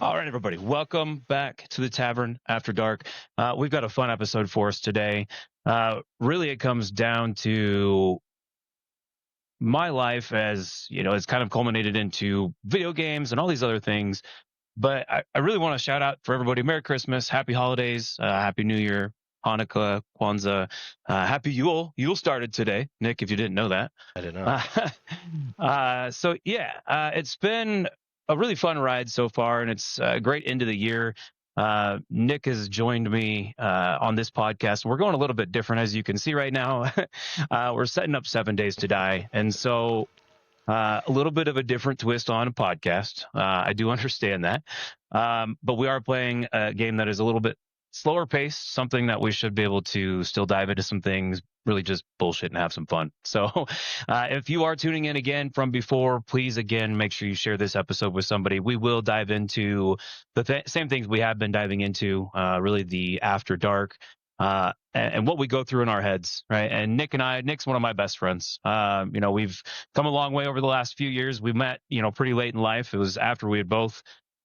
All right, everybody, welcome back to the Tavern After Dark. We've got a fun episode for us today. Really, it comes down to my life as, it's kind of culminated into video games and all these other things. But I really want to shout out for everybody, Merry Christmas, Happy Holidays, Happy New Year, Hanukkah, Kwanzaa, Happy Yule. Yule started today, Nick, if you didn't know that. I did not. It's been a really fun ride so far, and it's a great end of the year. Nick has joined me on this podcast. We're going a little bit different, as you can see right now. We're setting up 7 Days to Die, and so a little bit of a different twist on a podcast. I do understand that, but we are playing a game that is a little bit slower paced, something that we should be able to still dive into some things, really just bullshit and have some fun. So if you are tuning in again from before, please again make sure you share this episode with somebody. We will dive into the same things we have been diving into, really the After Dark, and what we go through in our heads, right? And Nick's one of my best friends. We've come a long way over the last few years. We met, pretty late in life. It was after we had both,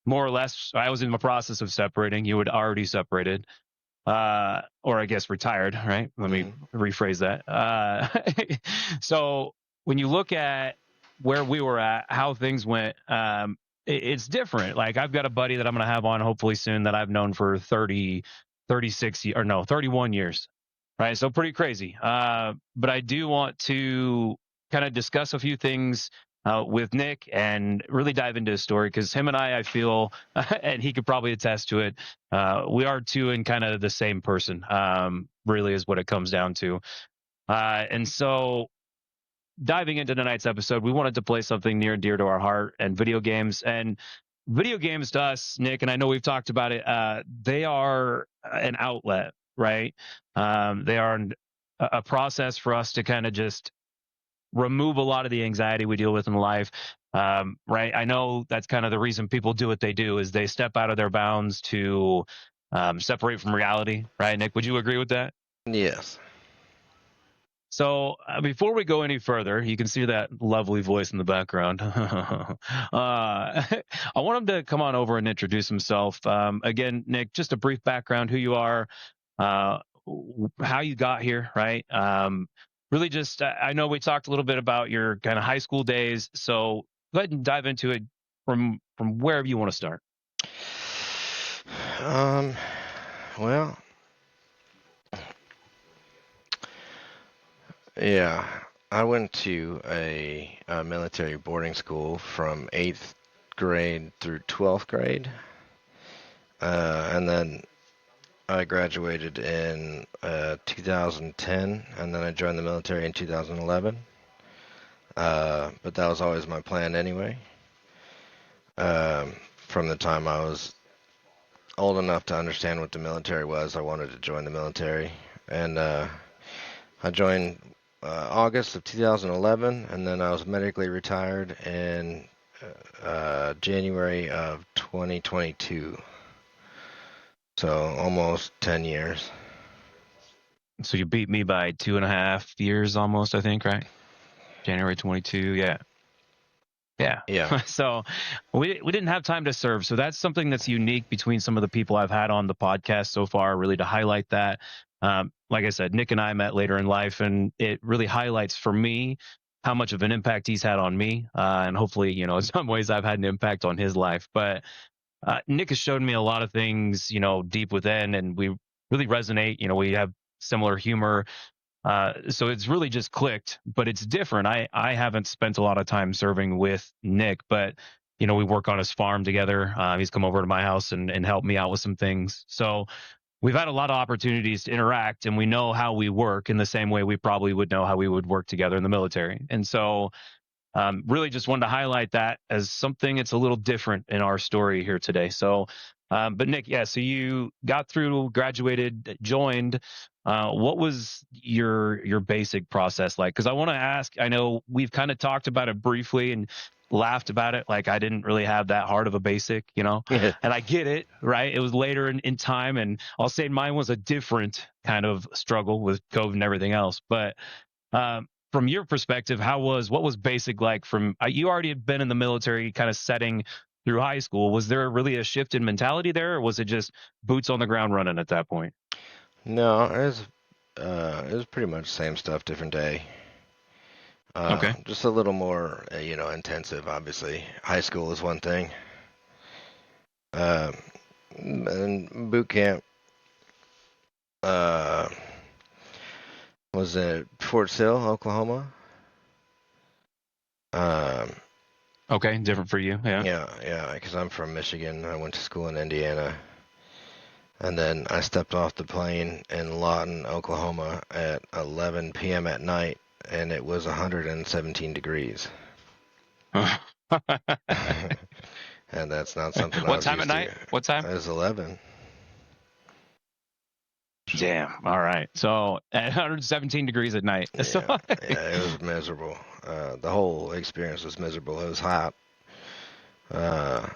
more or less, I was in the process of separating. You had already separated, or I guess retired, right? Let me rephrase that. So when you look at where we were at, how things went, it's different. Like, I've got a buddy that I'm going to have on hopefully soon that I've known for 31 years, right? So pretty crazy. But I do want to kind of discuss a few things with Nick and really dive into his story, because him and I feel, and he could probably attest to it, we are two in kind of the same person, really is what it comes down to. And so diving into tonight's episode, we wanted to play something near and dear to our heart, and video games. And video games to us, Nick, and I know we've talked about it, they are an outlet, right? They are a process for us to kind of just remove a lot of the anxiety we deal with in life, right? I know that's kind of the reason people do what they do, is they step out of their bounds to separate from reality, right, Nick? Would you agree with that? Yes. So before we go any further, you can see that lovely voice in the background. I want him to come on over and introduce himself. Again, Nick, just a brief background, who you are, how you got here, right? Really just, I know we talked a little bit about your kind of high school days, so go ahead and dive into it from wherever you want to start. Well, yeah, I went to a military boarding school from 8th grade through 12th grade, and then I graduated in 2010, and then I joined the military in 2011. But that was always my plan anyway. From the time I was old enough to understand what the military was, I wanted to join the military. And I joined August of 2011, and then I was medically retired in January of 2022. So almost 10 years. So you beat me by 2.5 years almost, I think, right? January 22, yeah. So we didn't have time to serve. So that's something that's unique between some of the people I've had on the podcast so far, really to highlight that. Like I said, Nick and I met later in life, and it really highlights for me how much of an impact he's had on me. And hopefully, in some ways I've had an impact on his life. But Nick has shown me a lot of things, deep within, and we really resonate. We have similar humor. So it's really just clicked, but it's different. I haven't spent a lot of time serving with Nick, but, we work on his farm together. He's come over to my house and helped me out with some things. So we've had a lot of opportunities to interact, and we know how we work in the same way we probably would know how we would work together in the military. And so really just wanted to highlight that as something that's a little different in our story here today. So, but Nick, so you got through, graduated, joined. What was your basic process like? Because I want to ask, I know we've kind of talked about it briefly and laughed about it, like I didn't really have that hard of a basic, and I get it, right? It was later in time, and I'll say mine was a different kind of struggle with COVID and everything else. But from your perspective, what was basic like? From you already had been in the military kind of setting, through high school. Was there really a shift in mentality there, or was it just boots on the ground running at that point? No, it was pretty much same stuff, different day. Okay. Just a little more, intensive. Obviously, high school is one thing. Uh, and boot camp uh, was at Fort Sill, Oklahoma. Um, Okay, different for you. Yeah. yeah, because I'm from Michigan. I went to school in Indiana, and then I stepped off the plane in Lawton, Oklahoma, at 11 p.m. at night, and it was 117 degrees. And that's not something I What was time at used to. night? What time? I was 11. Damn. All right. So at 117 degrees at night. So Yeah, it was miserable. The whole experience was miserable. It was hot. Uh,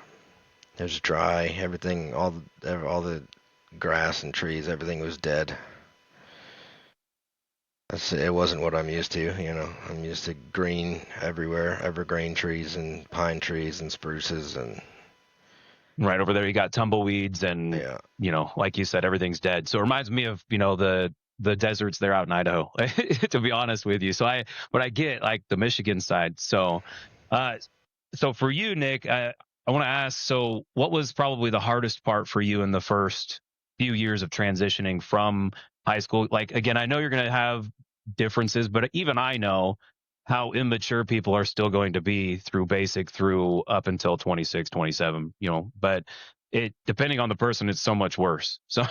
it was dry. Everything, all the grass and trees, everything was dead. It wasn't what I'm used to. I'm used to green everywhere, evergreen trees and pine trees and spruces and right over there, you got tumbleweeds, and yeah. like you said, everything's dead. So it reminds me of the deserts there out in Idaho, to be honest with you. But I get like the Michigan side. Uh, so for you, Nick, I want to ask. So, what was probably the hardest part for you in the first few years of transitioning from high school? Like, again, I know you're going to have differences, but even I know how immature people are still going to be through basic through up until 26, 27. But it, depending on the person, it's so much worse. So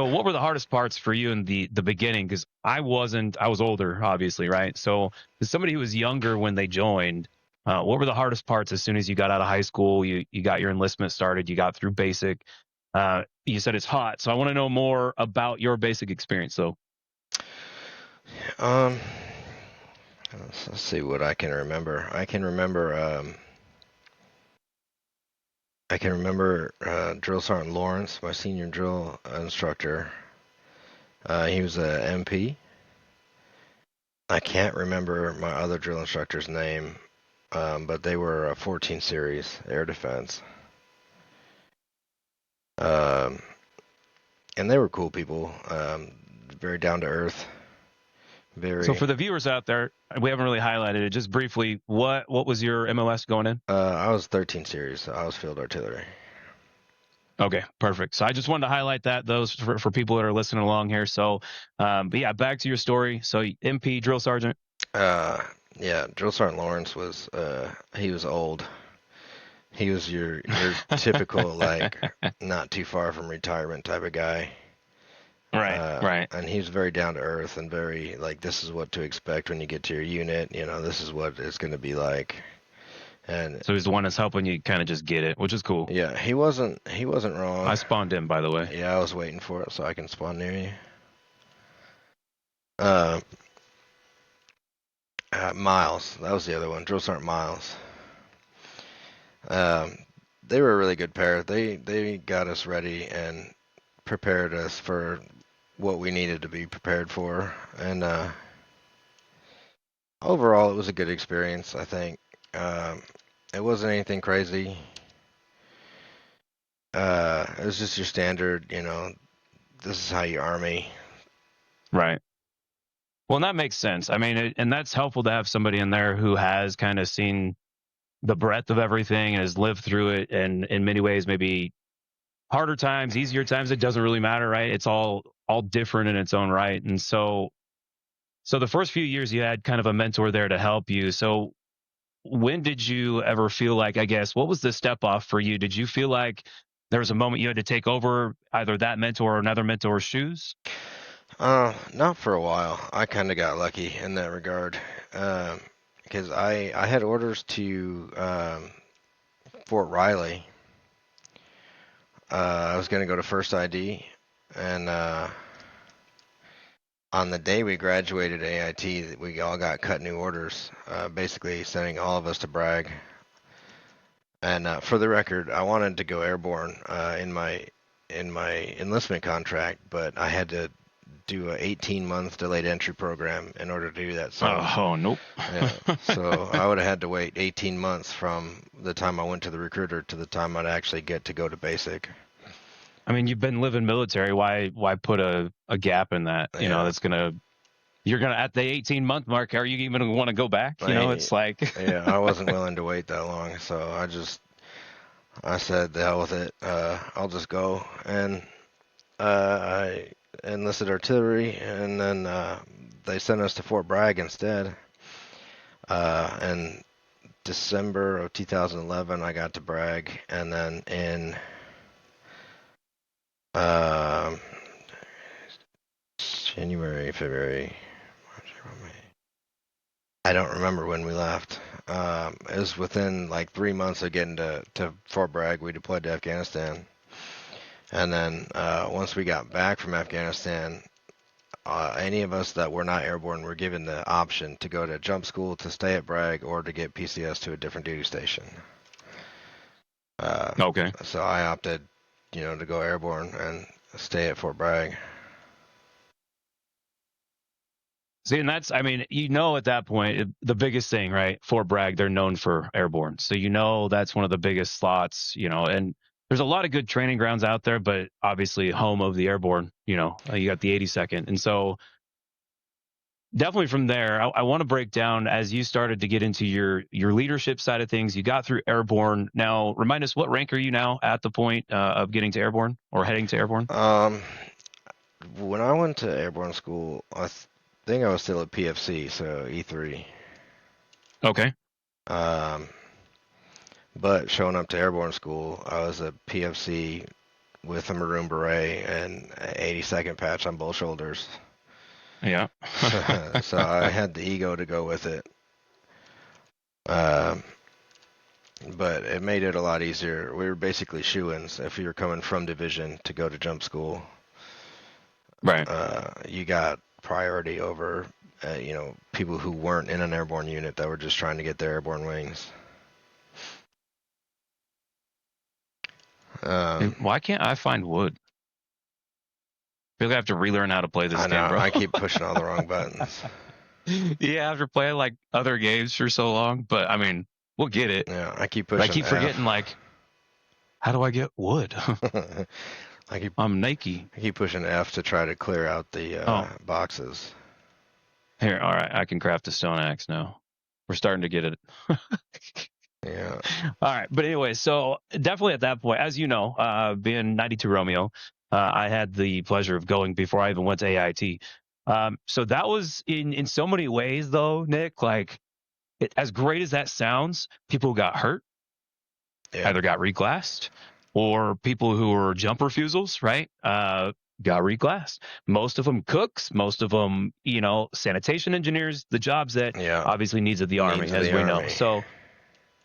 what were the hardest parts for you in the beginning? Because I was older, obviously, right? So as somebody who was younger when they joined, what were the hardest parts as soon as you got out of high school? You got your enlistment started, you got through basic. You said it's hot, so I want to know more about your basic experience. So um, let's see what I can remember. I can remember Drill Sergeant Lawrence, my senior drill instructor. He was a MP. I can't remember my other drill instructor's name, but they were a 14 series air defense. Um, and they were cool people, very down to earth, So very. for the viewers out there, we haven't really highlighted it. Just briefly, what was your MOS going in? I was 13 series, so I was field artillery. Okay, perfect. So I just wanted to highlight that those for people that are listening along here. So, but yeah, back to your story. So MP drill sergeant. Uh, yeah, Drill Sergeant Lawrence was he was old. He was your typical like not too far from retirement type of guy. Right, right. And he's very down to earth and very like this is what to expect when you get to your unit. This is what it's going to be like. And So he's the one that's helping you kind of just get it, which is cool. yeah, he wasn't wrong. I spawned in, by the way. Yeah, I was waiting for it so I can spawn near you. Uh, Miles, that was the other one. Drill Sergeant Miles. Um, they were a really good pair. They got us ready and prepared us for what we needed to be prepared for. And overall, it was a good experience. I think it wasn't anything crazy. It was just your standard. This is how you army. Right. Well, and that makes sense. I mean, and that's helpful to have somebody in there who has kind of seen the breadth of everything and has lived through it. And in many ways, maybe harder times, easier times, it doesn't really matter, right? It's all different in its own right. And so the first few years you had kind of a mentor there to help you. So when did you ever feel like, I guess, what was the step off for you? Did you feel like there was a moment you had to take over either that mentor or another mentor's shoes? Not for a while. I kind of got lucky in that regard, because I had orders to Fort Riley. I was gonna go to First ID, and on the day we graduated AIT, we all got cut new orders, basically sending all of us to Bragg. And for the record, I wanted to go airborne in my enlistment contract, but I had to do a 18-month delayed entry program in order to do that. So, Nope. yeah. So I would have had to wait 18 months from the time I went to the recruiter to the time I'd actually get to go to basic. I mean, you've been living military. Why put a gap in that? You know, Yeah. that's you're gonna at the 18-month mark. Are you even gonna want to go back? You know, it's like Yeah, I wasn't willing to wait that long, so I said, the hell with it. I'll just go, and I enlisted artillery, and then they sent us to Fort Bragg instead. In December of 2011, I got to Bragg, and then in um January, February, March, April, May. I don't remember when we left. It was within like 3 months of getting to Fort Bragg. We deployed to Afghanistan. And then once we got back from Afghanistan, any of us that were not airborne were given the option to go to jump school, to stay at Bragg, or to get PCS to a different duty station. okay. So I opted, to go airborne and stay at Fort Bragg. See, and that's, I mean, at that point, the biggest thing, right? Fort Bragg, they're known for airborne. So, that's one of the biggest slots, and there's a lot of good training grounds out there, but obviously home of the airborne, you got the 82nd. And so definitely from there, I want to break down as you started to get into your leadership side of things. You got through airborne. Now, remind us, what rank are you now at the point of getting to airborne or heading to airborne? When I went to airborne school, think I was still at PFC, so E3. Okay. But showing up to airborne school, I was a PFC with a maroon beret and an 82nd patch on both shoulders. Yeah. So I had the ego to go with it. But it made it a lot easier. We were basically shoo-ins if you were coming from division to go to jump school. Right. You got priority over, people who weren't in an airborne unit that were just trying to get their airborne wings. Why can't I find wood? I feel like I have to relearn how to play this game, bro. I keep pushing all the wrong buttons. Yeah, after playing like other games for so long, but I mean, we'll get it. Yeah, I keep But pushing I keep F. forgetting, like, how do I get wood? I'm Nike. I keep pushing F to try to clear out the boxes. Here, all right, I can craft a stone axe now. We're starting to get it. Yeah. All right, but anyway, so definitely at that point, as you know, being 92 Romeo, I had the pleasure of going before I even went to AIT. So that was in so many ways, though, Nick. Like, as great as that sounds, people got hurt, either got reclassed, or people who were jump refusals, right? Got reclassed. Most of them cooks, most of them, sanitation engineers, the jobs that obviously needs of the Army, as we know.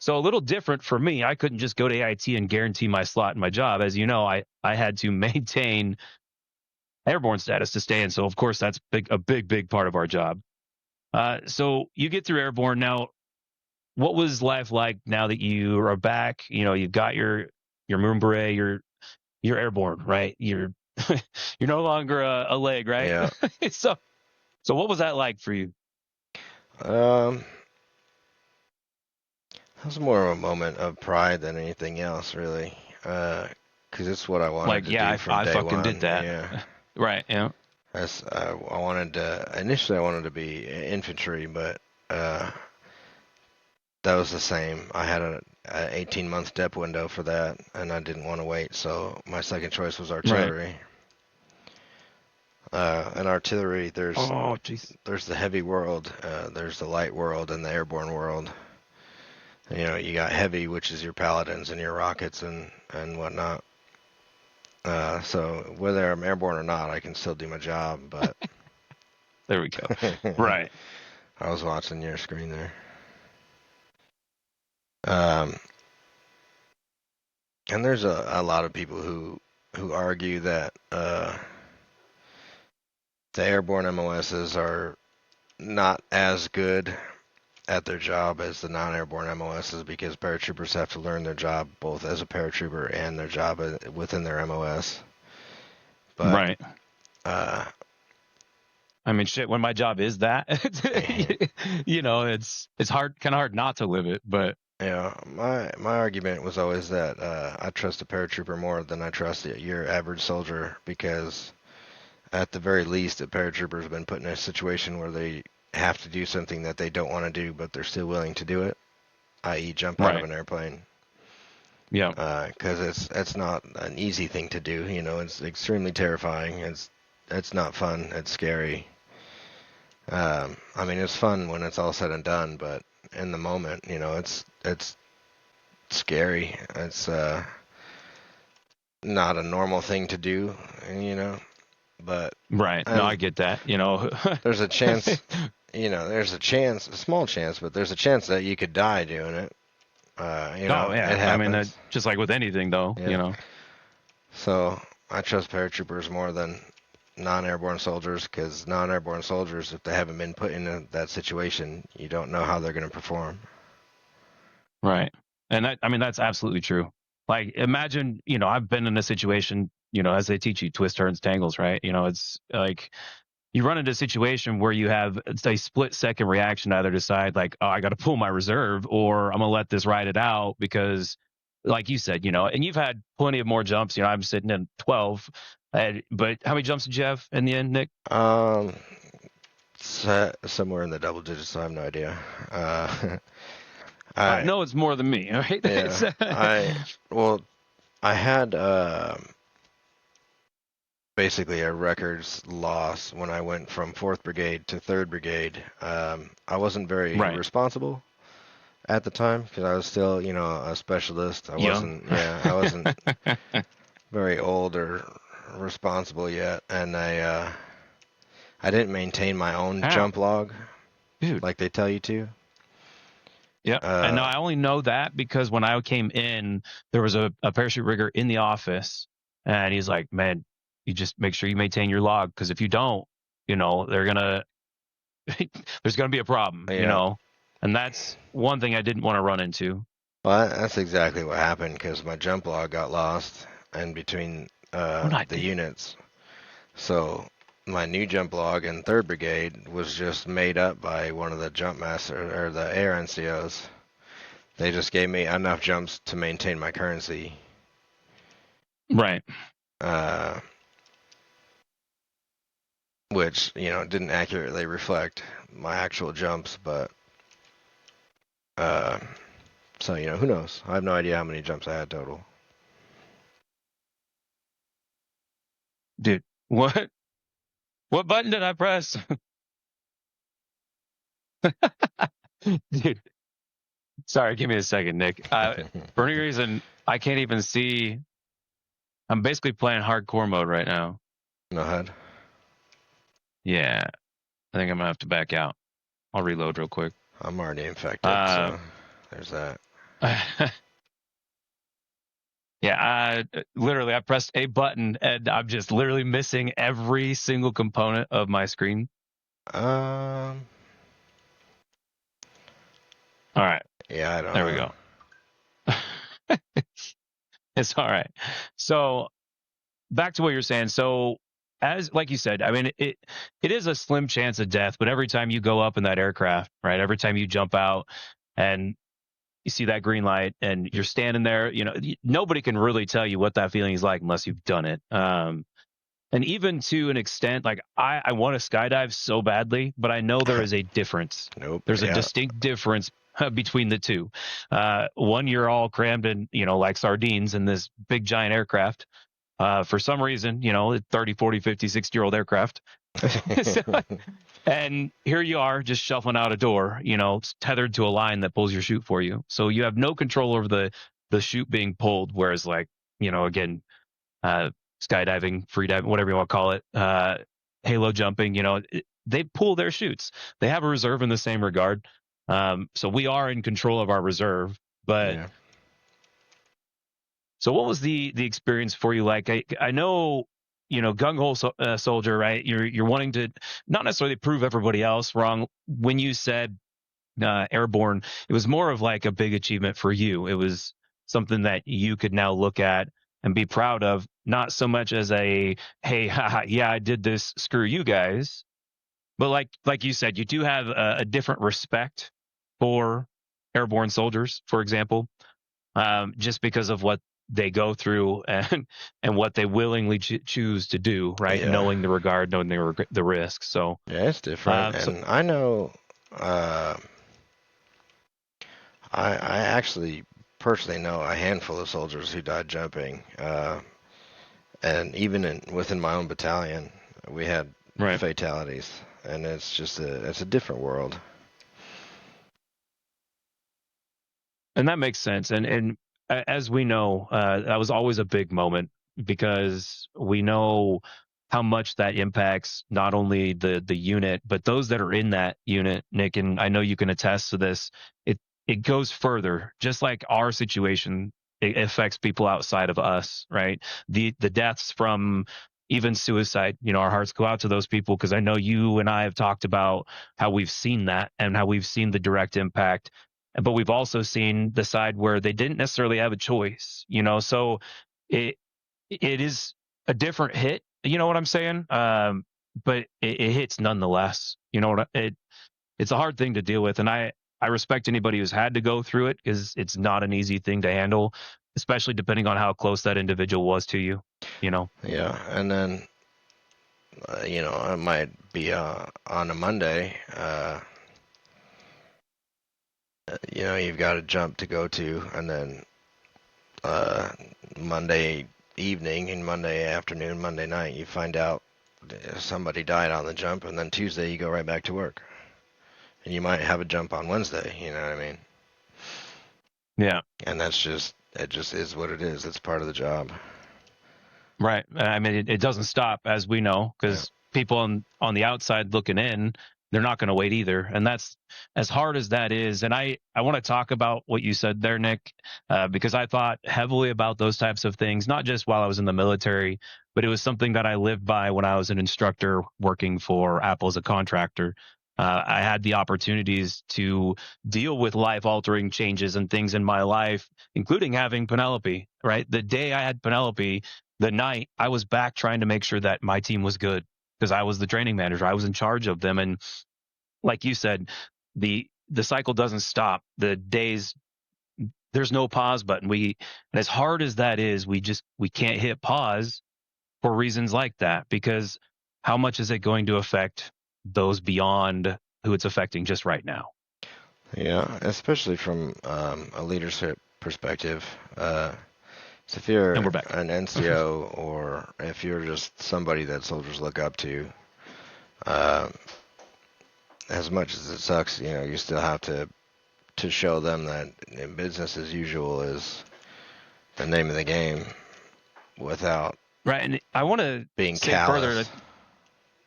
So a little different for me. I couldn't just go to AIT and guarantee my slot in my job. As you know, I had to maintain airborne status to stay in. So of course that's a big part of our job. So you get through airborne. Now, what was life like now that you are back? You've got your maroon beret, you're airborne, right? You're you're no longer a leg, right? Yeah. So what was that like for you? That was more of a moment of pride than anything else, really. Because it's what I wanted to do from day one. I fucking did that. Yeah. Right. Yeah. Initially I wanted to be infantry, but that was the same. I had an 18-month dep window for that, and I didn't want to wait, so my second choice was artillery. And artillery, there's the heavy world, there's the light world, and the airborne world. You got heavy, which is your paladins and your rockets and whatnot. So whether I'm airborne or not, I can still do my job. But there we go. Right. I was watching your screen there. And there's a lot of people who argue that the airborne MOSs are not as good at their job as the non-airborne MOSs, because paratroopers have to learn their job both as a paratrooper and their job within their MOS. But, right. I mean, shit, when my job is that, it's kind of hard not to live it, but Yeah, my argument was always that I trust a paratrooper more than I trust your average soldier because at the very least, a paratrooper's been put in a situation where they have to do something that they don't want to do, but they're still willing to do it, i.e., jump out of right. an airplane. Yeah. Because it's not an easy thing to do. It's extremely terrifying. It's not fun. It's scary. I mean, it's fun when it's all said and done, but in the moment, it's scary. It's not a normal thing to do, but Right. No, I and get that. there's a chance, a small chance, but there's a chance that you could die doing it. Oh It yeah. I mean, happens. just like with anything, though. Yeah. So I trust paratroopers more than non-airborne soldiers because non-airborne soldiers, if they haven't been put in that situation, you don't know how they're going to perform. Right. And I mean, that's absolutely true. Like, imagine, I've been in a situation, as they teach you, twist, turns, tangles, right? It's like you run into a situation where you have a split second reaction to either decide, like, oh, I got to pull my reserve, or I'm going to let this ride it out because, like you said, and you've had plenty of more jumps. I'm sitting in 12. But how many jumps did you have in the end, Nick? Um, Somewhere in the double digits, so I have no idea. I I know it's more than me, right? Yeah, well, I had basically a records loss when I went from 4th Brigade to 3rd Brigade. I wasn't very Right. responsible at the time because I was still, a specialist. Young. I wasn't very old or responsible yet, and I didn't maintain my own How? jump log Dude. like they tell you to. Yeah. And no, Uh, I only know that because when I came in, there was a parachute rigger in the office, and he's like, man, you just make sure you maintain your log, because if you don't, they're gonna there's gonna be a problem, yeah, and that's one thing I didn't want to run into. well, that's exactly what happened because my jump log got lost in between What I the did. units. So my new jump log in 3rd Brigade was just made up by one of the jump master or the air NCOs. They just gave me enough jumps to maintain my currency. Right. Uh, which didn't accurately reflect my actual jumps, but uh, so who knows? I have no idea how many jumps I had total. Dude, what button did I press? Dude, sorry, give me a second, Nick. For any reason, I can't even see. I'm basically playing hardcore mode right now. No head. Yeah, I think I'm gonna have to back out. I'll reload real quick. I'm already infected, Uh, so there's that. yeah, I pressed a button and I'm just literally missing every single component of my screen. Um, All right, yeah, I don't there we know. go. It's all right. So back to what you're saying. So as like you said, I mean it is a slim chance of death, but every time you go up in that aircraft, right? Every time you jump out and you see that green light and you're standing there, nobody can really tell you what that feeling is like unless you've done it. And even to an extent, like I want to skydive so badly, but I know there is a difference. Nope. There's a Yeah. distinct difference between the two. One, you're all crammed in, like sardines in this big giant aircraft. For some reason, 30, 40, 50, 60-year-old aircraft. So, and here you are just shuffling out a door, tethered to a line that pulls your chute for you. So you have no control over the chute being pulled. Whereas like, again, uh, skydiving, free diving, whatever you want to call it, halo jumping, they pull their chutes. They have a reserve in the same regard. So we are in control of our reserve. But Yeah. so what was the experience for you like? I know, gung ho soldier, right? You're wanting to not necessarily prove everybody else wrong. When you said Airborne, it was more of like a big achievement for you. It was something that you could now look at and be proud of, not so much as a, hey, haha, yeah, I did this, screw you guys. But like you said, you do have a different respect for airborne soldiers, for example, just because of what they go through and what they willingly choose to do, right? Yeah. Knowing the regard, knowing the risk. So, Yeah, it's different. so And I know, uh, I actually personally know a handful of soldiers who died jumping. And even within my own battalion, we had right. fatalities. And it's a different world. And that makes sense. And as we know, that was always a big moment because we know how much that impacts not only the unit but those that are in that unit. Nick, and I know you can attest to this. It goes further. Just like our situation, it affects people outside of us, right? The deaths from even suicide. Our hearts go out to those people because I know you and I have talked about how we've seen that and how we've seen the direct impact, but we've also seen the side where they didn't necessarily have a choice, so it it is a different hit, you know what I'm saying? But it hits nonetheless. It's a hard thing to deal with, and I respect anybody who's had to go through it because it's not an easy thing to handle, especially depending on how close that individual was to you, you know. Yeah. And then, it might be on a Monday. You've got a jump to go to, and then uh, Monday evening and Monday afternoon, Monday night, you find out somebody died on the jump, and then Tuesday you go right back to work. And you might have a jump on Wednesday, you know what I mean? Yeah. And it just is what it is. It's part of the job. Right. I mean, it doesn't stop, as we know, Yeah. because people on the outside looking in, they're not going to wait either. And that's as hard as that is. And I want to talk about what you said there, Nick, because I thought heavily about those types of things, not just while I was in the military, but it was something that I lived by when I was an instructor working for Apple as a contractor. I had the opportunities to deal with life altering changes and things in my life, including having Penelope, right? The day I had Penelope, the night I was back trying to make sure that my team was good because I was the training manager. I was in charge of them. And like you said, the cycle doesn't stop. The days, there's no pause button. And as hard as that is, we can't hit pause for reasons like that, because how much is it going to affect those beyond who it's affecting just right now? Yeah, especially from a leadership perspective. So if you're And we're back. an NCO or if you're just somebody that soldiers look up to, uh, as much as it sucks, you still have to show them that business as usual is the name of the game without Right. And I want to being say further. callous.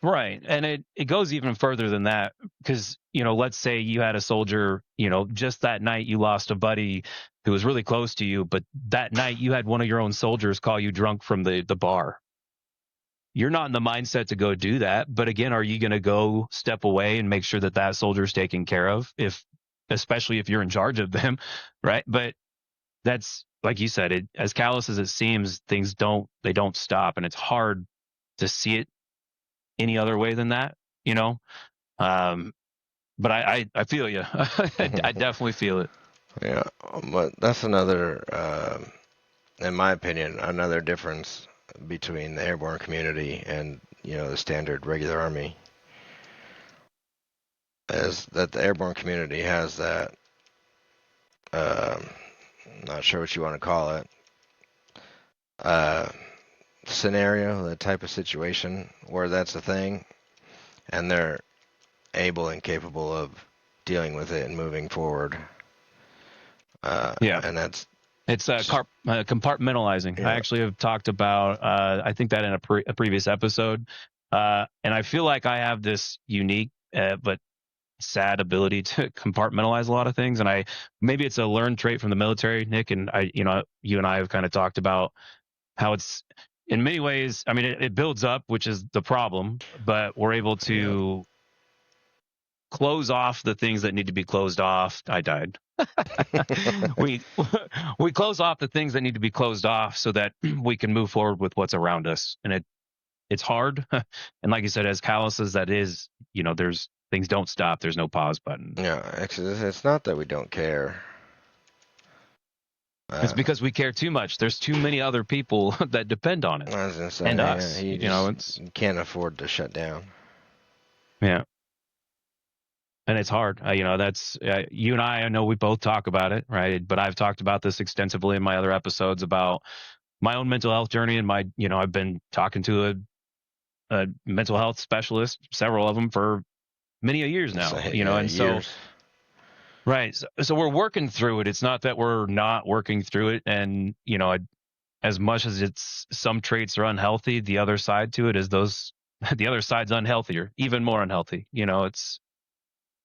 Right. And it goes even further than that because, let's say you had a soldier, just that night you lost a buddy who was really close to you, but that night you had one of your own soldiers call you drunk from the bar. You're not in the mindset to go do that. But again, are you going to go step away and make sure that that soldier is taken care of, especially if you're in charge of them? Right. But that's, like you said, as callous as it seems, they don't stop. And it's hard to see it any other way than that, you know? Um, but I feel you. I definitely feel it. Yeah, but that's another, in my opinion, another difference between the airborne community and the standard regular army is that the airborne community has that. Um, not sure what you want to call it. Uh, Scenario, the type of situation where that's a thing, and they're able and capable of dealing with it and moving forward. Yeah. And that's It's compartmentalizing. I yeah, actually have talked about, I think that in a previous episode. And I feel like I have this unique, but sad ability to compartmentalize a lot of things. And maybe it's a learned trait from the military, Nick. And you and I have kind of talked about how it's in many ways, I mean, it builds up, which is the problem, but we're able yeah. to close off the things that need to be closed off. I died. we we close off the things that need to be closed off so that we can move forward with what's around us, and it's hard. And like you said, as callous as that is, there's things don't stop. There's no pause button. Yeah, it's not that we don't care. It's because we care too much. There's too many other people that depend on it, I was gonna say, and yeah, us. you can't afford to shut down. Yeah. And it's hard. That's you and I know we both talk about it, right? But I've talked about this extensively in my other episodes about my own mental health journey, and I've been talking to a mental health specialist, several of them for many years now, and years. so right. So we're working through it. It's not that we're not working through it, and as much as some traits are unhealthy, the other side to it is the other side's unhealthier, even more unhealthy.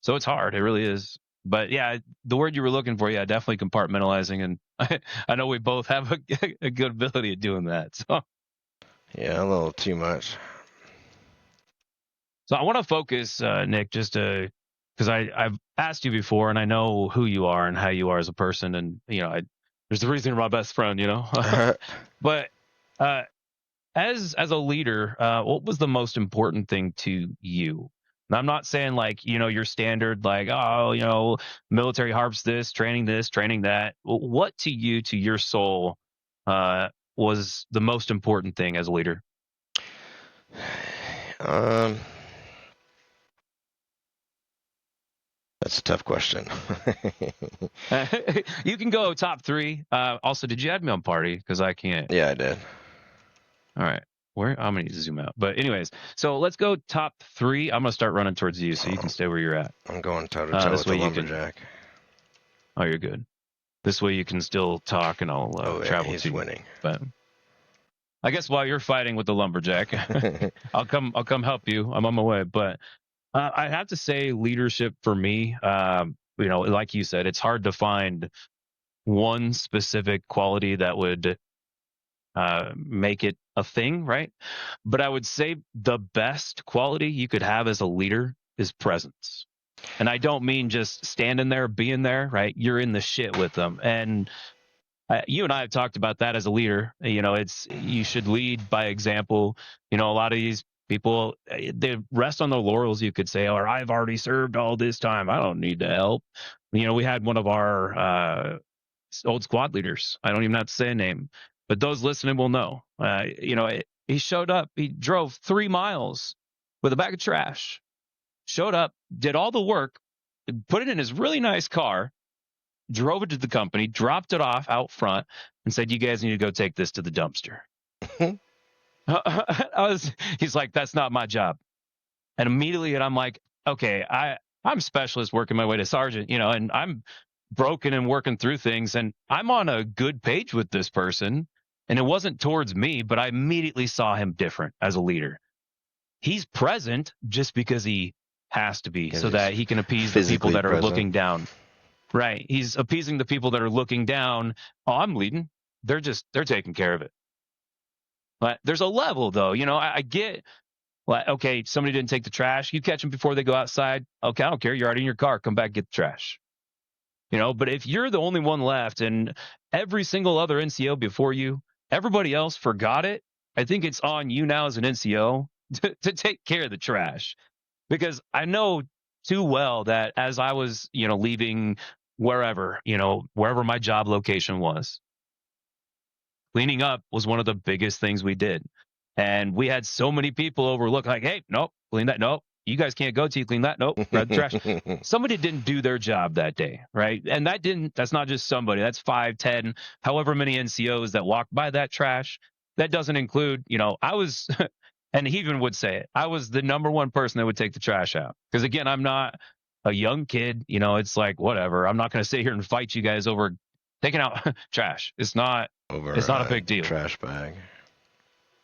So it's hard. It really is. But yeah, the word you were looking for, yeah, definitely compartmentalizing. And I know we both have a good ability at doing that. So Yeah, a little too much. I want to focus, Nick, just because I've asked you before, and I know who you are and how you are as a person, and there's a reason you're my best friend, But uh, as a leader, what was the most important thing to you? And I'm not saying like, your standard, like, oh, military harps this, training that. What to you, to your soul, was the most important thing as a leader? That's a tough question. You can go top three. Also, did you add me on party? Because I can't. Yeah, I did. All right. I'm going to zoom out. But anyways, so let's go top three. I'm going to start running towards you so you can stay where you're at. I'm going toe-to-toe with the lumberjack. Oh, you're good. This way you can still talk and I'll travel he's to you. Winning. But I guess while you're fighting with the lumberjack, I'll come help you. I'm on my way. But I have to say leadership for me, like you said, it's hard to find one specific quality that would make it a thing, right? But I would say the best quality you could have as a leader is presence. And I don't mean just standing there, being there, right? You're in the shit with them. And you and I have talked about that as a leader. You should lead by example. A lot of these people, they rest on their laurels, you could say, or I've already served all this time. I don't need to help. We had one of our old squad leaders. I don't even have to say a name, but those listening will know. He showed up. He drove 3 miles with a bag of trash. Showed up, did all the work, put it in his really nice car, drove it to the company, dropped it off out front, and said, "You guys need to go take this to the dumpster." He's like, "That's not my job." And immediately, and I'm like, "Okay, I'm specialist working my way to sergeant, and I'm broken and working through things, and I'm on a good page with this person." And it wasn't towards me, but I immediately saw him different as a leader. He's present just because he has to be, so that he can appease the people that are looking down. Right. He's appeasing the people that are looking down. Oh, I'm leading. They're taking care of it. But there's a level though, I get like, okay, somebody didn't take the trash. You catch them before they go outside. Okay, I don't care. You're already in your car. Come back, get the trash. But if you're the only one left and every single other NCO before you, everybody else forgot it, I think it's on you now as an NCO to take care of the trash. Because I know too well that as I was, leaving wherever my job location was, cleaning up was one of the biggest things we did. And we had so many people overlook, like, hey, nope, clean that. Nope, you guys can't go till you clean that. Nope, grab the trash. Somebody didn't do their job that day, right? And that's not just somebody. That's 5, 10, however many NCOs that walked by that trash. That doesn't include, I was, and he even would say it, I was the number one person that would take the trash out. Because again, I'm not a young kid. It's like, whatever. I'm not going to sit here and fight you guys over taking out trash. It's not a big deal. Trash bag.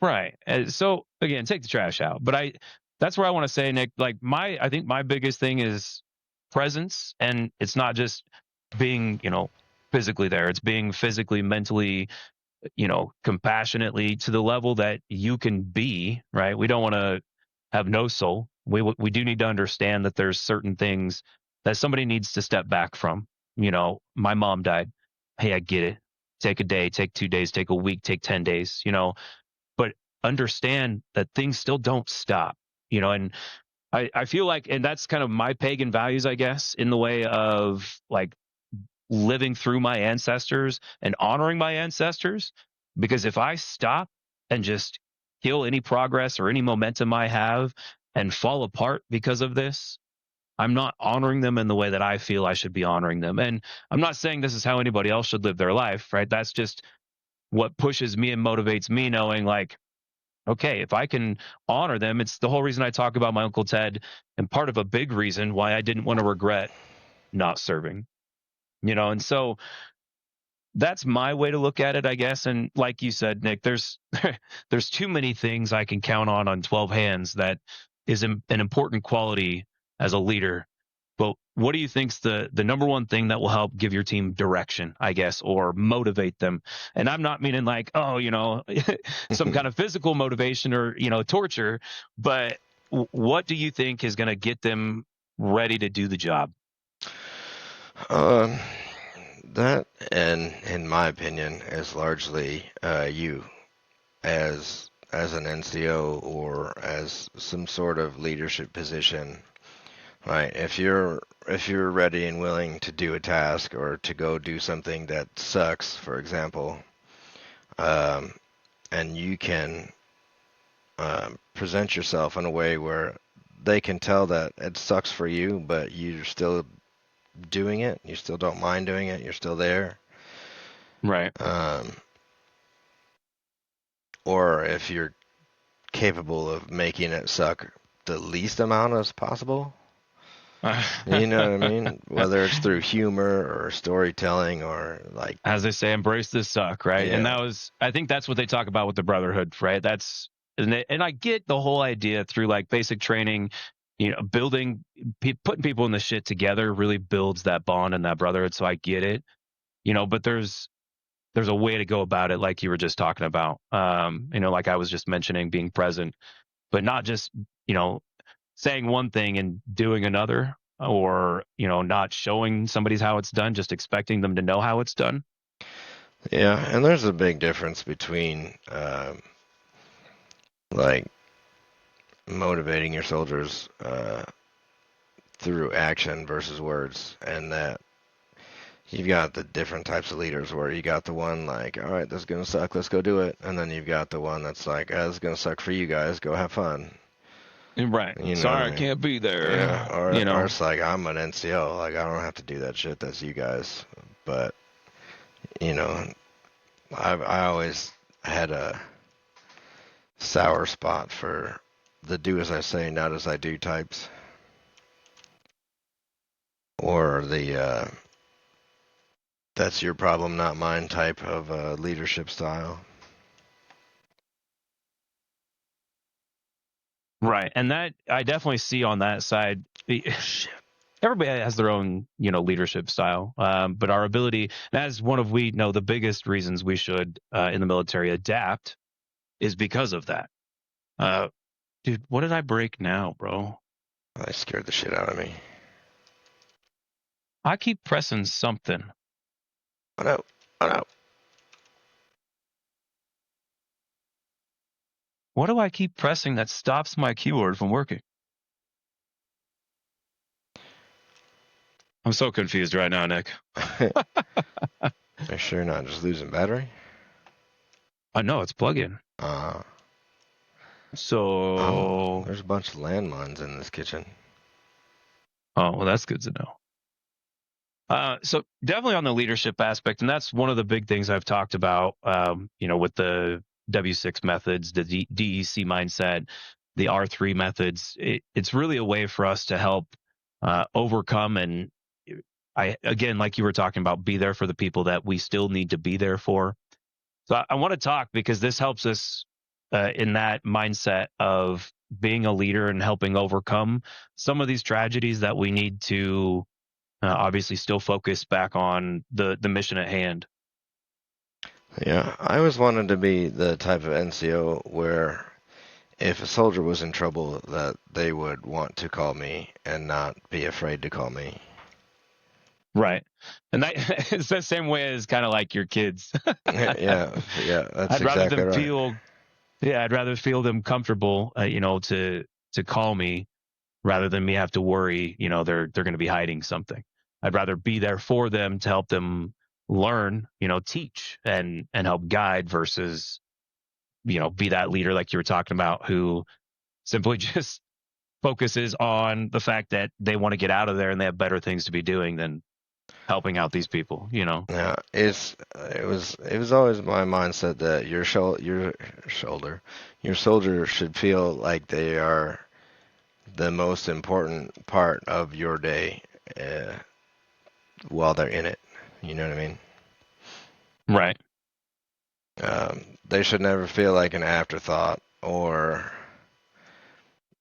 Right. So again, take the trash out. But that's where I want to say, Nick, like I think my biggest thing is presence. And it's not just being, physically there. It's being physically, mentally, compassionately to the level that you can be, right? We don't want to have no soul. We do need to understand that there's certain things that somebody needs to step back from. My mom died. Hey, I get it. Take a day, take 2 days, take a week, take 10 days, but understand that things still don't stop, and I feel like, and that's kind of my pagan values, I guess, in the way of like living through my ancestors and honoring my ancestors. Because if I stop and just kill any progress or any momentum I have and fall apart because of this, I'm not honoring them in the way that I feel I should be honoring them. And I'm not saying this is how anybody else should live their life, right? That's just what pushes me and motivates me, knowing like, okay, if I can honor them, it's the whole reason I talk about my Uncle Ted, and part of a big reason why I didn't want to regret not serving, and so that's my way to look at it, I guess. And like you said, Nick, there's there's too many things I can count on 12 hands that is an important quality as a leader. But what do you think's the number one thing that will help give your team direction, I guess, or motivate them? And I'm not meaning like, oh, some kind of physical motivation or, torture, but what do you think is going to get them ready to do the job? Um, that, and in my opinion, is largely you as an NCO or as some sort of leadership position. Right. If you're ready and willing to do a task or to go do something that sucks, for example, um, and you can present yourself in a way where they can tell that it sucks for you, but you're still doing it. You still don't mind doing it. You're still there. Right. Um, or if you're capable of making it suck the least amount as possible. You know what I mean? Whether it's through humor or storytelling or like, As they say, embrace the suck, right? And yeah, I think that's what they talk about with the brotherhood, right? And I get the whole idea through like basic training, building, putting people in the shit together really builds that bond and that brotherhood. So I get it, but there's a way to go about it, like you were just talking about, like I was just mentioning, being present, but not just, you know, saying one thing and doing another, or, not showing somebody's how it's done, just expecting them to know how it's done. yeah. And there's a big difference between like motivating your soldiers through action versus words, and that you've got the different types of leaders where you got the one like, all right, this is gonna suck, let's go do it, and then you've got the one that's like, this is gonna suck for you guys, go have fun. Right. You know what Sorry, I I mean? can't be Yeah. there. Or it's like, I'm an NCO, like I don't have to do that shit. That's you guys. But you know, I always had a sour spot for the do as I say, not as I do types, or the that's your problem, not mine type of leadership style. Right. And that I definitely see on that side. Everybody has their own, leadership style. But our ability, and as one of we know, the biggest reasons we should in the military adapt is because of that. Uh, dude, what did I break now, bro? I scared the shit out of me. I keep pressing something. Oh no! Oh no! What do I keep pressing that stops my keyboard from working? I'm so confused right now, Nick. Are sure not just losing battery? I know it's plug-in. Uh, oh, So, there's a bunch of landmines in this kitchen. oh, well, that's good to know. So definitely on the leadership aspect, and that's one of the big things I've talked about, with the W6 methods, the DEC mindset, the R3 methods. It's really a way for us to help overcome, and again, like you were talking about, be there for the people that we still need to be there for. So I want to talk because this helps us in that mindset of being a leader and helping overcome some of these tragedies that we need to obviously still focus back on the mission at hand. Yeah, I always wanted to be the type of NCO where if a soldier was in trouble, that they would want to call me and not be afraid to call me. Right. And that it's the same way as kind of like your kids. Yeah, yeah, that's I'd rather exactly them right. feel Yeah, I'd rather feel them comfortable, to call me rather than me have to worry, they're going to be hiding something. I'd rather be there for them to help them learn, teach and help guide versus, be that leader like you were talking about who simply just focuses on the fact that they want to get out of there and they have better things to be doing than helping out these people. Yeah, it was always my mindset that your soldier should feel like they are the most important part of your day uh, while they're in it. You know what I mean? Right. They should never feel like an afterthought or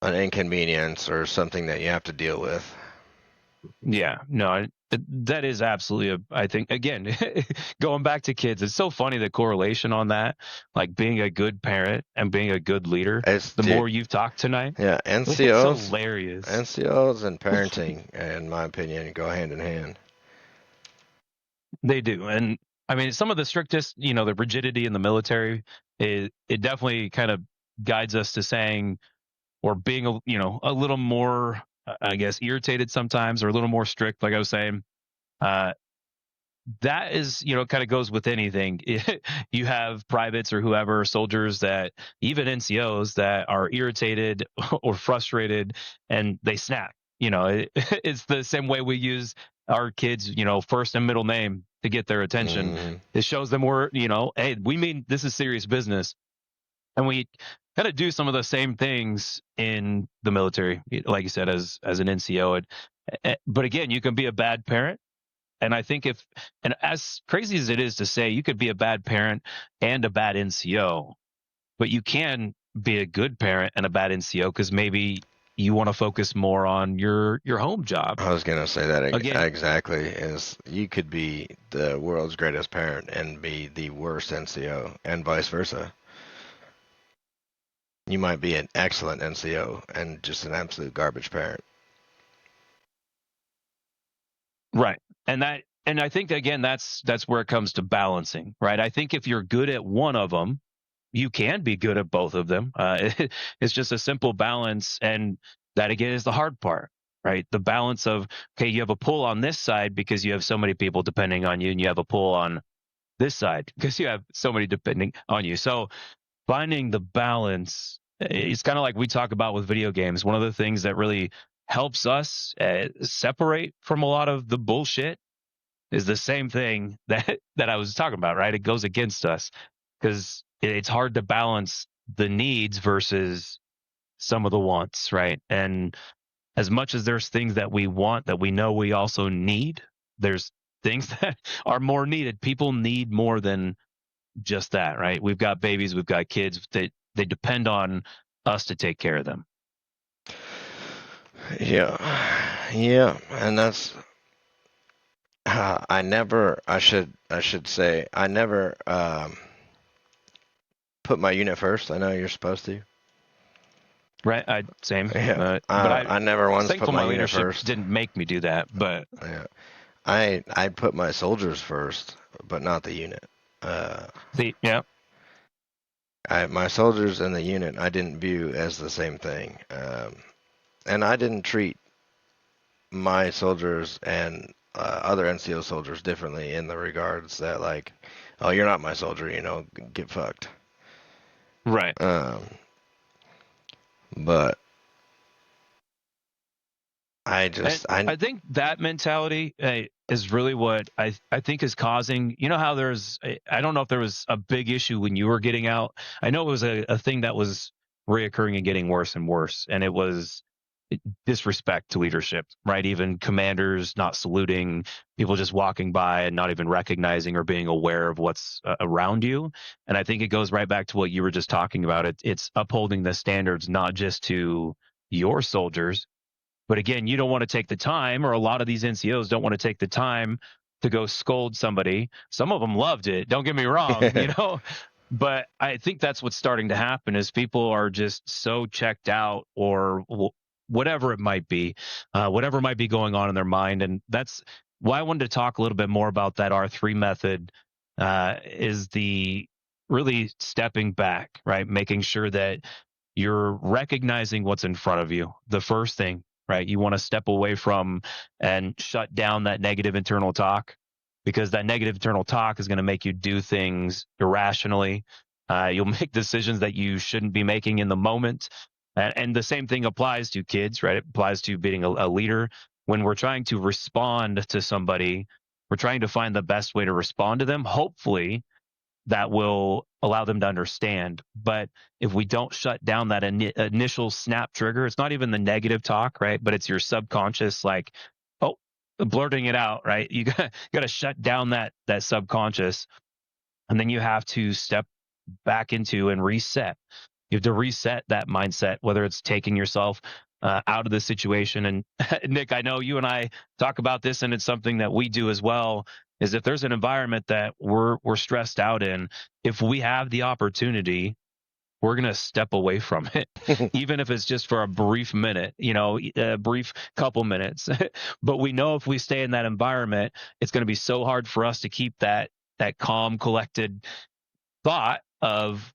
an inconvenience or something that you have to deal with. Yeah, no, that is absolutely I think again, going back to kids, it's so funny the correlation on that, like being a good parent and being a good leader. It's The dude, more you've talked tonight, yeah, it's hilarious. NCOs and parenting, in my opinion, go hand in hand. They do, and I mean some of the strictest, the rigidity in the military, it definitely kind of guides us to saying or being a little more, I guess, irritated sometimes or a little more strict, like I was saying. Uh, that is, kind of goes with anything. You have privates or whoever, soldiers that even NCOs that are irritated or frustrated and they snap. It's the same way we use our kids, first and middle name to get their attention. Hmm. It shows them we're, hey, we mean this is serious business. And we kind of do some of the same things in the military, like you said, as an NCO. But again, you can be a bad parent, and I think and as crazy as it is to say, you could be a bad parent and a bad NCO, but you can be a good parent and a bad NCO because maybe you want to focus more on your home job. I was gonna say that Again, exactly. Is you could be the world's greatest parent and be the worst NCO, and vice versa. You might be an excellent NCO and just an absolute garbage parent. right. And I think again that's where it comes to balancing, right? I think if you're good at one of them, you can be good at both of them. It's just a simple balance, and that again is the hard part, right? The balance of okay, you have a pull on this side because you have so many people depending on you, and you have a pull on this side because you have so many depending on you. So finding the balance, it's kind of like we talk about with video games. One of the things that really helps us separate from a lot of the bullshit is the same thing that I was talking about, right? It goes against us because it's hard to balance the needs versus some of the wants, right? And as much as there's things that we want that we know we also need, there's things that are more needed. People need more than just that, right? We've got babies, we've got kids that they depend on us to take care of them. Yeah, yeah, and that's I should say I never put my unit first. I know you're supposed to. Right? Same. Yeah, But I never once put thankful my my unit leadership first. didn't make me do that. But Yeah, I put my soldiers first, but not the unit. Uh, yeah, my soldiers and the unit I didn't view as the same thing, and I didn't treat my soldiers and other NCO soldiers differently in the regards that like, oh, you're not my soldier, get fucked. right. Um, but I And just I I think that mentality is really what I think is causing. You know how I don't know if there was a big issue when you were getting out. I know it was a thing that was reoccurring and getting worse and worse, and it was disrespect to leadership, right? Even commanders not saluting, people just walking by and not even recognizing or being aware of what's around you. And I think it goes right back to what you were just talking about. It's upholding the standards not just to your soldiers, but again, you don't want to take the time, or a lot of these NCOs don't want to take the time to go scold somebody. Some of them loved it. Don't get me wrong, but I think that's what's starting to happen is people are just so checked out or whatever it might be, whatever might be going on in their mind. And that's why I wanted to talk a little bit more about that R3 method, is the really stepping back, right? Making sure that you're recognizing what's in front of you. The first thing, right? You want to step away from and shut down that negative internal talk, because that negative internal talk is going to make you do things irrationally. You'll make decisions that you shouldn't be making in the moment. And the same thing applies to kids, right? It applies to being a leader. When we're trying to respond to somebody, we're trying to find the best way to respond to them. Hopefully, that will allow them to understand. But if we don't shut down that initial snap trigger, it's not even the negative talk, right? But it's your subconscious, like, oh, blurting it out, right? You got to shut down that subconscious, and then you have to step back into and reset. You have to reset that mindset, whether it's taking yourself out of the situation. And Nick, I know you and I talk about this, and it's something that we do as well. Is if there's an environment that we're stressed out in, if we have the opportunity, we're gonna step away from it, even if it's just for a brief minute, a brief couple minutes. But we know if we stay in that environment, it's going to be so hard for us to keep that calm, collected thought of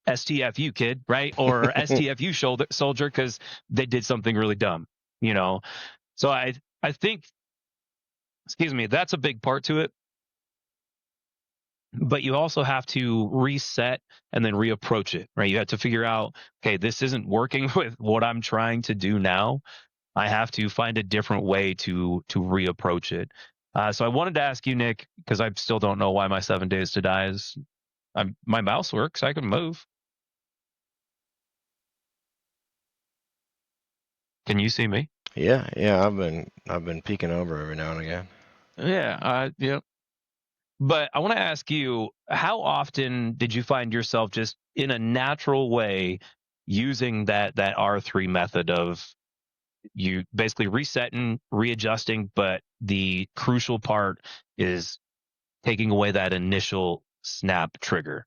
STFU kid, right? Or STFU soldier, because they did something really dumb, you know? So I think, excuse me, that's a big part to it. But you also have to reset and then reapproach it, right? You have to figure out, okay, this isn't working with what I'm trying to do now. I have to find a different way to reapproach it. So I wanted to ask you, Nick, because I still don't know why my 7 days to die is. My mouse works. I can move. Can you see me? Yeah, I've been peeking over every now and again. Yeah. But I want to ask you, how often did you find yourself just in a natural way using that R3 method of you basically resetting, readjusting, but the crucial part is taking away that initial snap trigger,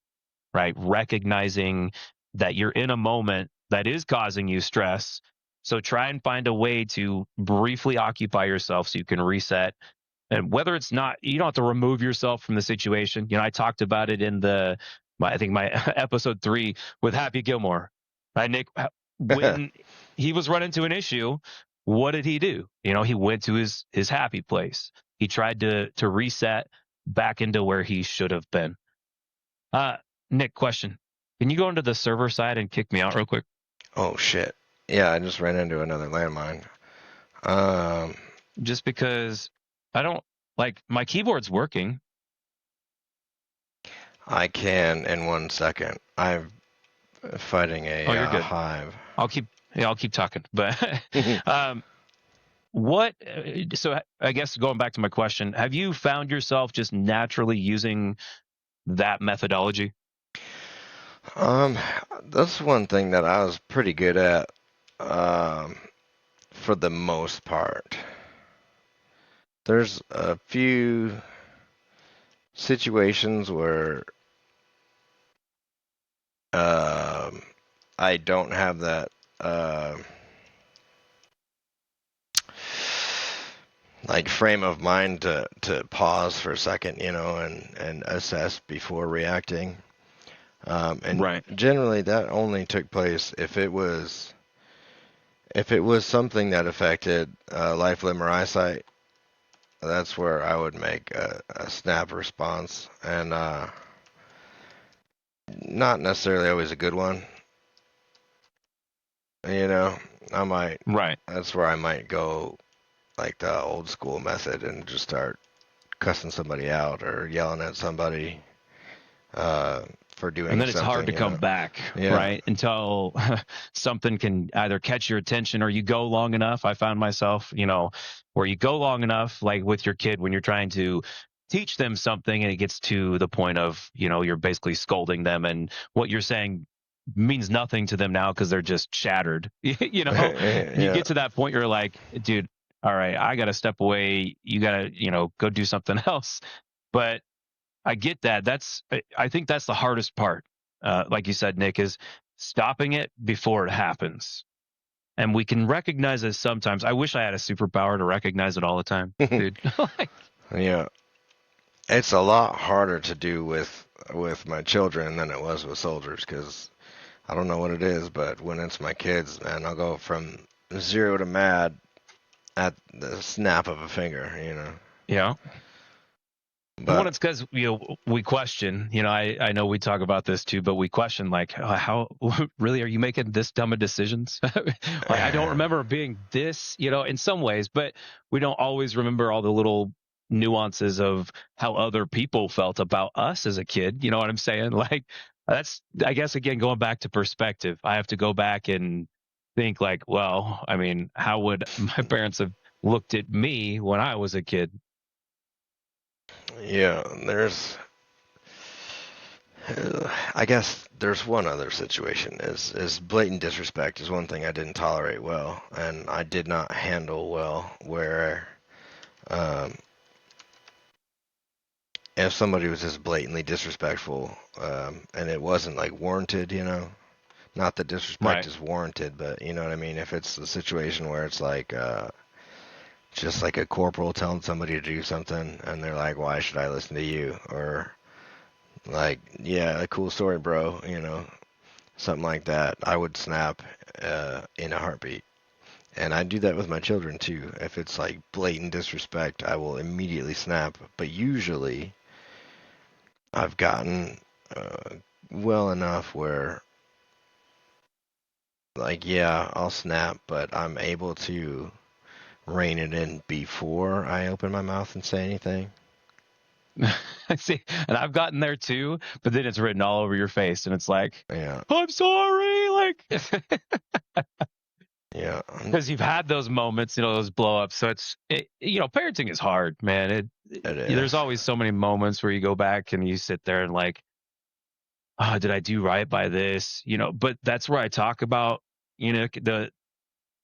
right? Recognizing that you're in a moment that is causing you stress. So try and find a way to briefly occupy yourself so you can reset. And whether it's not, you don't have to remove yourself from the situation. I talked about it in I think my episode 3 with Happy Gilmore. Right, Nick, when he was running into an issue, what did he do? He went to his happy place. He tried to reset back into where he should have been. Uh, Nick, question. Can you go into the server side and kick me out real quick? Oh shit. Yeah, I just ran into another landmine. Um, Just because I don't like my keyboard's working. I can in 1 second. I'm fighting a Oh, you're good. hive. I'll keep talking. But what? So I guess going back to my question, have you found yourself just naturally using that methodology? Um, that's one thing that I was pretty good at, um, for the most part. There's a few situations where um, I don't have that like frame of mind to pause for a second, and assess before reacting. And Right. generally, that only took place if it was something that affected life, limb, or eyesight. That's where I would make a snap response, and not necessarily always a good one. You know, I might. Right. That's where I might go like the old school method and just start cussing somebody out or yelling at somebody for And doing then it's hard something. to come back, Yeah. right? Until something can either catch your attention or you go long enough. I found myself, where you go long enough, like with your kid when you're trying to teach them something and it gets to the point of, you're basically scolding them and what you're saying means nothing to them now because they're just shattered. You Yeah. get to that point, you're like, dude, all right, I got to step away. You got to, go do something else. But I get that. I think that's the hardest part. Like you said, Nick, is stopping it before it happens. And we can recognize it sometimes. I wish I had a superpower to recognize it all the time, dude. Like, Yeah. It's a lot harder to do with my children than it was with soldiers because I don't know what it is, but when it's my kids, man, I'll go from zero to mad at the snap of a finger, you know. Yeah. Well, But it's because we question. I know we talk about this too, but we question like how really are you making this dumb of decisions? Like I don't remember being this, in some ways, but we don't always remember all the little nuances of how other people felt about us as a kid. You know what I'm saying? Like that's, I guess, again, going back to perspective. I have to go back and think like, well, I mean, how would my parents have looked at me when I was a kid? yeah, I guess there's one other situation is blatant disrespect is one thing I didn't tolerate well, and I did not handle well. Where um, if somebody was just blatantly disrespectful, and it wasn't like warranted, you know, not that disrespect Right. is warranted, but you know what I mean. If it's a situation where it's like just like a corporal telling somebody to do something, and they're like, "Why should I listen to you?" Or like, "Yeah, a cool story, bro," you know, something like that, I would snap in a heartbeat. And I do that with my children too. If it's like blatant disrespect, I will immediately snap. But usually, I've gotten uh, well enough where, like, yeah, I'll snap, but I'm able to rein it in before I open my mouth and say anything. I see, and I've gotten there too, but then it's written all over your face, and it's like, Yeah, I'm sorry, like, yeah, because you've had those moments, those blow ups. So parenting is hard, man. it There's is. always so many moments where you go back and you sit there and like, oh, did I do right by this? But that's where I talk about, the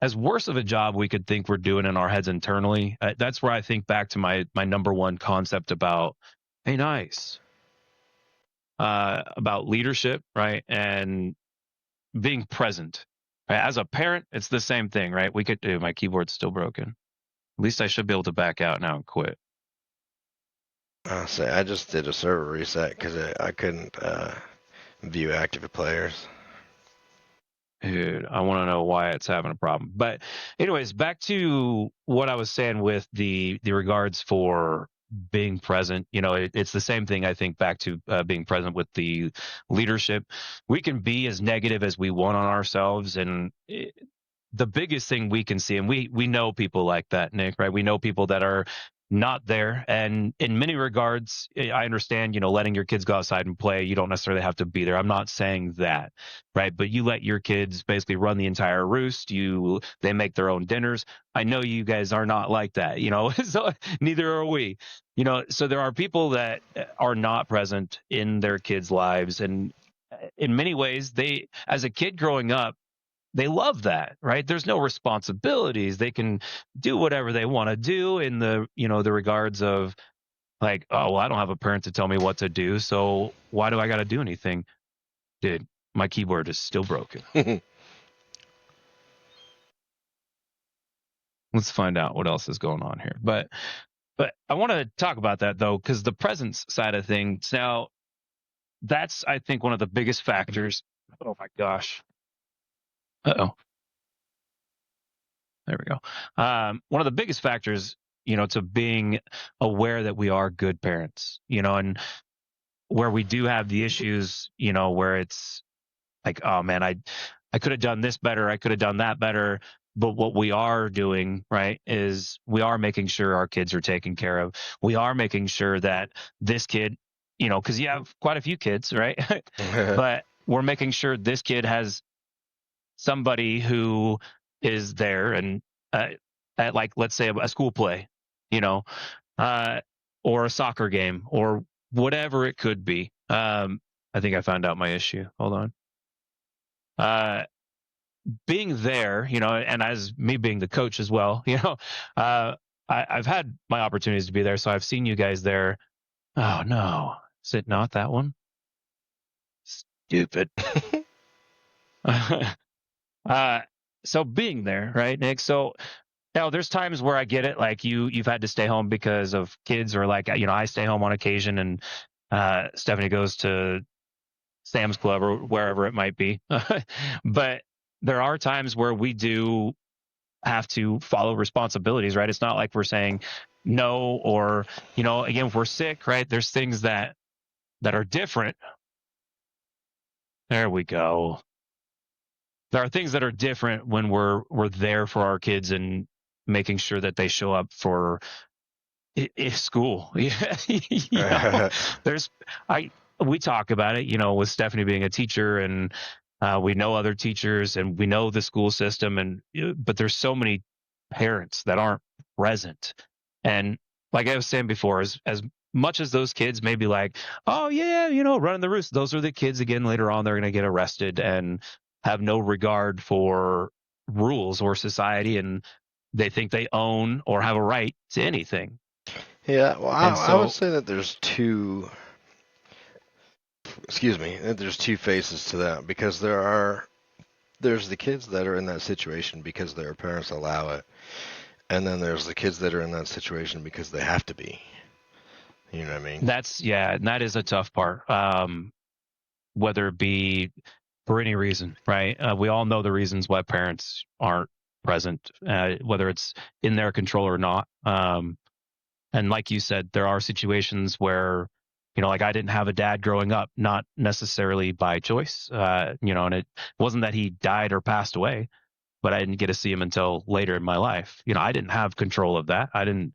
as worse of a job we could think we're doing in our heads internally. That's where I think back to my number one concept about, hey, nice, about leadership, right? And being present. Right? As a parent, it's the same thing, right? We could do, my keyboard's still broken. At least I should be able to back out now and quit. I'll say I just did a server reset because I couldn't view active players. Dude, I want to know why it's having a problem. But anyways, back to what I was saying with the regards for being present. It's the same thing. I think back to being present with the leadership. We can be as negative as we want on ourselves, and the biggest thing we can see, and we know people like that, Nick, right? We know people that are not there, and in many regards, I understand, letting your kids go outside and play. You don't necessarily have to be there. I'm not saying that, right? But you let your kids basically run the entire roost. They make their own dinners. I know you guys are not like that, so neither are we. So there are people that are not present in their kids' lives, and in many ways, as a kid growing up, they love that, right? There's no responsibilities. They can do whatever they want to do in the regards of like, oh, well, I don't have a parent to tell me what to do, so why do I got to do anything? Dude, my keyboard is still broken. Let's find out what else is going on here. But I want to talk about that though, because the presence side of things now, that's I think one of the biggest factors. Oh my gosh. Uh-oh. There we go. One of the biggest factors, to being aware that we are good parents, and where we do have the issues, where it's like, oh man, I could have done this better, I could have done that better. But what we are doing, right, is we are making sure our kids are taken care of. We are making sure that this kid, because you have quite a few kids, right? But we're making sure this kid has somebody who is there and at like, let's say, a school play, you know, uh, or a soccer game or whatever it could be. I think I found out my issue. Hold on. Uh, Being there, and as me being the coach as well, uh, I've had my opportunities to be there. So I've seen you guys there. Oh no, is it not that one? Stupid. uh, so being there, right, Nick? So Hell, there's times where I get it, like you've had to stay home because of kids, or like, I stay home on occasion, and Stephanie goes to Sam's Club or wherever it might be. But there are times where we do have to follow responsibilities, right? It's not like we're saying no, or, again, if we're sick, right? There's things that are different. There we go. There are things that are different when we're there for our kids and making sure that they show up for school. There's I we talk about it, with Stephanie being a teacher, and we know other teachers, and we know the school system, and but there's so many parents that aren't present. And like I was saying before, as much as those kids may be like, oh yeah, running the roost, those are the kids again later on, they're going to get arrested and have no regard for rules or society, and they think they own or have a right to anything. Yeah, well, And I would so, say that there's two faces to that, because there's the kids that are in that situation because their parents allow it, and then there's the kids that are in that situation because they have to be. You know what I mean? and that is a tough part. Whether it be for any reason, right? We all know the reasons why parents aren't present, whether it's in their control or not. And like you said, there are situations where, like I didn't have a dad growing up, not necessarily by choice, and it wasn't that he died or passed away, but I didn't get to see him until later in my life. I didn't have control of that. I didn't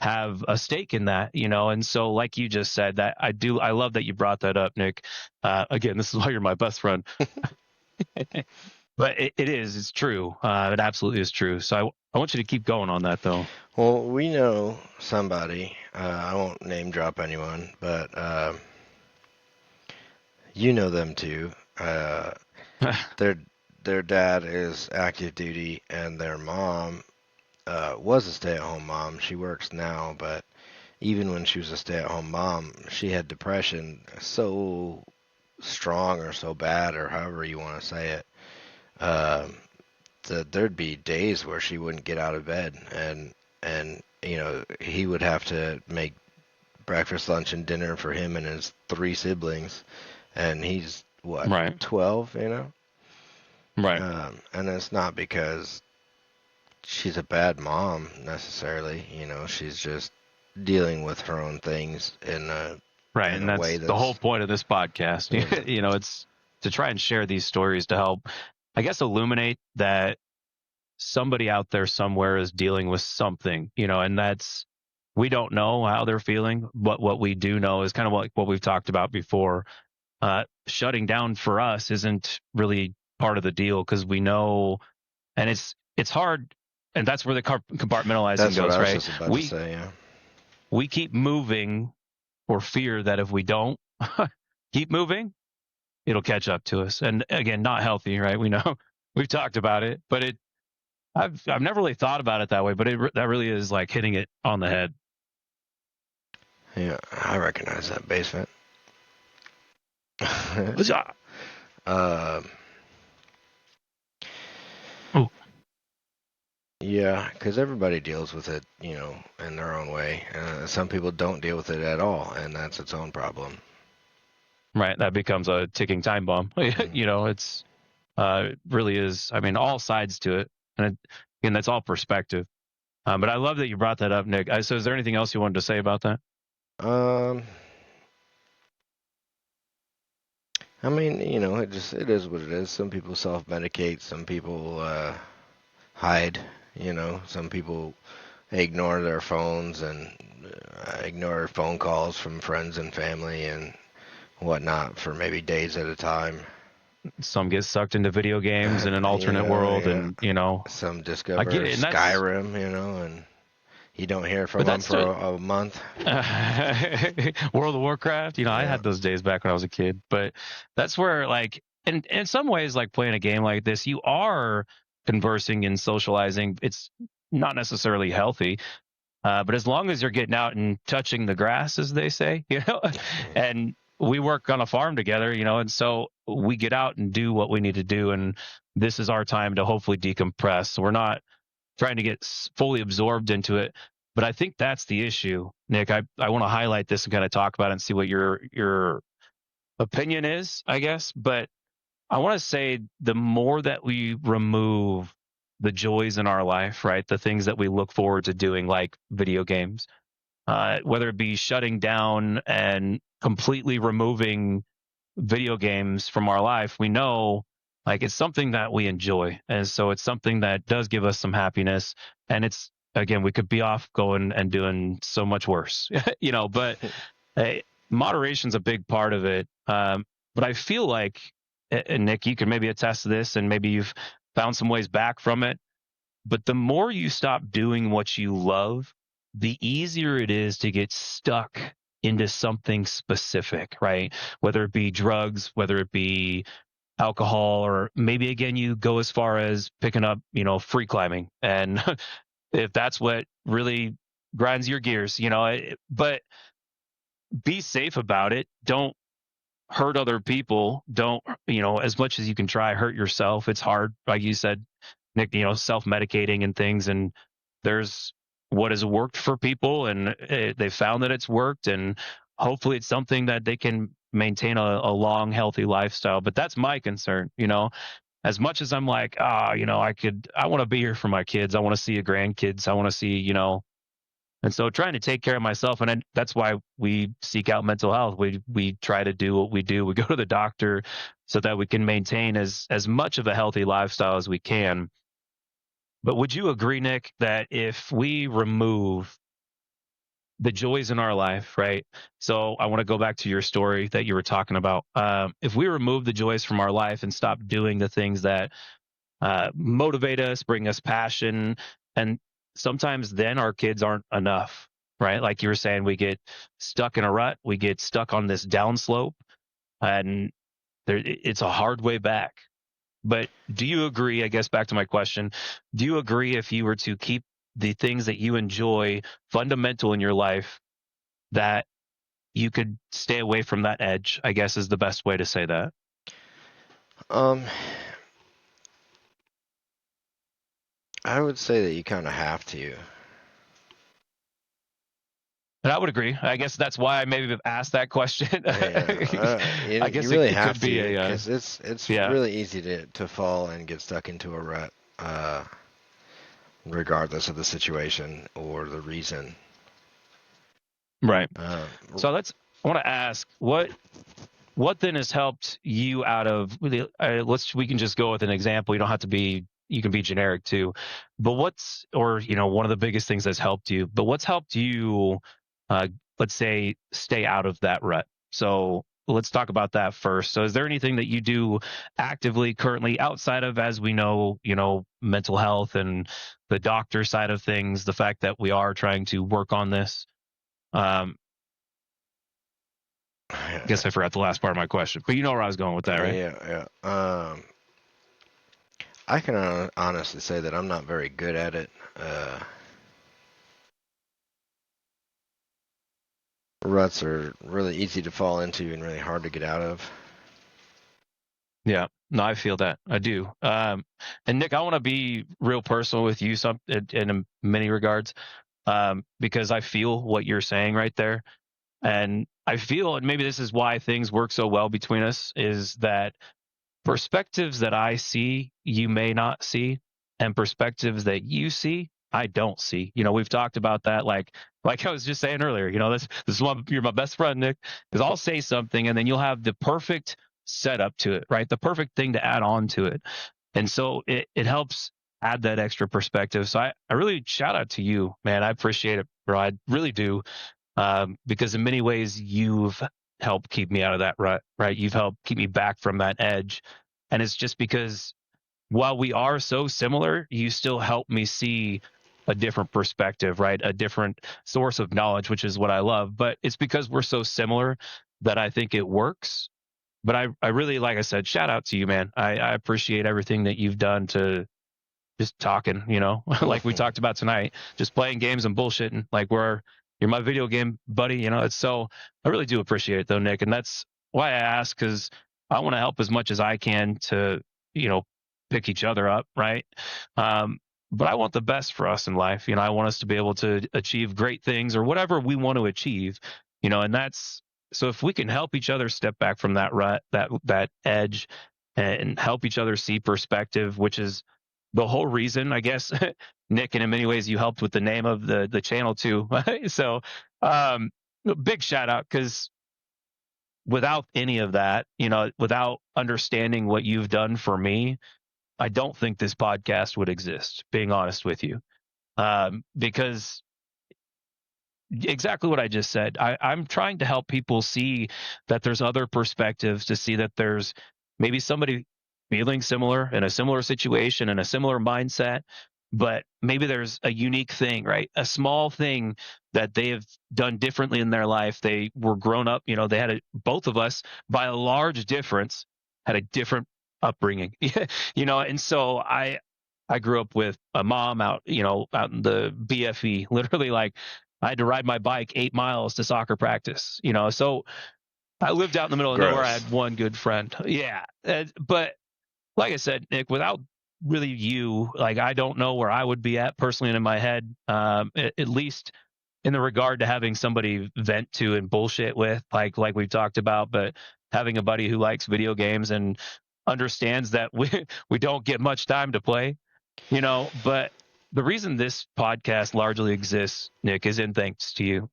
have a stake in that, and so like you just said, that I love that you brought that up, Nick. Again, this is why you're my best friend. But it's true. It absolutely is true. So I want you to keep going on that, though. Well, we know somebody. I won't name drop anyone, but you know them too. Their their dad is active duty, and their mom was a stay-at-home mom. She works now, but even when she was a stay-at-home mom, she had depression so strong or so bad, or however you want to say it, um, that there'd be days where she wouldn't get out of bed, and he would have to make breakfast, lunch, and dinner for him and his three siblings, and he's what, Right. 12, Right. and it's not because she's a bad mom necessarily. She's just dealing with her own things Right. in And a way that's the whole that's, point of this podcast. yeah, It's to try and share these stories to help, I guess, illuminate that somebody out there somewhere is dealing with something, and we don't know how they're feeling, but what we do know is kind of like what we've talked about before. Shutting down for us isn't really part of the deal, because we know, and it's hard, and that's where the compartmentalizing that's what goes, I was right? just about to We say. Yeah. we keep moving for fear that if we don't keep moving, it'll catch up to us. And again, not healthy, right? We know we've talked about it, but I've never really thought about it that way, but that really is like hitting it on the head. Yeah, I recognize that basement. Um, Oh, yeah, because everybody deals with it, in their own way. Some people don't deal with it at all, and that's its own problem. right. That becomes a ticking time bomb. Mm. It's really is. I mean, all sides to it, and again, that's all perspective. But I love that you brought that up, Nick. So, is there anything else you wanted to say about that? Um, I mean, it is what it is. Some people self-medicate, some people hide, some people ignore their phones and ignore phone calls from friends and family and whatnot for maybe days at a time. Some get sucked into video games in an alternate world, Yeah. and Some I get discover it, and that's Skyrim, and you don't hear from but them that's for to a month. World of Warcraft. I Yeah. had those days back when I was a kid, but that's where, like, in some ways, like playing a game like this, you are conversing and socializing. It's not necessarily healthy, but as long as you're getting out and touching the grass, as they say, and we work on a farm together, and so we get out and do what we need to do, and this is our time to hopefully decompress. We're not trying to get fully absorbed into it. But I think that's the issue, Nick. I want to highlight this and kind of talk about it and see what your opinion is, I guess. But I want to say the more that we remove the joys in our life, right? The things that we look forward to doing, like video games, whether it be shutting down and completely removing video games from our life, we know like it's something that we enjoy. And so it's something that does give us some happiness. And it's, again, we could be off going and doing so much worse, but hey, moderation's a big part of it. But I feel like, and Nick, you can maybe attest to this, and maybe you've found some ways back from it. But the more you stop doing what you love, the easier it is to get stuck into something specific, right? Whether it be drugs, whether it be alcohol, or maybe again, you go as far as picking up, free climbing. And if that's what really grinds your gears, but be safe about it. Don't hurt other people. Don't, as much as you can try, hurt yourself. It's hard. Like you said, Nick, self-medicating and things. And there's what has worked for people, and they found that it's worked. And hopefully it's something that they can maintain a long, healthy lifestyle. But that's my concern, as much as I'm like, I want to be here for my kids. I want to see your grandkids. I want to see, and so trying to take care of myself, and that's why we seek out mental health. We try to do what we do. We go to the doctor so that we can maintain as much of a healthy lifestyle as we can. But would you agree, Nick, that if we remove the joys in our life, right? So I want to go back to your story that you were talking about. If we remove the joys from our life and stop doing the things that motivate us, bring us passion, and sometimes then our kids aren't enough, right? Like you were saying, we get stuck in a rut, we get stuck on this downslope, and it's a hard way back. But do you agree, I guess back to my question, do you agree if you were to keep the things that you enjoy fundamental in your life, that you could stay away from that edge, I guess is the best way to say that? Um, I would say that you kind of have to. And I would agree. I guess that's why I maybe have asked that question. I You guess really it have could be to, a because it's yeah, really easy to fall and get stuck into a rut, regardless of the situation or the reason. right. Uh, So I want to ask what then has helped you out of we can just go with an example. You don't have to be, you can be generic too. But one of the biggest things that's helped you, but what's helped you, uh, let's say, stay out of that rut? So let's talk about that first. So is there anything that you do actively currently outside of, as we know, mental health and the doctor side of things, the fact that we are trying to work on this? Um, I guess I forgot the last part of my question, but you know where I was going with that, right? yeah, yeah. I can honestly say that I'm not very good at it. Ruts are really easy to fall into and really hard to get out of. Yeah, no, I feel that. I do. And Nick, I want to be real personal with you in many regards, because I feel what you're saying right there. And I feel, and maybe this is why things work so well between us, is that perspectives that I see, you may not see, and perspectives that you see, I don't see. We've talked about that, like I was just saying earlier. This is why you're my best friend, Nick, because I'll say something and then you'll have the perfect setup to it, right? The perfect thing to add on to it, and so it helps add that extra perspective. So I really shout out to you, man. I appreciate it, bro. I really do, because in many ways you've helped keep me out of that rut, right? You've helped keep me back from that edge. And it's just because while we are so similar, you still help me see a different perspective, right? A different source of knowledge, which is what I love. But it's because we're so similar that I think it works. But I really, like I said, shout out to you, man. I appreciate everything that you've done to just talking, like we talked about tonight, just playing games and bullshitting. Like you're my video game buddy, It's so, I really do appreciate it though, Nick. And that's why I ask, because I want to help as much as I can to, you know, pick each other up, right? Um, but I want the best for us in life. I want us to be able to achieve great things or whatever we want to achieve, and that's so if we can help each other step back from that rut, that edge, and help each other see perspective, which is the whole reason, I guess, Nick, and in many ways you helped with the name of the channel too. So, um, big shout out, because without any of that, without understanding what you've done for me, I don't think this podcast would exist, being honest with you. Because exactly what I just said. I'm trying to help people see that there's other perspectives, to see that there's maybe somebody feeling similar in a similar situation and a similar mindset, but maybe there's a unique thing, right? A small thing that they have done differently in their life. They were grown up, they had both of us, by a large difference, had a different upbringing, and so I grew up with a mom out, out in the BFE, literally, like, I had to ride my bike 8 miles to soccer practice, so I lived out in the middle of nowhere. I Gross. had one good friend. Yeah. But like I said, Nick, without really you, like, I don't know where I would be at personally in my head, at least in the regard to having somebody vent to and bullshit with, like we've talked about, but having a buddy who likes video games and understands that we don't get much time to play, but the reason this podcast largely exists, Nick, is in thanks to you,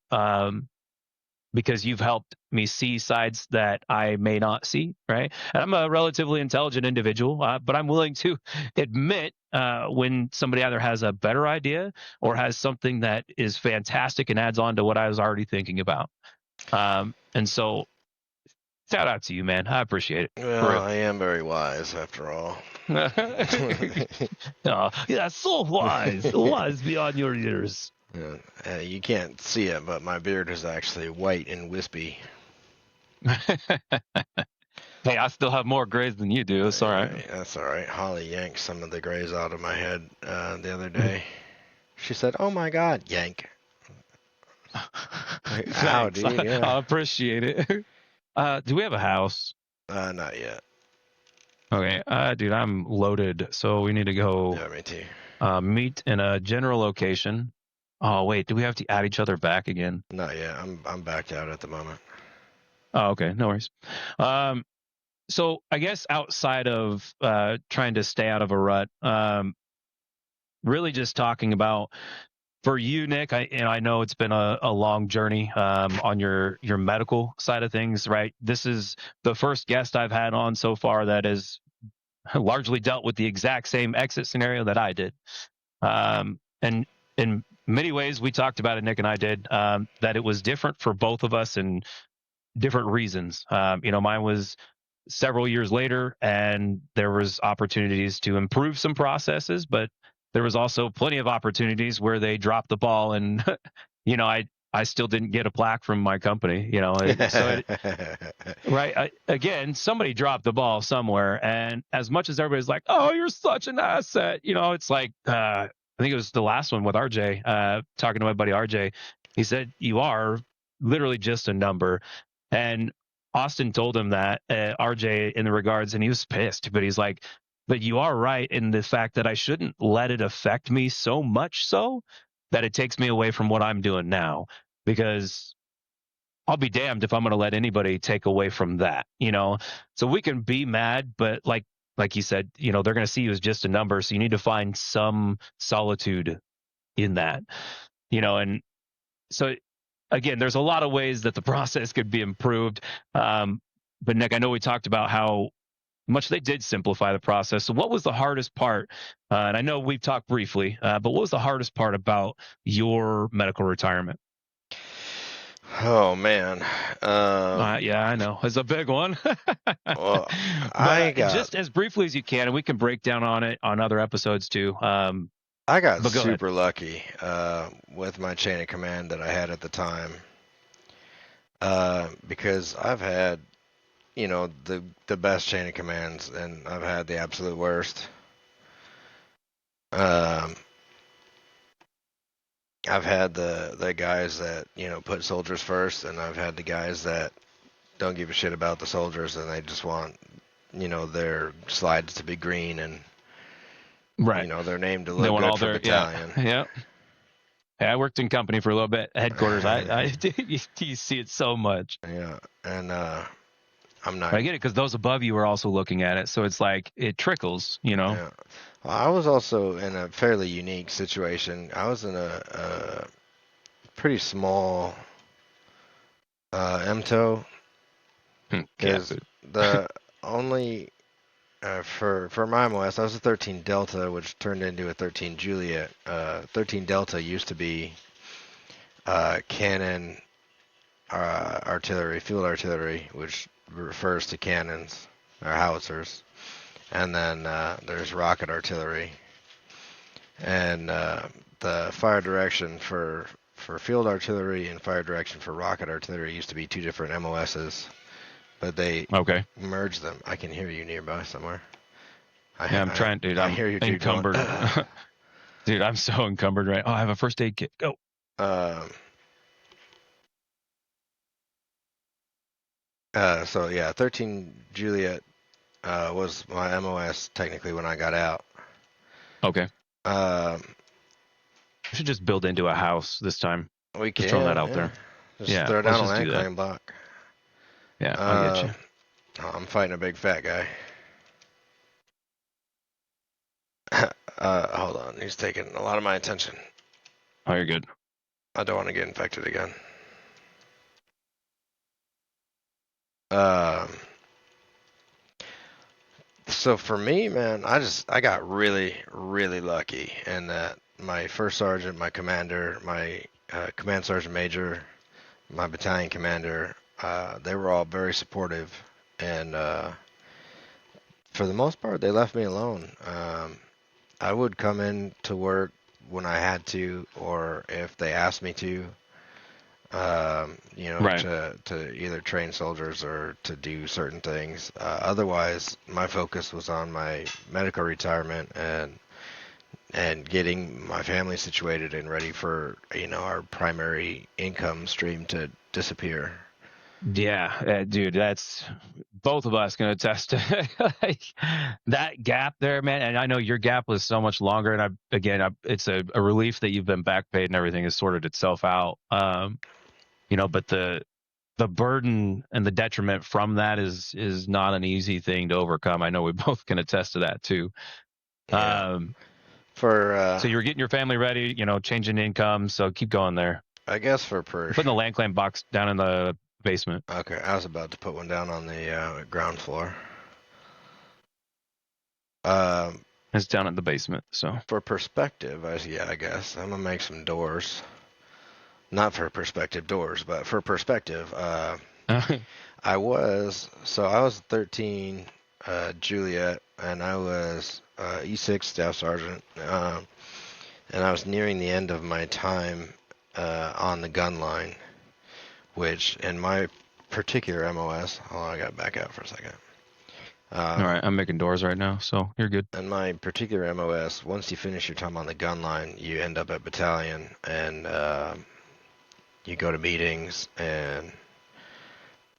because you've helped me see sides that I may not see, right? And I'm a relatively intelligent individual, but I'm willing to admit when somebody either has a better idea or has something that is fantastic and adds on to what I was already thinking about. And so, shout out to you, man. I appreciate it. For Well, real. I am very wise after all. Yeah, so wise beyond your years. You can't see it, but my beard is actually white and wispy. Hey, I still have more grays than you do. It's all right. That's all right. Holly yanked some of the grays out of my head the other day. She said, "Oh my God, yank!" Like, ow, Thanks. dude. Yeah. I appreciate it. Do we have a house? Not yet. Okay. Dude, I'm loaded. So we need to go Yeah, me too. meet in a general location. Oh, wait. Do we have to add each other back again? Not yet. I'm backed out at the moment. Oh, okay. No worries. So I guess outside of trying to stay out of a rut, really just talking about for you, Nick, I know it's been a long journey on your medical side of things, right? This is the first guest I've had on so far that has largely dealt with the exact same exit scenario that I did. And in many ways, we talked about it, Nick and I did, that it was different for both of us and different reasons. Mine was several years later, and there was opportunities to improve some processes, but there was also plenty of opportunities where they dropped the ball, and I still didn't get a plaque from my company. Right, again, somebody dropped the ball somewhere, and as much as everybody's like, "Oh, you're such an asset," it's like I think it was the last one with RJ, talking to my buddy RJ. He said, "You are literally just a number," and Austin told him that, RJ, in the regards, and he was pissed, but he's like, "But you are right in the fact that I shouldn't let it affect me so much so that it takes me away from what I'm doing now, because I'll be damned if I'm going to let anybody take away from that, So we can be mad, but like you said, they're going to see you as just a number. So you need to find some solitude in that, and so again, there's a lot of ways that the process could be improved. But Nick, I know we talked about how much they did simplify the process. So what was the hardest part? And I know we've talked briefly, but what was the hardest part about your medical retirement? Oh man. Yeah, I know. It's a big one. Well, But I got just as briefly as you can, and we can break down on it on other episodes too. I got But go ahead. super lucky with my chain of command that I had at the time, because I've had the best chain of commands, and I've had the absolute worst. Um, I've had the guys that put soldiers first, and I've had the guys that don't give a shit about the soldiers, and they just want their slides to be green, and Right. You know, they're named to They look want good all for their battalion. yeah. Hey, I worked in company for a little bit, headquarters. You see it so much. Yeah, and I'm not. But I get it because those above you are also looking at it, so it's like it trickles, you know. Yeah, well, I was also in a fairly unique situation. I was in a pretty small MTO Cat because food. the only for my MOS, I was a 13 Delta, which turned into a 13 Juliet. 13 Delta used to be cannon artillery, field artillery, which refers to cannons or howitzers, and then there's rocket artillery, and the fire direction for field artillery and fire direction for rocket artillery used to be two different MOSs, but they Okay. merged them. I can hear you nearby somewhere. Yeah, I'm trying, dude. I I'm hear you, dude, going. encumbered. Dude, I'm so encumbered right. Oh, I have a first aid kit. Go. Um, so yeah, 13 Juliet was my MOS technically when I got out. Okay. Um, We should just build into a house this time. we Just throwing can, that out yeah. there. Just Yeah, throw let's down a just land do that. claim block. Yeah, I'll get Uh, you. I'm fighting a big fat guy. Hold on, he's taking a lot of my attention. Oh, you're good. I don't want to get infected again. Um, so for me, man, I got really, really lucky in that my first sergeant, my commander, my command sergeant major, my battalion commander, they were all very supportive, and for the most part, they left me alone. I would come in to work when I had to, or if they asked me to. Right. To either train soldiers or to do certain things. Otherwise, my focus was on my medical retirement and getting my family situated and ready for our primary income stream to disappear. Yeah, dude, that's both of us can attest to like, that gap there, man. And I know your gap was so much longer. And it's a relief that you've been back paid and everything has sorted itself out. But the burden and the detriment from that is not an easy thing to overcome. I know we both can attest to that too. Yeah. Um, For so you were getting your family ready, changing income. So keep going there. I guess for per. I'm putting the land claim box down in the basement. Okay, I was about to put one down on the ground floor. Um, It's down in the basement. So for perspective, I guess I'm gonna make some doors. Not for perspective doors, but for perspective. I was 13 Juliet, and I was E6 Staff Sergeant, and I was nearing the end of my time on the gun line, which in my particular MOS, hold on, I gotta back out for a second. all right, I'm making doors right now, so you're good. In my particular MOS, once you finish your time on the gun line, you end up at battalion, and you go to meetings and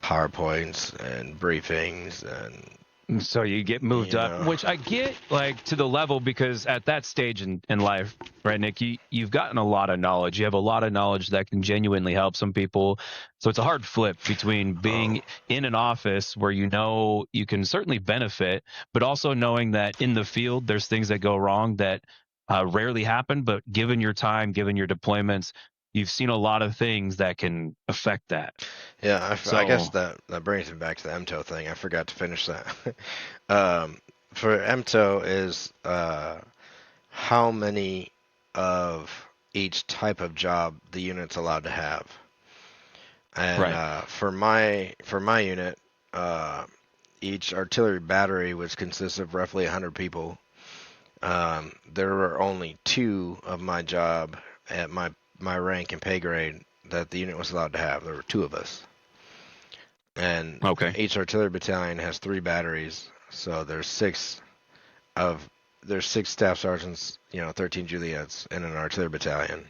PowerPoints and briefings and So you get moved you up, know. which I get like to the level because at that stage in life, right, Nick, you've gotten a lot of knowledge. You have a lot of knowledge that can genuinely help some people. So it's a hard flip between Oh, being in an office where you can certainly benefit, but also knowing that in the field there's things that go wrong that rarely happen. But given your time, given your deployments, you've seen a lot of things that can affect that. yeah, I guess So that brings me back to the MTO thing. I forgot to finish that. For MTO is how many of each type of job the unit's allowed to have. And right, for my unit, each artillery battery, which consists of roughly 100 people, there were only two of my job at my rank and pay grade that the unit was allowed to have. There were two of us, and okay. each artillery battalion has three batteries, so there's six staff sergeants, 13 Juliets in an artillery battalion,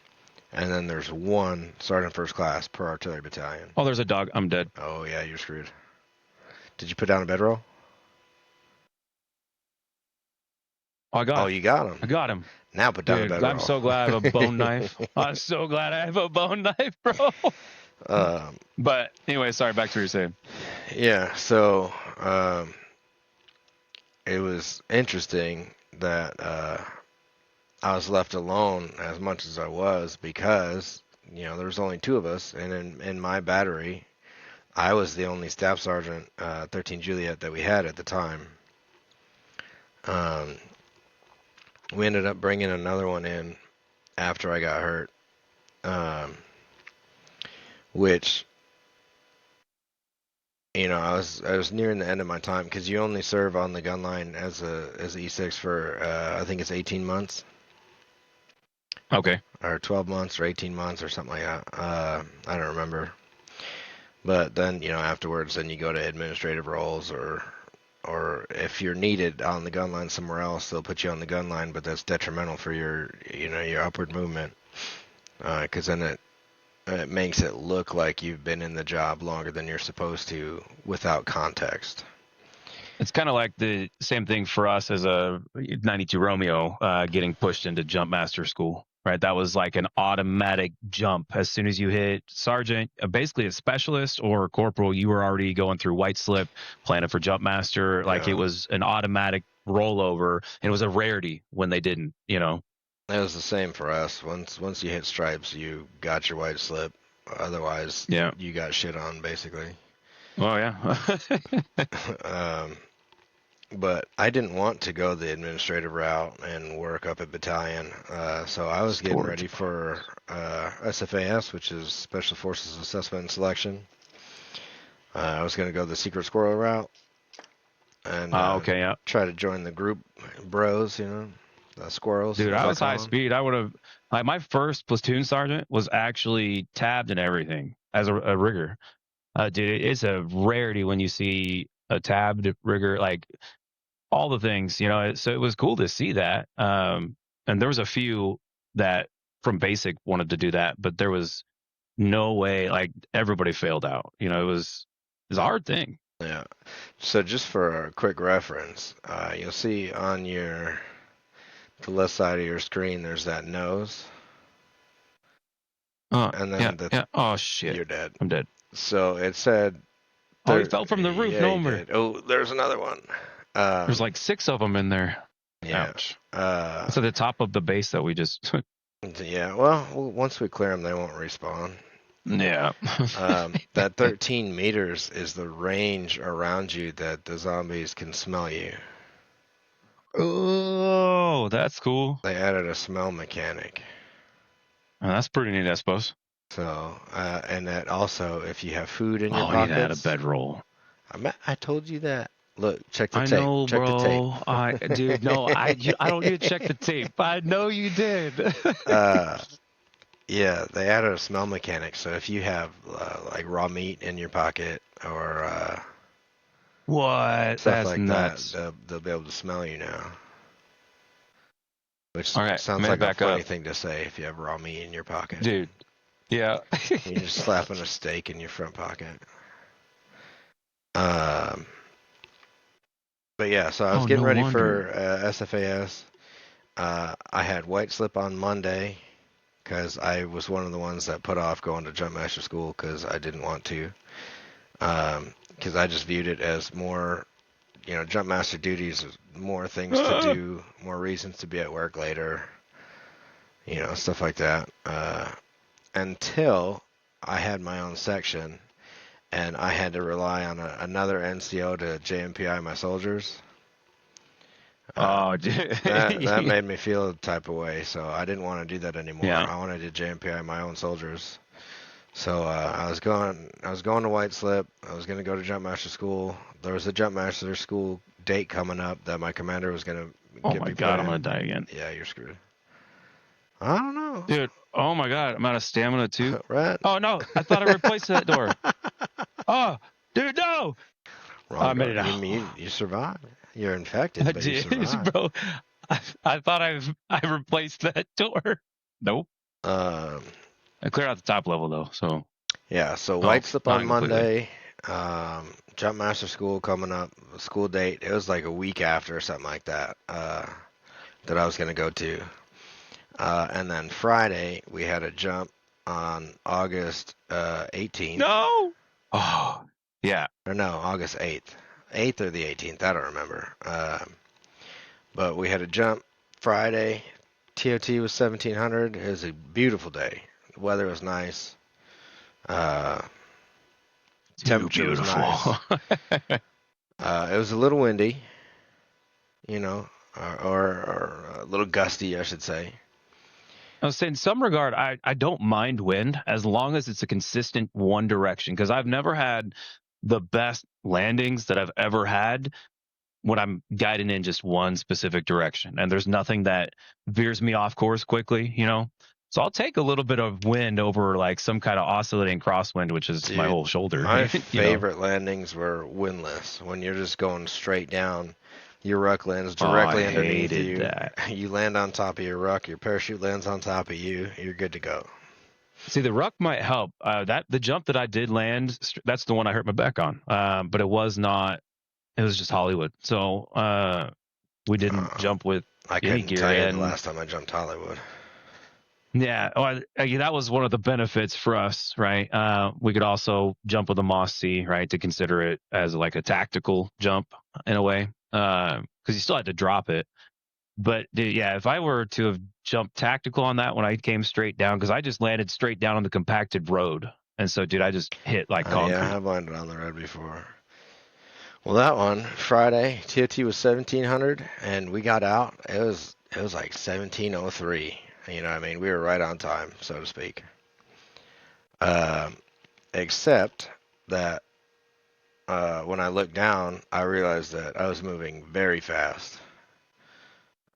and then there's one sergeant first class per artillery battalion. Oh, there's a dog. I'm dead. Oh yeah, you're screwed. Did you put down a bedroll? Oh, Oh, you got I him. got him. Now put down the Dude, I'm bedroll. so glad I have a bone knife. I'm so glad I have a bone knife, bro. um, But anyway, sorry, back to what you're saying. yeah, so it was interesting that I was left alone as much as I was because, there was only two of us, and in my battery, I was the only staff sergeant, 13 Juliet, that we had at the time. Um, we ended up bringing another one in after I got hurt, which, I was nearing the end of my time because you only serve on the gun line as a E6 for I think it's 18 months Okay. or 12 months or 18 months or something like that. I don't remember. But then, afterwards, then you go to administrative roles, or if you're needed on the gun line somewhere else, they'll put you on the gun line, but that's detrimental for your upward movement, because then it makes it look like you've been in the job longer than you're supposed to without context. It's kind of like the same thing for us as a 92 Romeo getting pushed into jump master school, right? That was like an automatic jump. As soon as you hit sergeant, basically a specialist or a corporal, you were already going through white slip, planning for jump master. Like it Yeah, was an automatic rollover, and it was a rarity when they didn't, it was the same for us. Once you hit stripes, you got your white slip. Otherwise, Yeah. you got shit on, basically. Oh, yeah. um, But I didn't want to go the administrative route and work up at battalion, so I was getting Storage. ready for SFAS, which is Special Forces Assessment and Selection. I was going to go the Secret Squirrel route and Okay. Yeah. try to join the group bros, the squirrels, Dude, as I I was high call them. speed. I would have, like, my first platoon sergeant was actually tabbed and everything as a rigger. Dude, it's a rarity when you see a tabbed rigger, like all the things, so it was cool to see that. And there was a few that from basic wanted to do that, but there was no way, like everybody failed out. It was a hard thing. Yeah. So just for a quick reference, you'll see on the left side of your screen, there's that nose, and Yeah, then yeah. Oh shit. you're dead. I'm dead. So it said Oh, he fell from the roof. Yeah, No he more. did. Oh, there's another one. There's like 6 of them in there. Yeah. Ouch. Uh, That's at the top of the base that we just. yeah. Well, once we clear them, they won't respawn. Yeah. That 13 meters is the range around you that the zombies can smell you. Oh, that's cool. They added a smell mechanic. That's pretty neat, I suppose. So, and that also, if you have food in your Oh, we need to add a pockets, bedroll. I told you that. Look, check the I tape. know, Check the tape. bro. Dude, no, I don't need to check the tape. I know you did. uh, Yeah, they added a smell mechanic, so if you have like raw meat in your pocket or What? stuff That's like that, nuts. they'll be able to smell you now. Which All right, sounds man, like a back funny up, thing to say if you have raw meat in your pocket. dude. Yeah. You're just slapping a steak in your front pocket. Um, but yeah, so I was Oh, getting no ready for wonder. SFAS. I had white slip on Monday because I was one of the ones that put off going to jump master school because I didn't want to. Because I just viewed it as more, jump master duties, more things to do, more reasons to be at work later, stuff like that. Until I had my own section and I had to rely on another NCO to JMPI my soldiers. Oh, dude. That made me feel a type of way, so I didn't want to do that anymore. Yeah. I wanted to JMPI my own soldiers. So I was going to White Slip. I was going to go to Jump Master School. There was a Jump Master School date coming up that my commander was going to Oh get my me put God, I'm gonna in. die again, Yeah, you're screwed. I don't know. dude. Oh my God, I'm out of stamina too. Right? Oh no, I thought I replaced that door. Oh, dude, no. Wrong I made door. it You out. mean you survived? You're infected, I but you did, survived. bro. I thought I replaced that door. Nope. Um, I cleared out the top level though, so yeah. So oh, White Slip on not completely. Monday. Jump Master School coming up. School date. It was like a week after or something like that. that I was going to go to. And then Friday, we had a jump on August 18th. No. Oh, yeah. Or no, August 8th. 8th or the 18th, I don't remember. But we had a jump Friday. TOT was 1700. It was a beautiful day. The weather was nice. Uh, Too Temperature was nice. beautiful. It was a little windy, you know, or a little gusty, I should say. I was saying, in some regard, I don't mind wind as long as it's a consistent one direction, because I've never had the best landings that I've ever had when I'm guiding in just one specific direction, and there's nothing that veers me off course quickly, you know. So I'll take a little bit of wind over like some kind of oscillating crosswind, which is my Dude, whole shoulder, my you know. favorite landings were windless. When you're just going straight down, your ruck lands Oh, I directly underneath hated you. that. You land on top of your ruck. Your parachute lands on top of you. You're good to go. See, the ruck might help. That the jump that I did land, that's the one I hurt my back on. But it was not. It was just Hollywood. So we didn't Um, jump with I any couldn't gear. tell you the And last time I jumped Hollywood. yeah, that was one of the benefits for us, right? We could also jump with a Moss C, right, to consider it as like a tactical jump in a way, because you still had to drop it. But yeah, if I were to have jumped tactical on that when I came straight down, because I just landed straight down on the compacted road, and so dude, I just hit like Yeah, concrete. I've landed on the road before. Well, that one Friday, TOT was 1700, and we got out. It was like 1703. You know, what I mean, we were right on time, so to speak. Um, Except that when I looked down, I realized that I was moving very fast,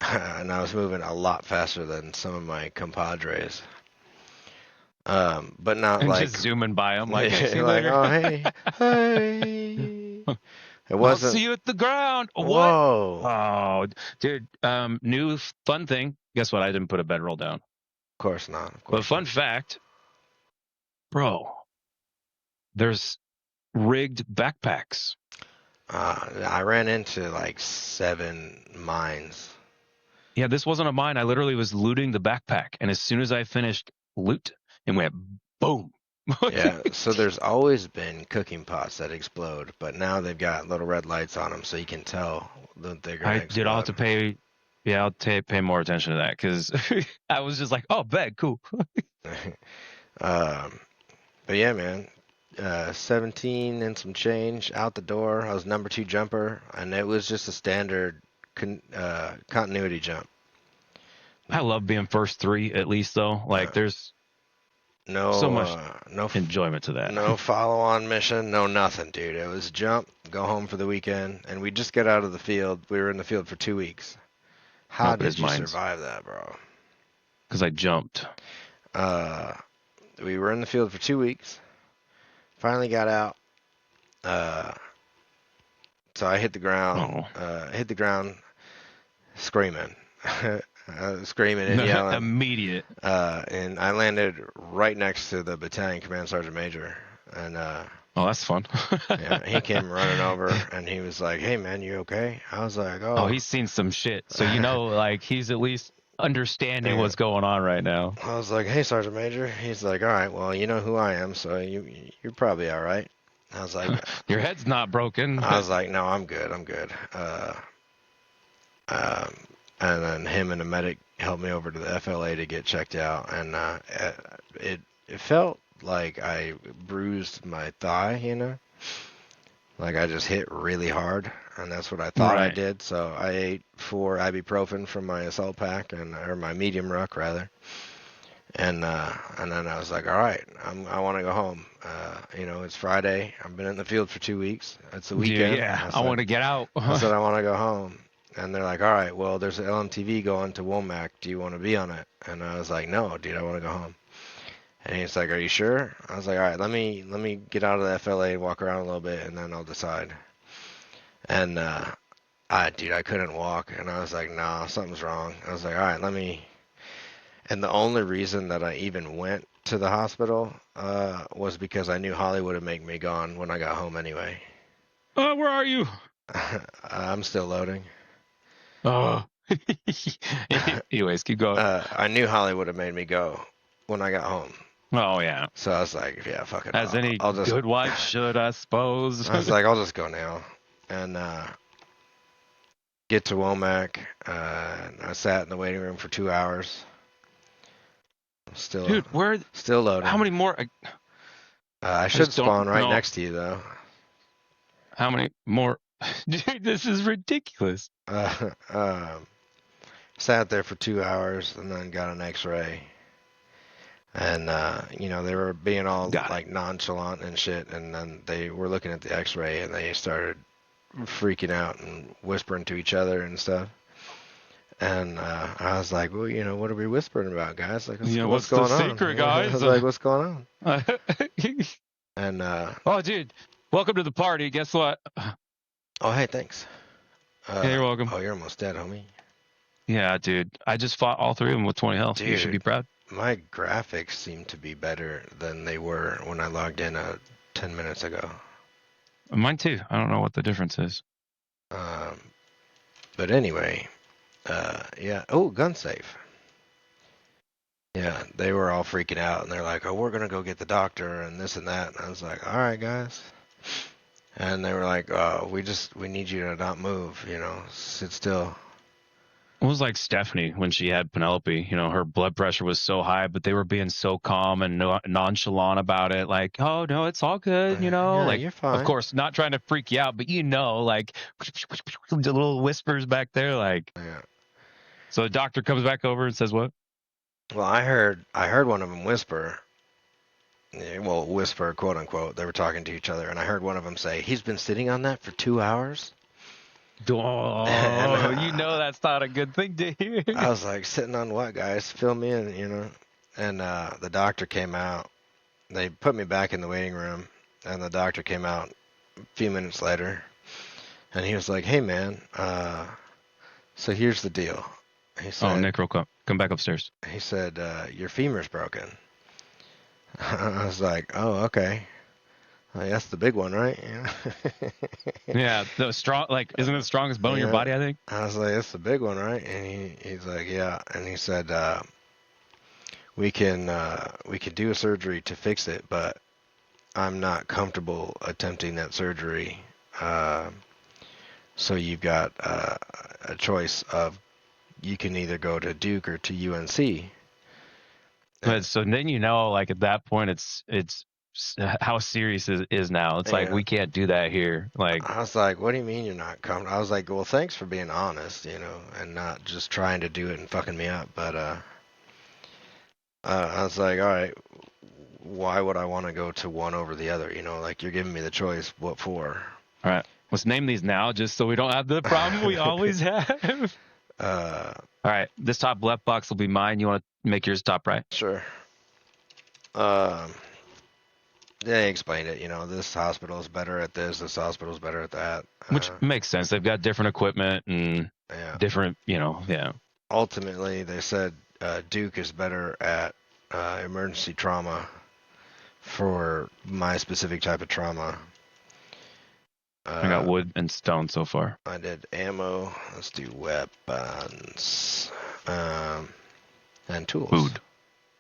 and I was moving a lot faster than some of my compadres. But not And just like zooming by them like, hey, see you like, later. oh hey, hey. It I'll wasn't. see you at the ground. What? Whoa. Oh, dude. New fun thing. Guess what? I didn't put a bedroll down. Of course not. Of But course fun not. fact, bro, there's rigged backpacks. I ran into like 7 mines. Yeah, this wasn't a mine. I literally was looting the backpack, and as soon as I finished loot, it went boom. Yeah, so there's always been cooking pots that explode, but now they've got little red lights on them so you can tell that they're gonna I did. I'll have explode. to pay. Yeah, pay more attention to that because I was just like, oh, bed, cool. um, but yeah, man, 17 and some change out the door. I was number two jumper, and it was just a standard continuity jump. I love being first three at least though. Uh, Like, there's so no, much no, enjoyment to that. no follow-on mission, no nothing, dude. It was jump, go home for the weekend, and we just get out of the field. We were in the field for 2 weeks. How Nope, it did is you mine's survive that, bro? because I jumped. Uh, we were in the field for 2 weeks. Finally got out. Uh, so I hit the ground. Oh, Hit the ground screaming, screaming and yelling. immediate. And I landed right next to the battalion command sergeant major. And Oh, that's fun. yeah, he came running over and he was like, "Hey, man, you okay?" I was like, Oh, "Oh." he's seen some shit, so like he's at least understanding Yeah. what's going on right now. I was like, "Hey, Sergeant Major." He's like, "All right, well, you know who I am, so you're probably all right." I was like, Your head's not broken. I was like, "No, I'm good. I'm good." Um, and then him and a medic helped me over to the FLA to get checked out, and it felt like I bruised my thigh, you know, like I just hit really hard, and that's what I thought I Right. did. So I ate 4 ibuprofen from my assault pack or my medium ruck rather, and then I was like, all right, I want to go home. It's Friday. I've been in the field for 2 weeks. It's the weekend. Yeah, I want to get out. I said I want to go home. And they're like, all right, well, there's an LMTV going to Womack. Do you want to be on it? And I was like, no, dude, I want to go home. And he's like, are you sure? I was like, all right, let me get out of the FLA and walk around a little bit, and then I'll decide. And I couldn't walk, and I was like, nah, something's wrong. I was like, all right, let me. And the only reason that I even went to the hospital was because I knew Hollywood would make me gone when I got home anyway. Where are you? I'm still loading. Oh, Anyways, keep going. I knew Holly would have made me go when I got home. Oh yeah, So I was like, yeah, fuck it. as any I'll just. good wife should, I suppose. I was like, I'll just go now, and get to Womack. I sat in the waiting room for 2 hours. Still, Dude, where? still loading. How many more? I should just don't spawn right know. next to you though. How many more? Dude, this is ridiculous. Sat there for 2 hours and then got an X-ray. And they were being all Got it. like nonchalant and shit. And then they were looking at the X-ray and they started freaking out and whispering to each other and stuff. And I was like, well, what are we whispering about, guys? Like, what's going on? What's the secret, guys? I was like, what's going on? And oh, dude, welcome to the party. Guess what? oh, hey, thanks. Yeah, you're welcome. Oh, you're almost dead, homie. Yeah, dude. I just fought all three of them with 20 health. Dude, you should be proud. My graphics seem to be better than they were when I logged in 10 minutes ago. Mine too. I don't know what the difference is. But anyway, yeah. Oh, gun safe. Yeah, they were all freaking out, and they're like, "Oh, we're gonna go get the doctor and this and that." And I was like, "All right, guys." And they were like, "Oh, we need you to not move. Sit still." It was like Stephanie when she had Penelope. Her blood pressure was so high, but they were being so calm and nonchalant about it. Like, oh no, it's all good. Yeah, like, you're fine. Of course, not trying to freak you out, but like the little whispers back there, like. Yeah. So the doctor comes back over and says, "What?" Well, I heard one of them whisper. Well, whisper, quote unquote. They were talking to each other, and I heard one of them say, "He's been sitting on that for 2 hours." Oh, that's not a good thing to hear. I was like, "Sitting on what, guys? Fill me in, And the doctor came out. They put me back in the waiting room, and the doctor came out a few minutes later, and he was like, "Hey, man, so here's the deal." He said, "Oh, Nick, come back upstairs." He said, "Your femur's broken." I was like, "Oh, okay. That's the big one, right?" Yeah, the strong, isn't it the strongest bone in your body, I think? I was like, "That's the big one, right?" And he's like, "Yeah." And he said, we can do a surgery to fix it, but I'm not comfortable attempting that surgery. So you've got a choice of you can either go to Duke or to UNC." But so then at that point, it's how serious it is now. It's like we can't do that here. Like, I was like, "What do you mean you're not comfortable?" I was like, "Well, thanks for being honest, and not just trying to do it and fucking me up." But I was like, "All right, why would I want to go to one over the other? Like you're giving me the choice. What for?" All right, let's name these now, just so we don't have the problem we always have. All right, this top left box will be mine. You want to make yours top right? Sure. They explained it. This hospital is better at this. This hospital is better at that. Which makes sense. They've got different equipment and different, yeah. Ultimately, they said Duke is better at emergency trauma for my specific type of trauma. I got wood and stone so far. I did ammo. Let's do weapons. And tools. Food.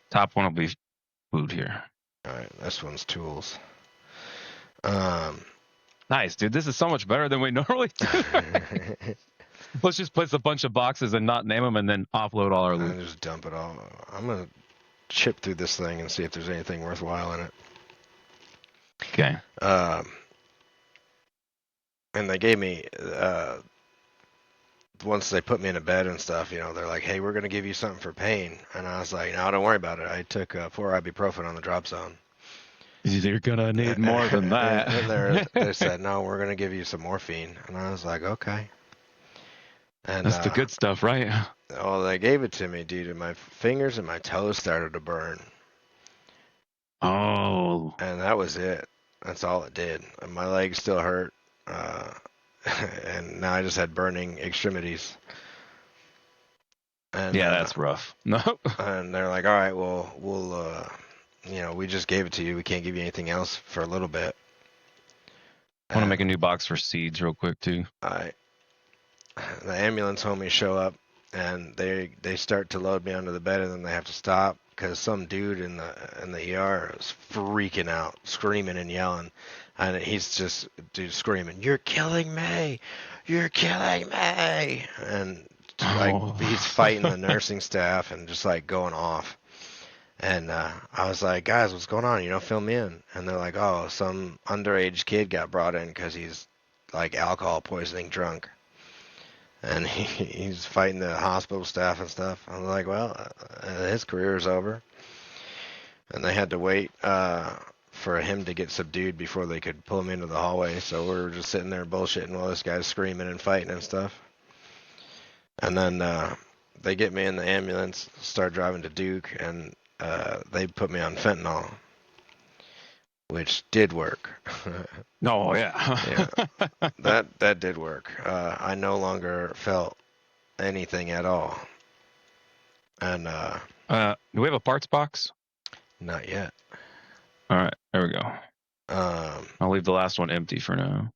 Top one will be food here. Alright, this one's tools. Nice, dude. This is so much better than we normally do. Let's just place a bunch of boxes and not name them and then offload all our loot. And just dump it all. I'm going to chip through this thing and see if there's anything worthwhile in it. Okay. And they gave me, once they put me in a bed and stuff, they're like, "Hey, we're going to give you something for pain." And I was like, "No, don't worry about it. I took 4 ibuprofen on the drop zone." You're going to need more than that. And they said, "No, we're going to give you some morphine." And I was like, "Okay." And that's the good stuff, right? Oh, they gave it to me, dude, and my fingers and my toes started to burn. Oh. And that was it. That's all it did. And my legs still hurt. And now I just had burning extremities. And, yeah, that's rough. No. And they're like, "All right, well, we just gave it to you. We can't give you anything else for a little bit." I want to make a new box for seeds real quick, too. All right. The ambulance homies show up, and they start to load me onto the bed, and then they have to stop because some dude in the ER is freaking out, screaming and yelling, and he's just dude screaming, "You're killing me! You're killing me!" And like he's fighting the nursing staff and just like going off. And I was like, guys, what's going on? Fill me in. And they're like, oh, some underage kid got brought in because he's like alcohol poisoning drunk. And he's fighting the hospital staff and stuff. I'm like, well, his career is over. And they had to wait for him to get subdued before they could pull him into the hallway. So we were just sitting there bullshitting while this guy's screaming and fighting and stuff. And then they get me in the ambulance, start driving to Duke, and they put me on fentanyl, which did work. Oh yeah. Yeah, that did work. I no longer felt anything at all, and do we have a parts box? not yet. All right, there we go. I'll leave the last one empty for now.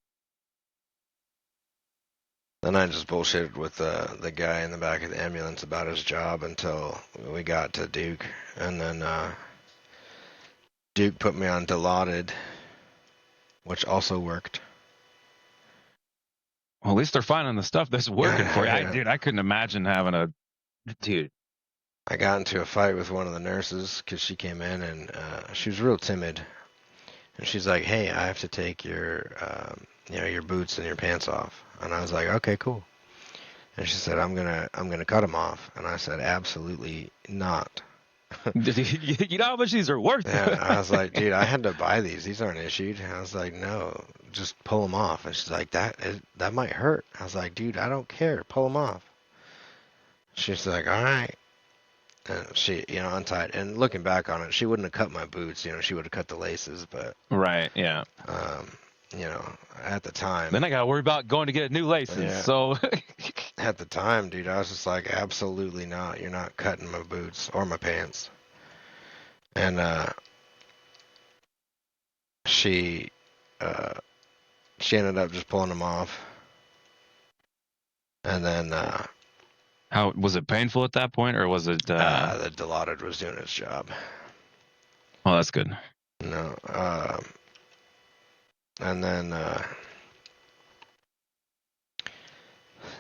Then I just bullshitted with the guy in the back of the ambulance about his job until we got to Duke, and then Duke put me on Dilaudid, which also worked. Well, at least they're finding the stuff that's working for you. Yeah. I couldn't imagine having a dude. I got into a fight with one of the nurses because she came in and she was real timid, and she's like, "Hey, I have to take your your boots and your pants off," and I was like, "Okay, cool." And she said, "I'm gonna cut them off," and I said, "Absolutely not." You know how much these are worth? Yeah, I was like, dude, I had to buy these. These aren't issued. And I was like, no, just pull them off. And she's like, that might hurt. I was like, dude, I don't care. Pull them off. She's like, all right. And she, untied. And looking back on it, she wouldn't have cut my boots. She would have cut the laces. But right, yeah. At the time. Then I got to worry about going to get new laces. Yeah. So at the time, dude, I was just like, absolutely not. You're not cutting my boots or my pants. And she ended up just pulling them off. And then how was it painful at that point, or was it the Dilaudid was doing its job? Oh, that's good. No. And then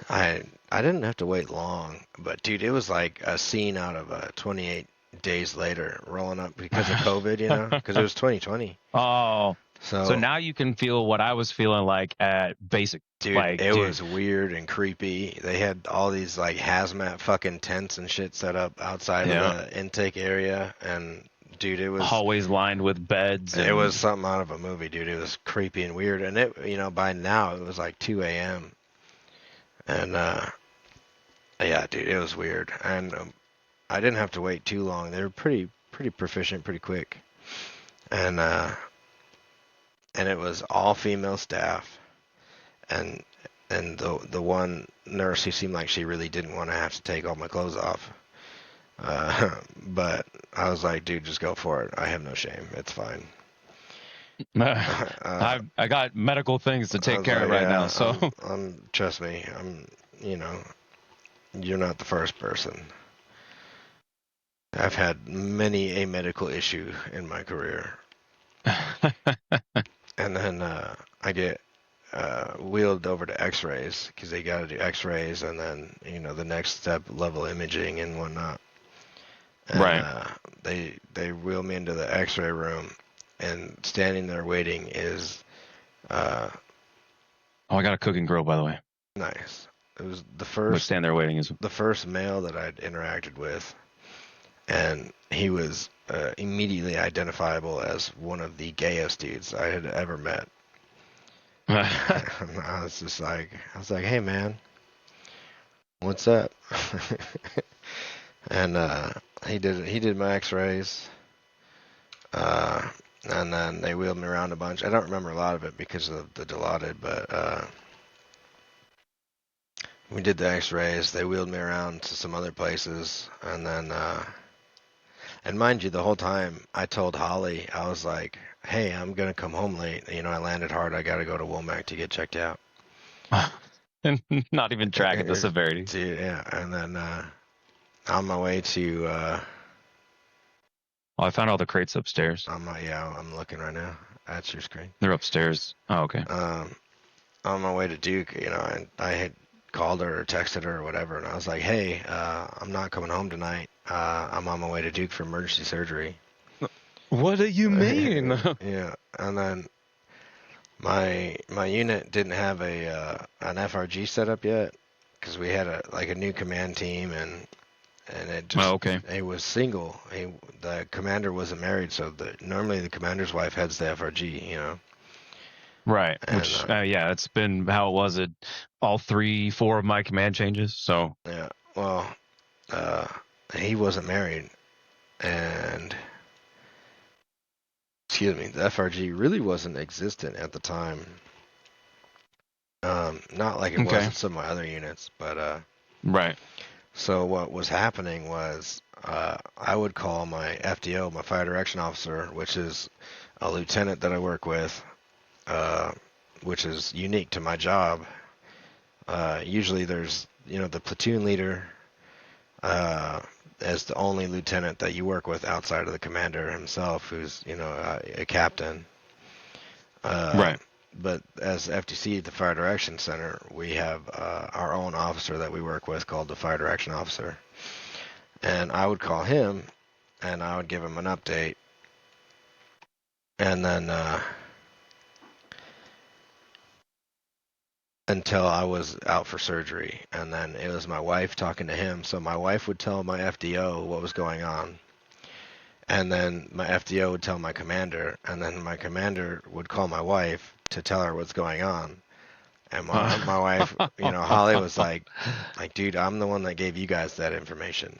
I didn't have to wait long, but dude, it was like a scene out of 28 Days Later rolling up because of COVID, because it was 2020. Oh, so now you can feel what I was feeling like at basic. Dude, it was weird and creepy. They had all these like hazmat fucking tents and shit set up outside of the intake area, and dude, it was hallways lined with beds. It was something out of a movie, dude. It was creepy and weird, and it, by now it was like 2 a.m. And yeah, dude, it was weird, and I didn't have to wait too long. They were pretty proficient, pretty quick, and it was all female staff. And the one nurse who seemed like she really didn't want to have to take all my clothes off. But I was like, dude, just go for it. I have no shame. It's fine. I got medical things to take care of right now. So trust me, you're not the first person. I've had many a medical issue in my career. And then I get wheeled over to x-rays because they got to do x-rays and then the next step level imaging and whatnot, and, right. They wheel me into the x-ray room, and standing there waiting is oh, I got a cooking grill, by the way. Nice. It was the first stand there waiting is the first male that I'd interacted with, and he was immediately identifiable as one of the gayest dudes I had ever met. I was like, hey man, what's up? And he did my x-rays, and then they wheeled me around a bunch. I don't remember a lot of it because of the Dilaudid, but we did the x-rays. They wheeled me around to some other places, and then and mind you, the whole time I told Holly, I was like, hey, I'm going to come home late. I landed hard. I got to go to Womack to get checked out. and not even tracking the severity. Dude, yeah. And then on my way to Oh, I found all the crates upstairs. I'm looking right now at your screen. They're upstairs. Oh, okay. On my way to Duke, and I had called her or texted her or whatever, and I was like, hey, I'm not coming home tonight. I'm on my way to Duke for emergency surgery. What do you mean? Yeah, and then my unit didn't have an FRG set up yet because we had a new command team, and Oh, okay. it was single. The commander wasn't married, so normally the commander's wife heads the FRG. Right. And Which, yeah, it's been how it was at all 3, 4 of my command changes. So, yeah, well, uh, he wasn't married, and excuse me, the FRG really wasn't existent at the time. Not like it was okay. in some of my other units, but Right. so what was happening was I would call my FDO, my fire direction officer, which is a lieutenant that I work with, which is unique to my job. Usually there's, the platoon leader as the only lieutenant that you work with outside of the commander himself, who's, a captain. Right. But as FTC, the Fire Direction Center, we have our own officer that we work with called the Fire Direction Officer. And I would call him, and I would give him an update. And then until I was out for surgery. And then it was my wife talking to him. So my wife would tell my FDO what was going on. And then my FDO would tell my commander. And then my commander would call my wife to tell her what's going on. And my wife, Holly was like, dude, I'm the one that gave you guys that information.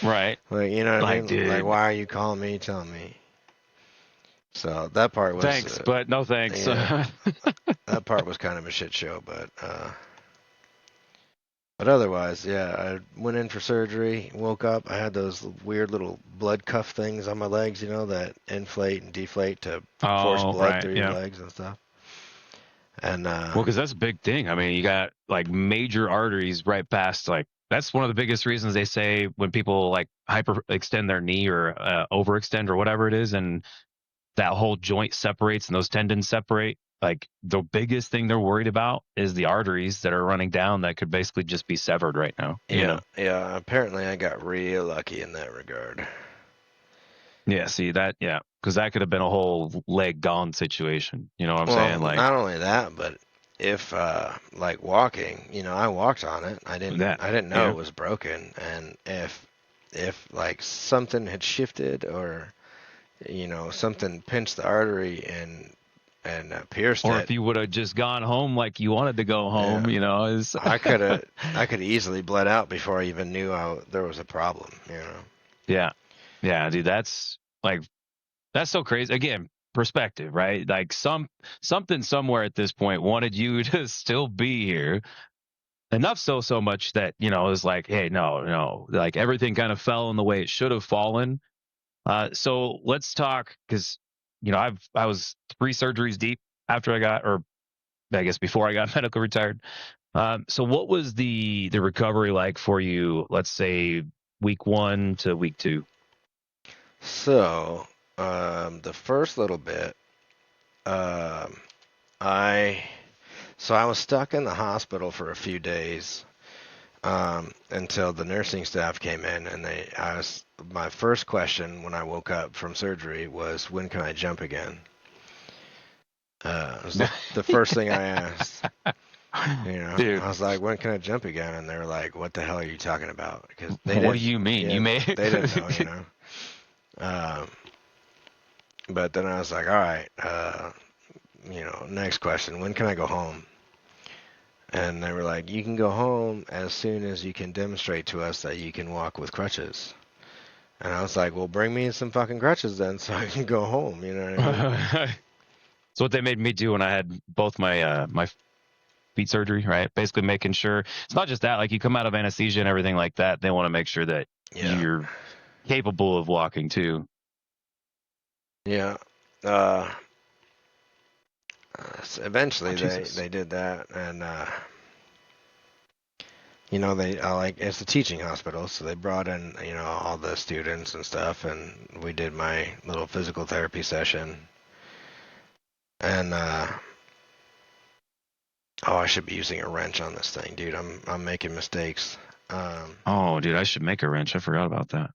right. Like, you know what I Like, mean? dude. Like, why are you calling me, telling me? So that part was Thanks, but no thanks. Yeah, that part was kind of a shit show, but otherwise, yeah, I went in for surgery, woke up, I had those weird little blood cuff things on my legs, that inflate and deflate to force oh, blood right. through your Yeah. legs and stuff. And Well, because that's a big thing. I mean, you got like major arteries right past, like, that's one of the biggest reasons they say when people like hyperextend their knee or overextend or whatever it is, and that whole joint separates and those tendons separate. Like, the biggest thing they're worried about is the arteries that are running down that could basically just be severed right now. yeah, apparently I got real lucky in that regard. Yeah. See that? Yeah. Because that could have been a whole leg gone situation. You know what I'm saying? Like not only that, but if like walking, I walked on it. I that. didn't know Yeah. it was broken, and if like something had shifted or something pinched the artery and pierced Or it, if you would have just gone home like you wanted to go home, yeah, is I could easily bled out before I even knew there was a problem. yeah. Yeah, dude, that's so crazy. Again, perspective, right? Like something somewhere at this point wanted you to still be here. Enough so much that, it was like, hey, no, like everything kind of fell in the way it should have fallen. So let's talk, because I was 3 surgeries deep after I got, or I guess before I got medical retired. So what was the recovery like for you? Let's say week 1 to week 2. So the first little bit, I I was stuck in the hospital for a few days until the nursing staff came in, and my first question when I woke up from surgery was, when can I jump again? It was the first thing I asked. Dude, I was like, when can I jump again? And they were like, what the hell are you talking about? Because what do you mean? yeah, You may they didn't know. But then I was like, all right, next question, when can I go home? And they were like, you can go home as soon as you can demonstrate to us that you can walk with crutches. And I was like, well, bring me some fucking crutches then so I can go home. You know what I mean? It's what they made me do when I had both my feet surgery, right? Basically making sure it's not just that, like you come out of anesthesia and everything like that. They want to make sure that you're capable of walking too. Yeah. Uh, eventually Jesus. they did that, and you know, they like it's a teaching hospital, so they brought in, you know, all the students and stuff, and we did my little physical therapy session, and oh, I should be using a wrench on this thing, dude. I'm making mistakes. Um, Oh, dude, I should make a wrench. I forgot about that.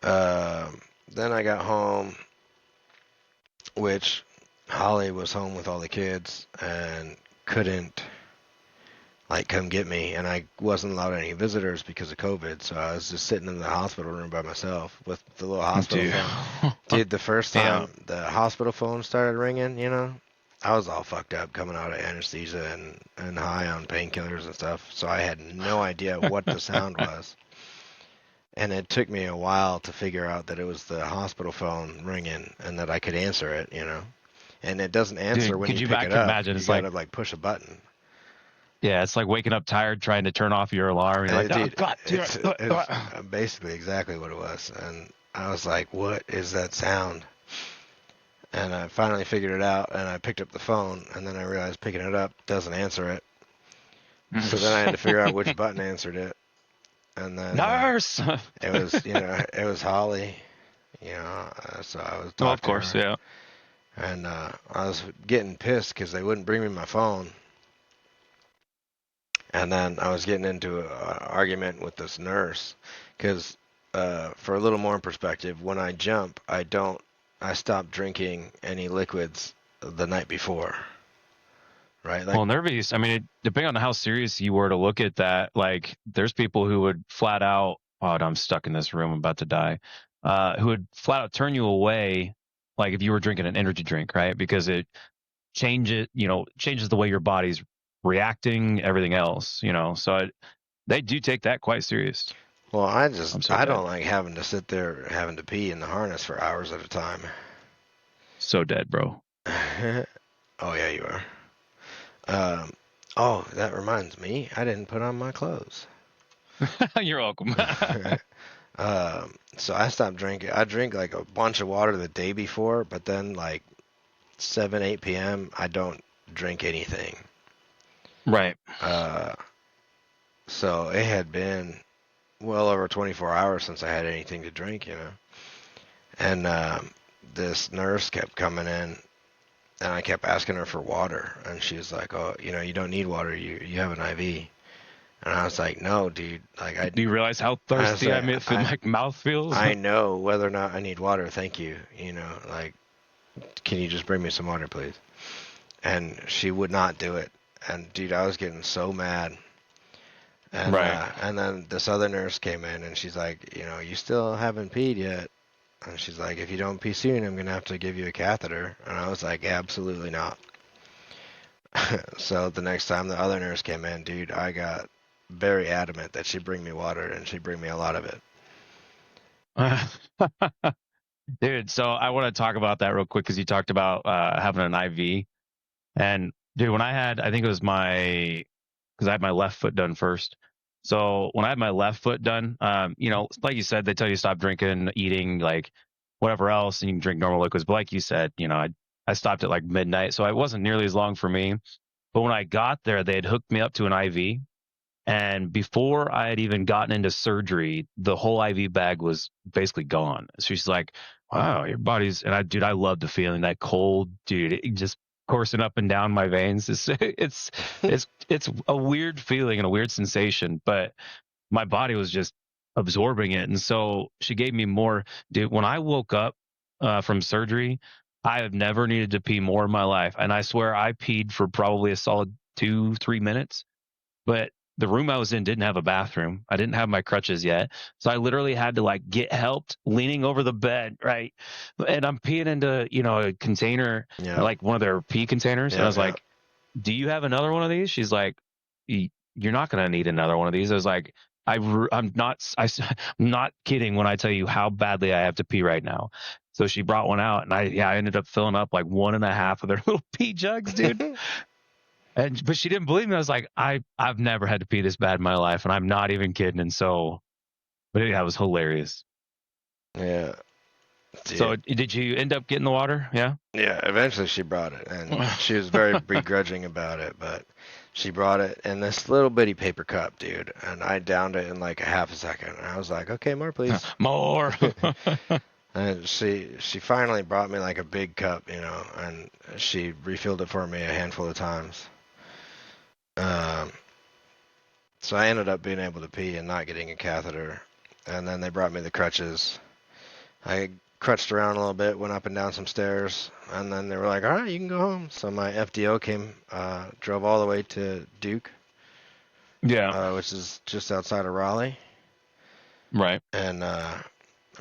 then I got home, which Holly was home with all the kids and couldn't like come get me, and I wasn't allowed any visitors because of COVID, so I was just sitting in the hospital room by myself with the little hospital Dude. phone. Dude, the first Yeah. time the hospital phone started ringing, you know, I was all fucked up coming out of anesthesia and high on painkillers and stuff, so I had no idea what the sound was. And it took me a while to figure out that it was the hospital phone ringing and that I could answer it, you know. And it doesn't answer Dude, when could you you pick I it can up. imagine You it's like, gotta like push a button. yeah, it's like waking up tired trying to turn off your alarm. You're like, oh Dude, God, it's basically exactly what it was. And I was like, what is that sound? And I finally figured it out, and I picked up the phone, and then I realized picking it up doesn't answer it. So then I had to figure out which button answered it. And then Nurse. it was, you know, it was Holly, you know, so I was Well, of talking to course, her. yeah. And I was getting pissed because they wouldn't bring me my phone. And then I was getting into an argument with this nurse because, for a little more perspective, when I jump, I stop drinking any liquids the night before, right? Like, Well, nervous. I mean, depending on how serious you were to look at that, like there's people who would flat out, oh, I'm stuck in this room, I'm about to die, who would flat out turn you away, like if you were drinking an energy drink, right? Because it changes the way your body's reacting, everything else, So they do take that quite serious. well, I'm so I dead, don't like having to sit there having to pee in the harness for hours at a time. so dead, bro. Oh yeah, you are. Um, oh, that reminds me, I didn't put on my clothes. You're welcome. So I stopped drinking. I drink like a bunch of water the day before, but then like 7, 8 p.m., I don't drink anything. Right. Uh, so it had been well over 24 hours since I had anything to drink, you know. And this nurse kept coming in, and I kept asking her for water, and she was like, "Oh, you know, you don't need water. You have an IV." And I was like, "No, dude. Like Do you realize how I was thirsty like, my mouth feels? I know whether or not I need water. Thank you. You know, like, can you just bring me some water, please?" And she would not do it. And dude, I was getting so mad. Right. And then this other nurse came in, and she's like, "You know, you still haven't peed yet." And she's like, "If you don't pee soon, I'm gonna have to give you a catheter." And I was like, "Absolutely not." So the next time the other nurse came in, dude, I got very adamant that she'd bring me water, and she'd bring me a lot of it. Dude, so I want to talk about that real quick because you talked about having an IV. And dude, I think it was because I had my left foot done first. So when I had my left foot done, like you said, they tell you to stop drinking, eating, like whatever else, and you can drink normal liquids. But like you said, I stopped at like midnight, so it wasn't nearly as long for me. But when I got there, they had hooked me up to an IV. And before I had even gotten into surgery, the whole IV bag was basically gone. So she's like, "Wow, your body's," and I love the feeling that cold, dude, it just coursing up and down my veins. It's a weird feeling and a weird sensation, but my body was just absorbing it. And so she gave me more, dude. When I woke up from surgery, I have never needed to pee more in my life. And I swear I peed for probably a solid 2, 3 minutes, but the room I was in didn't have a bathroom. I didn't have my crutches yet. So I literally had to like get helped leaning over the bed, right? And I'm peeing into, a container, Yeah, like one of their pee containers. And I yeah, was yeah. like, "Do you have another one of these?" She's like, "You're not going to need another one of these." I was like, I'm I'm not kidding when I tell you how badly I have to pee right now. So she brought one out, and I ended up filling up like one and a half of their little pee jugs, dude. But she didn't believe me. I was like, I've never had to pee this bad in my life, and I'm not even kidding. And so, but yeah, it was hilarious. Yeah. So did you end up getting the water? Yeah. Yeah, eventually she brought it, and she was very begrudging about it, but she brought it in this little bitty paper cup, dude, and I downed it in like a half a second. And I was like, okay, more, please. More. And she finally brought me like a big cup, and she refilled it for me a handful of times. Um, so I ended up being able to pee and not getting a catheter. And then they brought me the crutches. I crutched around a little bit, went up and down some stairs, and then they were like, all right, you can go home. So my FDO drove all the way to Duke, Yeah. which is just outside of Raleigh, Right. and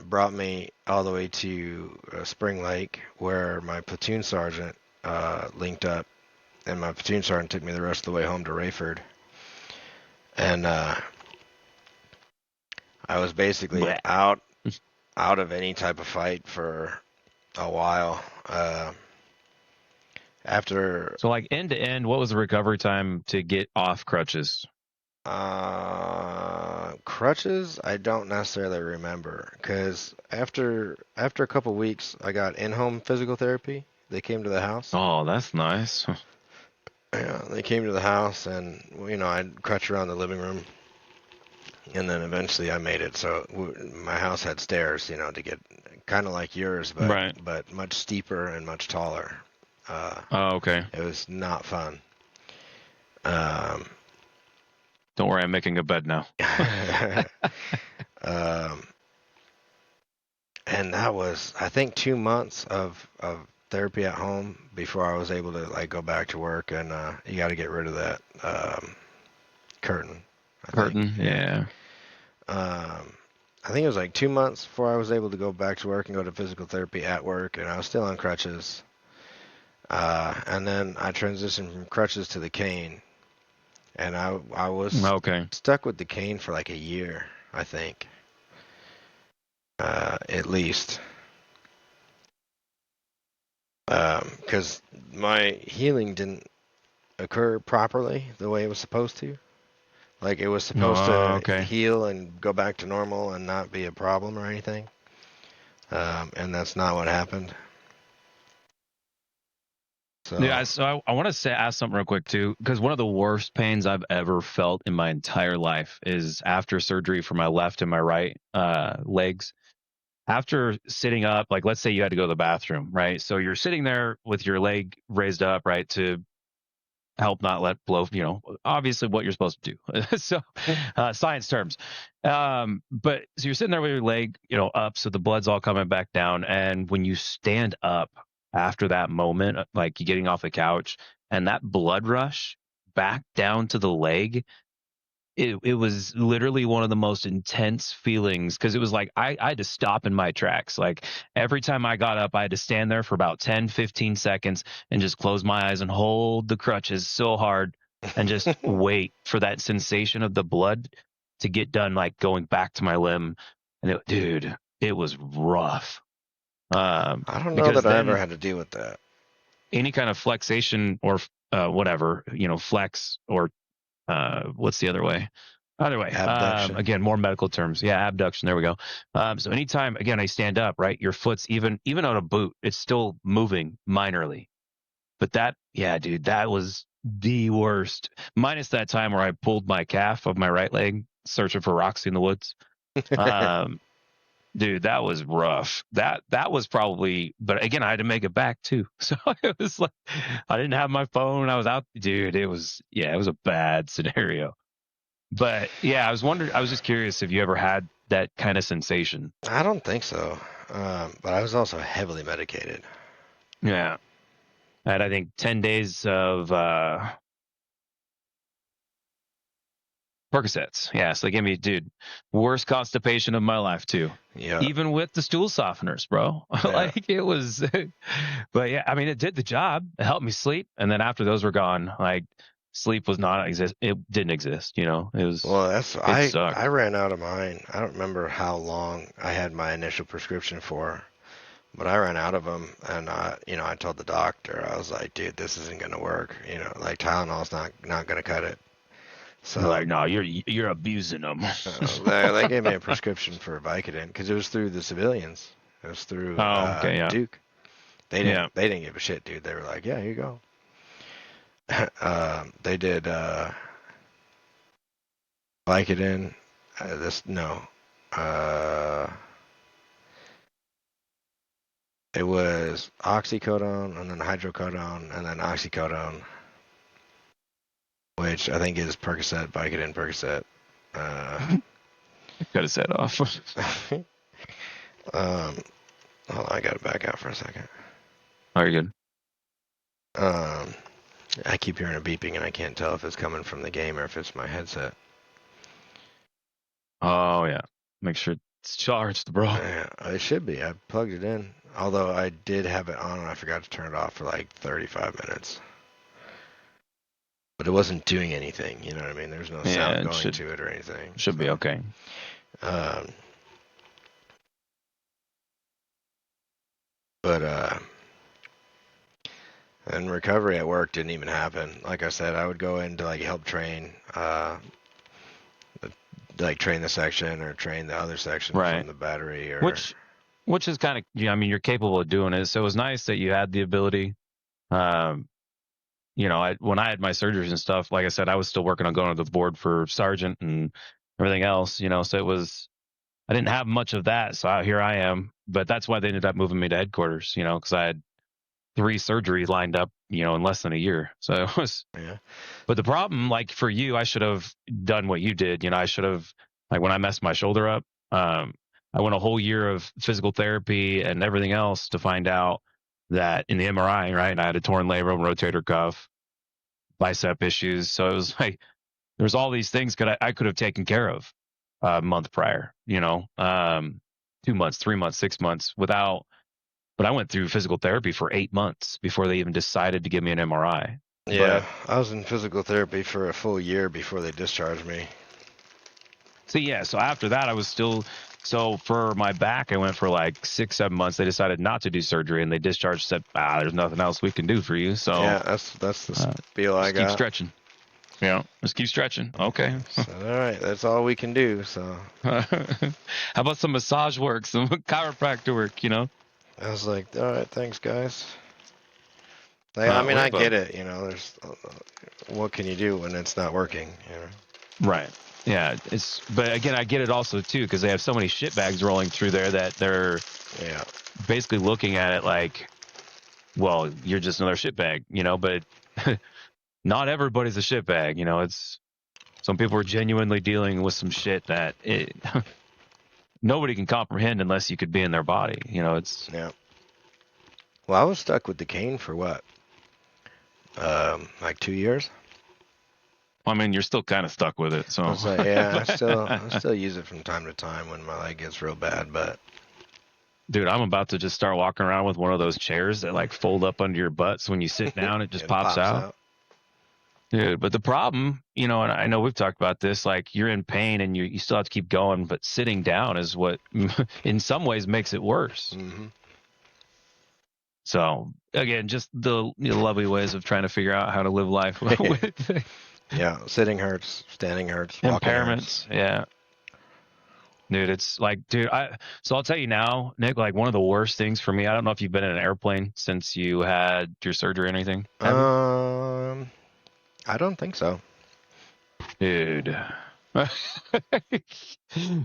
brought me all the way to Spring Lake, where my platoon sergeant linked up, and my platoon sergeant took me the rest of the way home to Rayford. And I was basically Blech. out of any type of fight for a while. After So like end to end, what was the recovery time to get off crutches? crutches, I don't necessarily remember, because after a couple weeks, I got in-home physical therapy. They came to the house. Oh, that's nice. Yeah, they came to the house, and I'd crutch around the living room, and then eventually I made it. So my house had stairs, to get kind of like yours, Right. but much steeper and much taller. Oh, okay. It was not fun. Um, Don't worry, I'm making a bed now. um, and that was, I think, 2 months of therapy at home before I was able to like go back to work. And you got to get rid of that curtain, I think. Curtain. Yeah. I think it was like 2 months before I was able to go back to work and go to physical therapy at work, and I was still on crutches. And then I transitioned from crutches to the cane, and I was Okay. stuck with the cane for like a year, I think, at least, because my healing didn't occur properly the way it was supposed to. Like it was supposed Oh, to okay. heal and go back to normal and not be a problem or anything, and that's not what happened. So Yeah, so I want to ask something real quick too, because one of the worst pains I've ever felt in my entire life is after surgery for my left and my right legs. After sitting up, like let's say you had to go to the bathroom, right? So you're sitting there with your leg raised up, right, to help not let blow, obviously what you're supposed to do. So science terms. But so you're sitting there with your leg, up, so the blood's all coming back down. And when you stand up after that moment, like you getting off the couch and that blood rush back down to the leg, it was literally one of the most intense feelings because it was like I had to stop in my tracks. Like every time I got up, I had to stand there for about 10-15 seconds and just close my eyes and hold the crutches so hard and just wait for that sensation of the blood to get done, like going back to my limb. And dude, it was rough. I don't know Because that I ever then had to deal with that. any kind of flexation or whatever, flex or what's the other way? Either way, Abduction. again, more medical terms. Yeah, abduction. There we go. So anytime, again, I stand up, right, your foot's even on a boot, it's still moving minorly. But yeah, dude, that was the worst. Minus that time where I pulled my calf of my right leg, searching for rocks in the woods. Um, dude, that was rough. That was probably, but again, I had to make it back too. So it was like I didn't have my phone. I was out, dude. It was a bad scenario. But yeah, I was just curious if you ever had that kind of sensation. I don't think so. But I was also heavily medicated. Yeah. I had, I think, 10 days of Percocets. Yeah. So they gave me, dude, worst constipation of my life, too. Yeah. Even with the stool softeners, bro. Yeah. Like it was, but yeah, I mean, it did the job. It helped me sleep. And then after those were gone, like sleep was not exist. It didn't exist. Well, It I sucked. ran out of mine. I don't remember how long I had my initial prescription for, but I ran out of them, and I told the doctor, I was like, dude, this isn't gonna work. Like Tylenol's not gonna cut it. They're So like, no, you're abusing them. they gave me a prescription for Vicodin because it was through the civilians. It was through Oh, okay, yeah, Duke. They yeah. didn't give a shit, dude. They were like, yeah, here you go. They did Vicodin. This no. Uh, it was oxycodone and then hydrocodone and then oxycodone, which I think is Percocet, Vicodin, Percocet. Cut his head off. Hold on, I gotta back out for a second. Oh, you're good. I keep hearing a beeping and I can't tell if it's coming from the game or if it's my headset. Oh yeah. Make sure it's charged, bro. Yeah, it should be. I plugged it in. Although I did have it on and I forgot to turn it off for like 35 minutes. But it wasn't doing anything, you know what I mean? There's no sound Yeah, it going to it or anything. should be okay. Um, but and recovery at work didn't even happen. Like I said, I would go in to like help train, like train the section or train the other section Right. from the battery or. Which is kind of, I mean, you're capable of doing it. So it was nice that you had the ability. Um, when I had my surgeries and stuff, like I said, I was still working on going to the board for sergeant and everything else, so I didn't have much of that. So here I am, but that's why they ended up moving me to headquarters, because I had 3 surgeries lined up, in less than a year. So it was, Yeah. but the problem, like for you, I should have done what you did. I should have, like when I messed my shoulder up, I went a whole year of physical therapy and everything else to find out that in the MRI, right, I had a torn labrum, rotator cuff, bicep issues. So it was like, there's all these things I could have taken care of a month prior, 2 months, 3 months, 6 months but I went through physical therapy for 8 months before they even decided to give me an MRI. Yeah, But I was in physical therapy for a full year before they discharged me. so after that, so for my back, I went for like 6, 7 months. They decided not to do surgery and they discharged, said, there's nothing else we can do for you. So Yeah, that's the spiel I just keep got. stretching. Just keep stretching. Okay. So, all right, that's all we can do. So How about some massage work, some chiropractor work, I was like, all right, thanks, guys. Like, I mean, We I have get it. There's what can you do when it's not working? right. Yeah. But again, I get it also too, because they have so many shit bags rolling through there that they're Yeah. basically looking at it like, well, you're just another shit bag, but not everybody's a shit bag. It's some people are genuinely dealing with some shit that nobody can comprehend unless you could be in their body. It's Yeah. Well, I was stuck with the cane for what? Like 2 years. I mean, you're still kind of stuck with it. I So was like, yeah, I still use it from time to time when my leg gets real bad, but dude, I'm about to just start walking around with one of those chairs that like fold up under your butt. So when you sit down, it just it pops pops out. out. Dude, but the problem, and I know we've talked about this, like you're in pain and you still have to keep going, but sitting down is what in some ways makes it worse. Mm-hmm. So again, just the lovely ways of trying to figure out how to live life with Yeah, sitting hurts, standing hurts, walking hurts. impairments. Yeah. Dude, it's like, so I'll tell you now, Nick, like one of the worst things for me, I don't know if you've been in an airplane since you had your surgery or anything. Have you? I don't think so. Dude.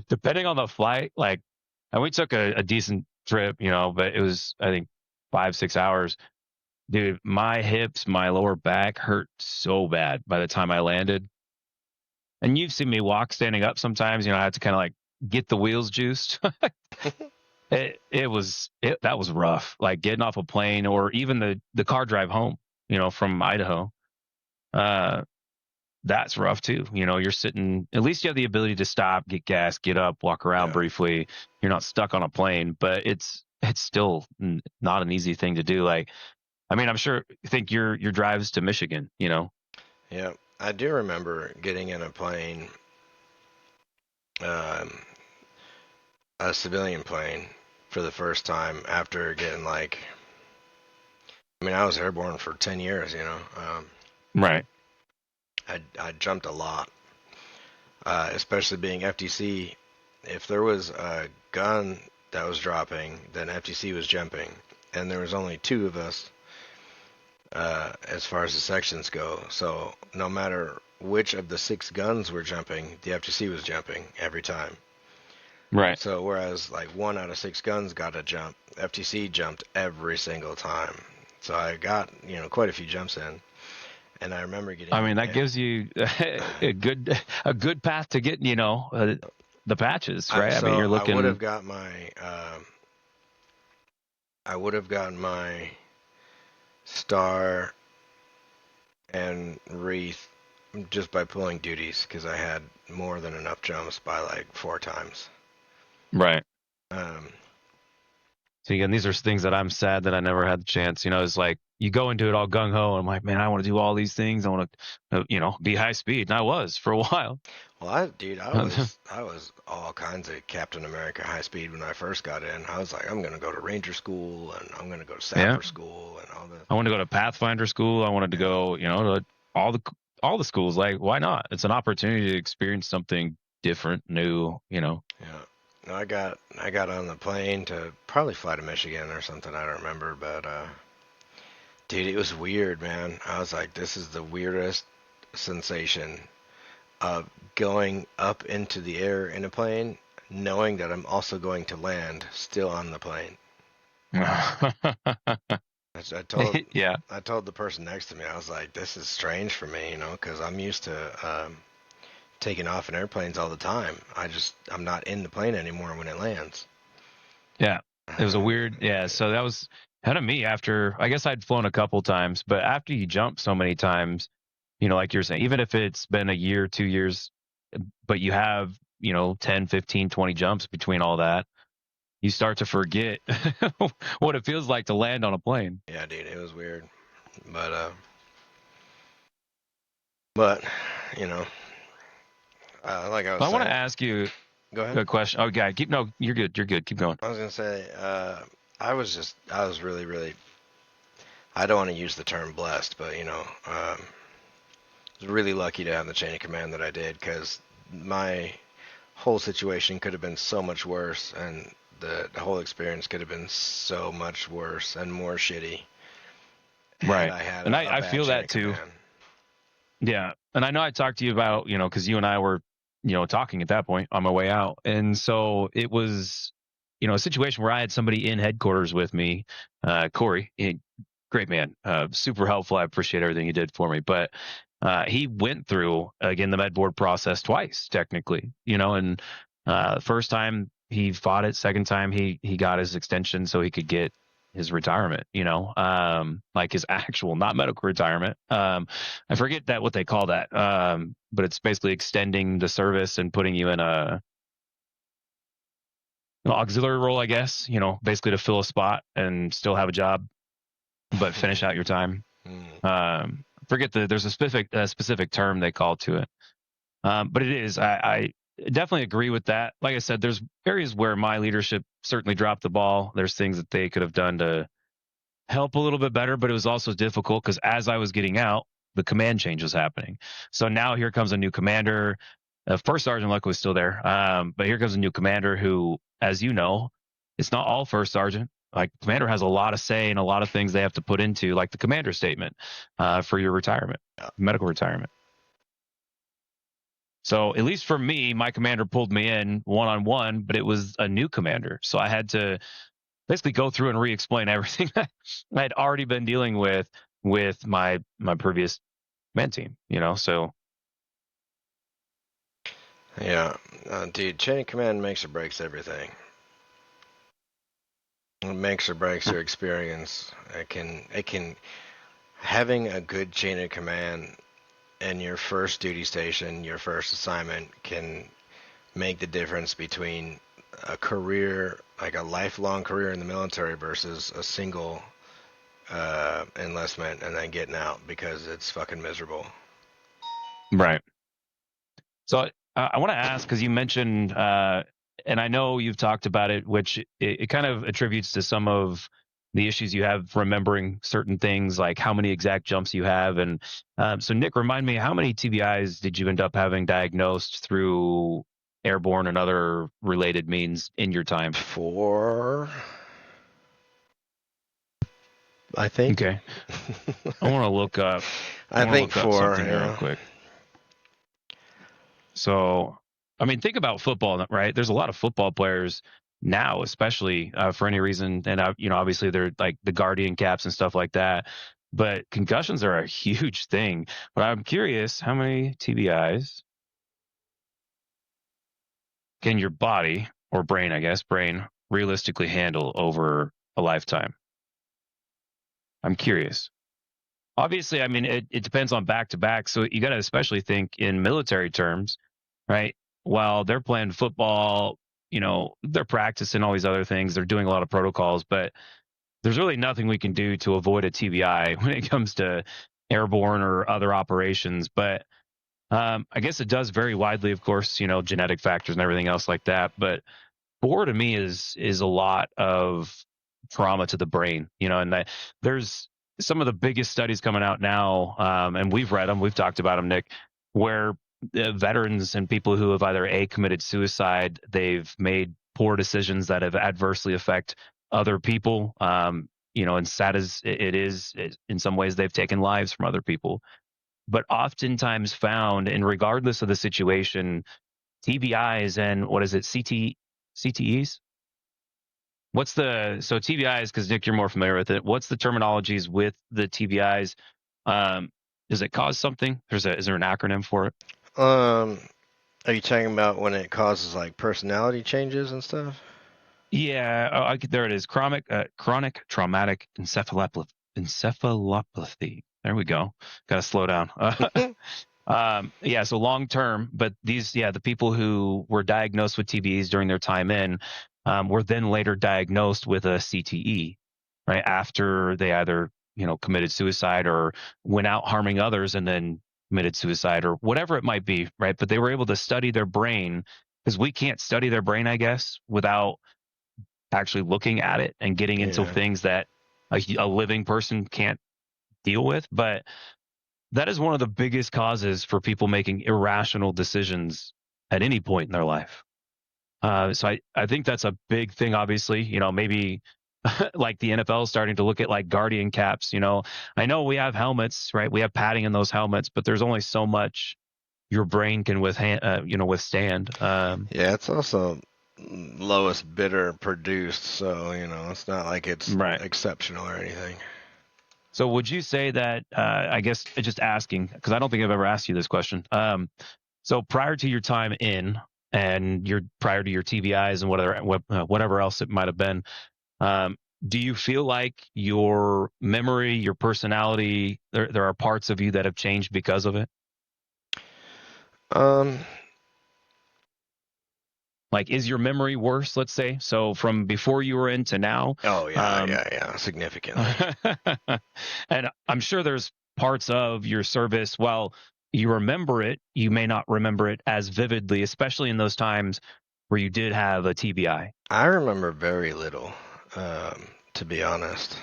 Depending on the flight, like, and we took a decent trip, but it was, I think, 5, 6 hours. Dude, my hips, my lower back hurt so bad by the time I landed. And you've seen me walk standing up sometimes, I had to kind of like get the wheels juiced. That was rough. Like getting off a plane or even the car drive home, from Idaho. Uh, that's rough too. You're sitting, at least you have the ability to stop, get gas, get up, walk around Yeah. briefly. You're not stuck on a plane, but it's still not an easy thing to do. Like, I mean, I'm sure you think your drives to Michigan. Yeah, I do remember getting in a plane, um, a civilian plane, for the first time after getting like. I mean, I was airborne for 10 years. Right. I jumped a lot, especially being FTC. If there was a gun that was dropping, then FTC was jumping, and there was only 2 of us as far as the sections go. So no matter which of the 6 guns were jumping, the FTC was jumping every time. Right. So whereas like 1 out of 6 guns got a jump, FTC jumped every single time. So I got quite a few jumps in, and I remember getting. I mean, that gives you a good path to get the patches, right? I mean, So you're looking. I would have gotten my star and wreath just by pulling duties because I had more than enough jumps by like 4 times. Right. Um, So again, these are things that I'm sad that I never had the chance. It's like you go into it all gung ho, and I'm like, man, I want to do all these things. I want to, be high speed, and I was for a while. well, I was all kinds of Captain America high speed when I first got in. I was like, I'm gonna go to Ranger school and I'm gonna go to Yeah, Sapper school and all this. I wanted to go to Pathfinder school. I wanted to Yeah. go, to all the schools. Like, why not? It's an opportunity to experience something different, new. Yeah. No, I got on the plane to probably fly to Michigan or something. I don't remember, but dude, it was weird, man. I was like, this is the weirdest sensation of going up into the air in a plane, knowing that I'm also going to land still on the plane. I told Yeah. I told the person next to me, I was like, this is strange for me, because I'm used to taking off in airplanes all the time. I'm not in the plane anymore when it lands. Yeah. It was a weird, yeah. So that was kind of me after, I guess I'd flown a couple times, but after you jump so many times, like you're saying, even if it's been a year, 2 years, but you have, 10, 15, 20 jumps between all that, you start to forget what it feels like to land on a plane. Yeah, dude, it was weird, but you know, like I was But I want to saying, ask you go ahead. a question. Oh, yeah, no, you're good. You're good. Keep going. I was gonna say, I was really, really. I don't want to use the term blessed, but I was really lucky to have the chain of command that I did because my whole situation could have been so much worse, and the whole experience could have been so much worse and more shitty had Right. I had And a I bad feel chain that of too. command. Yeah. And I know I talked to you about, because you and I were, talking at that point on my way out. And so it was, a situation where I had somebody in headquarters with me, Corey, great man, super helpful. I appreciate everything he did for me. But he went through, again, the med board process twice, technically, and first time he fought it, second time he got his extension so he could get his retirement, like his actual, not medical retirement. I forget that what they call that. But it's basically extending the service and putting you in a auxiliary role, I guess, basically to fill a spot and still have a job, but finish out your time. Mm. Forget there's a specific term they call to it. But it is, I definitely agree with that. Like I said, there's areas where my leadership certainly dropped the ball. There's things that they could have done to help a little bit better, but it was also difficult because as I was getting out, the command change was happening. So now here comes a new commander. First Sergeant Luck was still there, but here comes a new commander who, as you know, it's not all First Sergeant. Like commander has a lot of say and a lot of things they have to put into, like the commander statement for your retirement, Yeah. medical retirement. So at least for me, my commander pulled me in one-on-one, but it was a new commander. So I had to basically go through and re-explain everything that I had already been dealing with my previous men team, so Yeah, dude, chain of command makes or breaks everything. It makes or breaks your experience. It can having a good chain of command in your first duty station, your first assignment can make the difference between a career, like a lifelong career in the military versus a single enlistment and then getting out because it's fucking miserable. right. So I want to ask because you mentioned, and I know you've talked about it, which it kind of attributes to some of the issues you have remembering certain things, like how many exact jumps you have. And so, Nick, remind me, how many TBIs did you end up having diagnosed through airborne and other related means in your time? 4, I think. Okay. I want to look up. I I want to think look up 4. something here real Yeah. quick. So, I mean, think about football, right? There's a lot of football players now, especially for any reason, and obviously they're like the guardian caps and stuff like that. But concussions are a huge thing. But I'm curious, how many TBIs can your body or brain, I guess, brain realistically handle over a lifetime? I'm curious. Obviously, I mean, it depends on back to back. So you got to especially think in military terms, right? While they're playing football, they're practicing all these other things. They're doing a lot of protocols, but there's really nothing we can do to avoid a TBI when it comes to airborne or other operations. But I guess it does vary widely, of course, genetic factors and everything else like that. But 4 to me is a lot of trauma to the brain, and that there's some of the biggest studies coming out now, and we've read them, we've talked about them, Nick, where veterans and people who have either committed suicide, they've made poor decisions that have adversely affect other people, and sad as it is, in some ways they've taken lives from other people, but oftentimes found, and regardless of the situation, TBIs and what is it, CTEs? So TBIs, because Nick, you're more familiar with it. What's the terminologies with the TBIs? Um, does it cause something? Is there an acronym for it? Um, are you talking about when it causes like personality changes and stuff? Yeah, there it is. Chronic traumatic encephalopathy. There we go. Got to slow down. Yeah, so long term, but the people who were diagnosed with TBs during their time in were then later diagnosed with a CTE, right? After they either, committed suicide or went out harming others and then committed suicide or whatever it might be, right? But they were able to study their brain because we can't study their brain, I guess, without actually looking at it and getting into Yeah. things that a living person can't deal with. But that is one of the biggest causes for people making irrational decisions at any point in their life. So I think that's a big thing, obviously, maybe like the NFL is starting to look at like guardian caps. I know we have helmets, right? We have padding in those helmets, but there's only so much your brain can withstand. Yeah, it's also lowest bidder produced, so it's not like it's Right. exceptional or anything. So would you say that, I guess just asking, because I don't think I've ever asked you this question. So prior to your time in and prior to your TBIs and whatever else it might have been, do you feel like your memory, your personality, there are parts of you that have changed because of it? Um, Like, is your memory worse, let's say? So from before you were in to now? oh yeah, Um, yeah, significantly. and I'm sure there's parts of your service, while you remember it, you may not remember it as vividly, especially in those times where you did have a TBI. I remember very little, to be honest.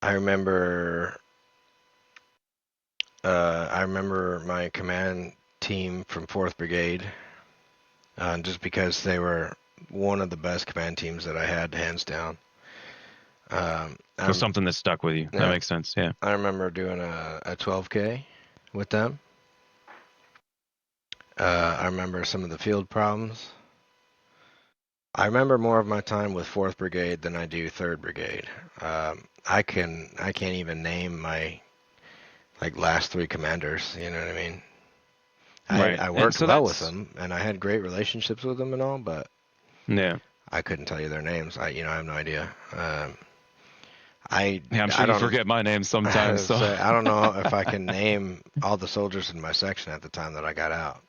I remember, I remember my command team from 4th Brigade, just because they were one of the best command teams that I had, hands down. So something that stuck with you. That Yeah, makes sense. Yeah. I remember doing a 12K with them. I remember some of the field problems. I remember more of my time with 4th Brigade than I do 3rd Brigade. I can't even name my like last 3 commanders. You know what I mean? Right. I And worked so well with that's, them, and I had great relationships with them and all, but yeah. I couldn't tell you their names. I have no idea. Yeah, I'm sure I you don't. forget my name sometimes. So I don't know if I can name all the soldiers in my section at the time that I got out.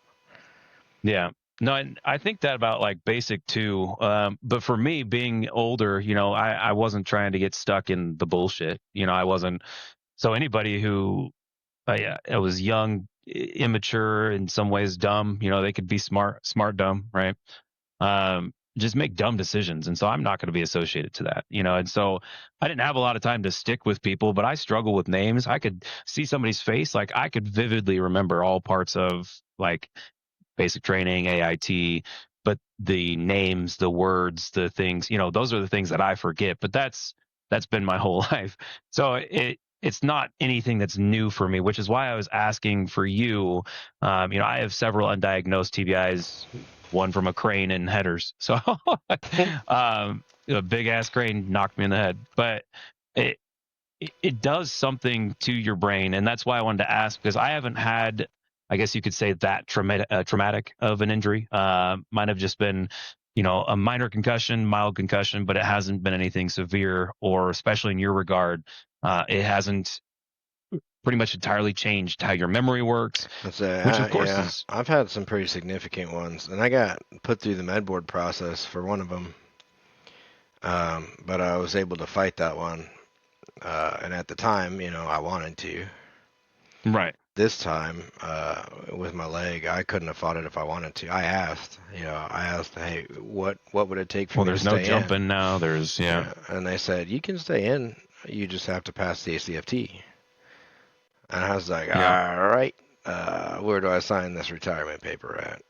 yeah. No, and I think that about like basic too. But for me, being older, I wasn't trying to get stuck in the bullshit. I wasn't. So anybody who, yeah, I was young, immature, in some ways dumb. They could be smart, dumb, right? Just make dumb decisions. And so I'm not going to be associated to that. And so I didn't have a lot of time to stick with people, but I struggle with names. I could see somebody's face. Like I could vividly remember all parts of like basic training, AIT, but the names, the words, the things, those are the things that I forget. But that's been my whole life. So it's not anything that's new for me, which is why I was asking for you. I have several undiagnosed TBIs, one from a crane and headers. So a big ass crane knocked me in the head. But it it does something to your brain, and that's why I wanted to ask, because I haven't had, I guess you could say, that traumatic of an injury. Mine have just been, a minor concussion, mild concussion, but it hasn't been anything severe, or especially in your regard, it hasn't pretty much entirely changed how your memory works, which of course Yeah, is I've had some pretty significant ones, and I got put through the med board process for one of them. But I was able to fight that one, and at the time, I wanted to. right. This time, with my leg, I couldn't have fought it if I wanted to. I asked, hey, what would it take for Well, me to there's no stay in? jumping now. There's Yeah, and they said you can stay in. You just have to pass the ACFT. And I was like, all yeah. right, where do I sign this retirement paper at?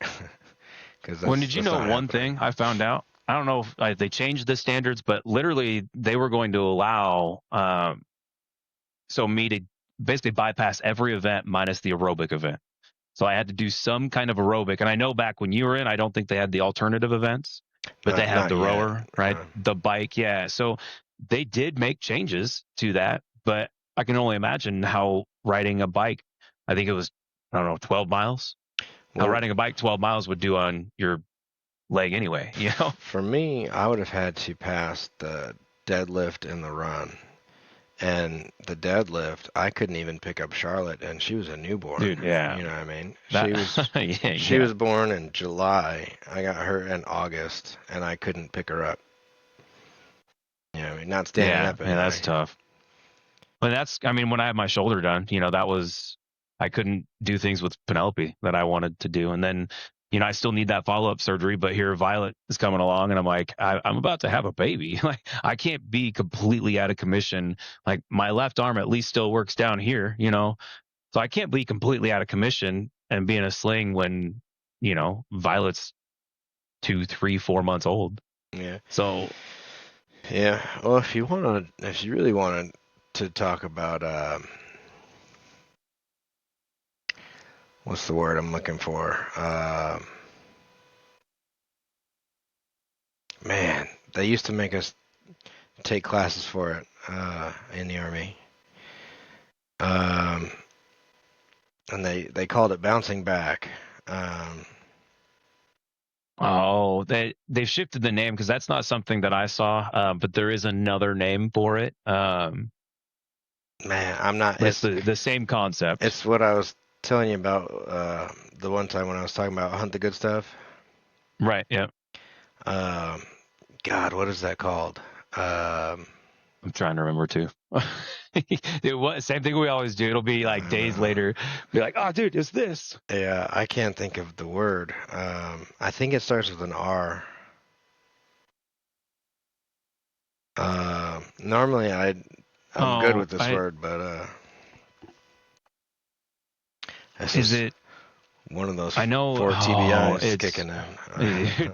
Because When that's did you that's know not one happening. thing I found out? I don't know if they changed the standards, but literally they were going to allow so me to basically bypass every event minus the aerobic event. So I had to do some kind of aerobic. And I know back when you were in, I don't think they had the alternative events, but they have Not the yet. rower, right? The bike. Yeah. So they did make changes to that, but I can only imagine how riding a bike, I think it was, I don't know, 12 miles, how Well, riding a bike 12 miles would do on your leg anyway, for me, I would have had to pass the deadlift and the run. And the deadlift, I couldn't even pick up Charlotte, and she was a newborn. Dude. Yeah. You know what I mean? That, She was yeah, she yeah. was born in July. I got her in August, and I couldn't pick her up. You know what I mean? Not standing Yeah. up Man, anyway. that's tough. But I mean, when I had my shoulder done, that was, I couldn't do things with Penelope that I wanted to do. And then, I still need that follow up surgery, but here Violet is coming along and I'm like, I'm about to have a baby. Like, I can't be completely out of commission. Like, my left arm at least still works down here, so I can't be completely out of commission and be in a sling when, Violet's 2, 3, 4 months old. Yeah. So, Yeah. Well, if you really wanted to talk about, what's the word I'm looking for? Man, they used to make us take classes for it in the army. Um, and they called it bouncing back. oh, they've shifted the name because that's not something that I saw. But there is another name for it. Man, I'm not. But it's the same concept. It's what I was telling you about the one time when I was talking about hunt the good stuff. Right. Yeah. Um, God, what is that called? I'm trying to remember too. It was same thing we always do. It'll be like days later. Be like, oh, dude, it's this. Yeah, I can't think of the word. I think it starts with an R. Normally I'm good Oh, with this word, but this is is it? one of those I know. four Oh, TBIs it's kicking in.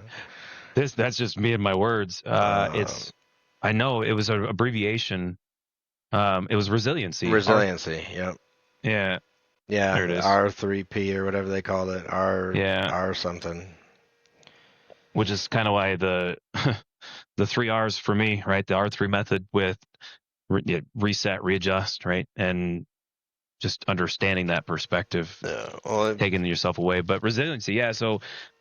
that's just me and my words. It's. I know it was an abbreviation. It was resiliency. Resiliency. Yep. Yeah. There it Yeah, is. R3P or whatever they call it. Yeah. R something. Which is kind of why the the 3 R's for me, right? The R3 method with reset, readjust, right? And just understanding that perspective, Yeah. Well, taking yourself away. But resiliency, yeah. So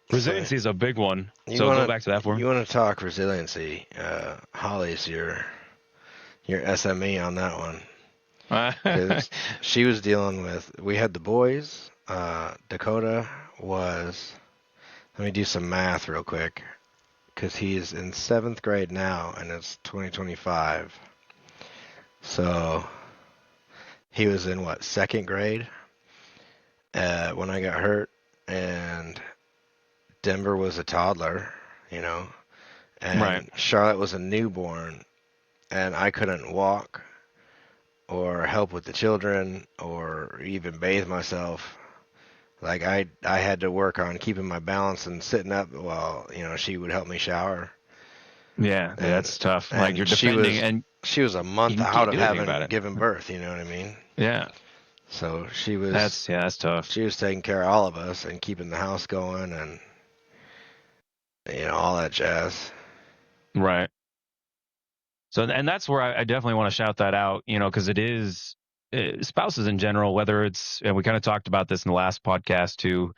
so resiliency is a big one. you So go want back to that for me. you want to talk resiliency? Holly's your SME on that one because she was dealing with. We had the boys. Dakota was. Let me do some math real quick because he's in 7th grade now and it's 2025. So he was in what, 2nd grade when I got hurt, and Denver was a toddler, you know, Right. and Charlotte was a newborn, and I couldn't walk or help with the children or even bathe myself. Like I had to work on keeping my balance and sitting up while, she would help me shower. Yeah, And that's tough. Like you're and she defending, was and she was a month you out can't of do anything having about it. given birth, you know what I mean? Yeah, So that's tough. she was taking care of all of us and keeping the house going and all that jazz. Right. So, and that's where I definitely want to shout that out, because it is spouses in general, whether it's, and we kind of talked about this in the last podcast too,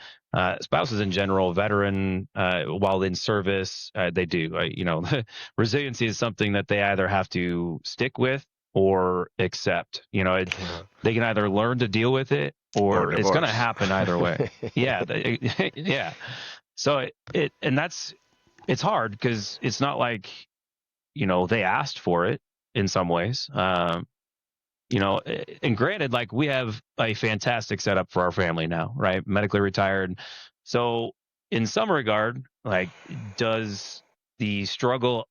spouses in general, veteran, while in service, they do, resiliency is something that they either have to stick with or accept. They can either learn to deal with it Or or it's going to divorce. happen either way. Yeah. Yeah. So and it's hard because it's not like, they asked for it in some ways. And granted, like we have a fantastic setup for our family now, right? Medically retired. So in some regard, like, does the struggle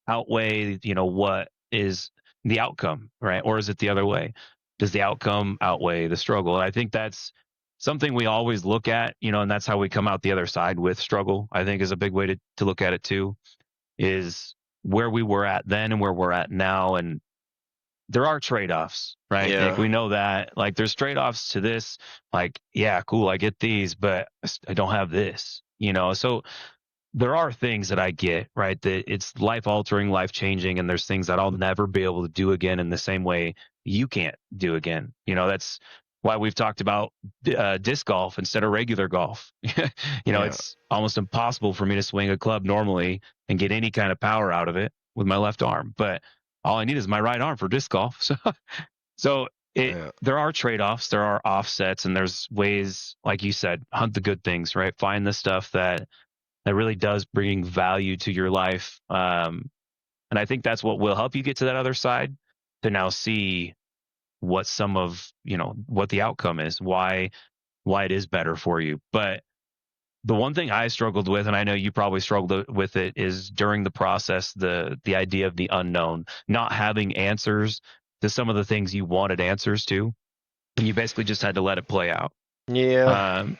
outweigh, what is the outcome, right? Or is it the other way? Does the outcome outweigh the struggle? And I think that's something we always look at, and that's how we come out the other side with struggle, I think is a big way to look at it too, is where we were at then and where we're at now. And there are trade-offs, right? Like Yeah. we know that, like there's trade-offs to this. Like, yeah, cool, I get these, but I don't have this, so there are things that I get, right? That it's life altering, life changing, and there's things that I'll never be able to do again in the same way you can't do again. That's why we've talked about disc golf instead of regular golf. Yeah. It's almost impossible for me to swing a club normally and get any kind of power out of it with my left arm, but all I need is my right arm for disc golf. So Yeah. there are trade-offs, there are offsets, and there's ways, like you said, hunt the good things, right? Find the stuff that really does bring value to your life. And I think that's what will help you get to that other side, to now see what some of, what the outcome is, why it is better for you. But the one thing I struggled with, and I know you probably struggled with it, is during the process, the idea of the unknown, not having answers to some of the things you wanted answers to, and you basically just had to let it play out. Yeah. Um,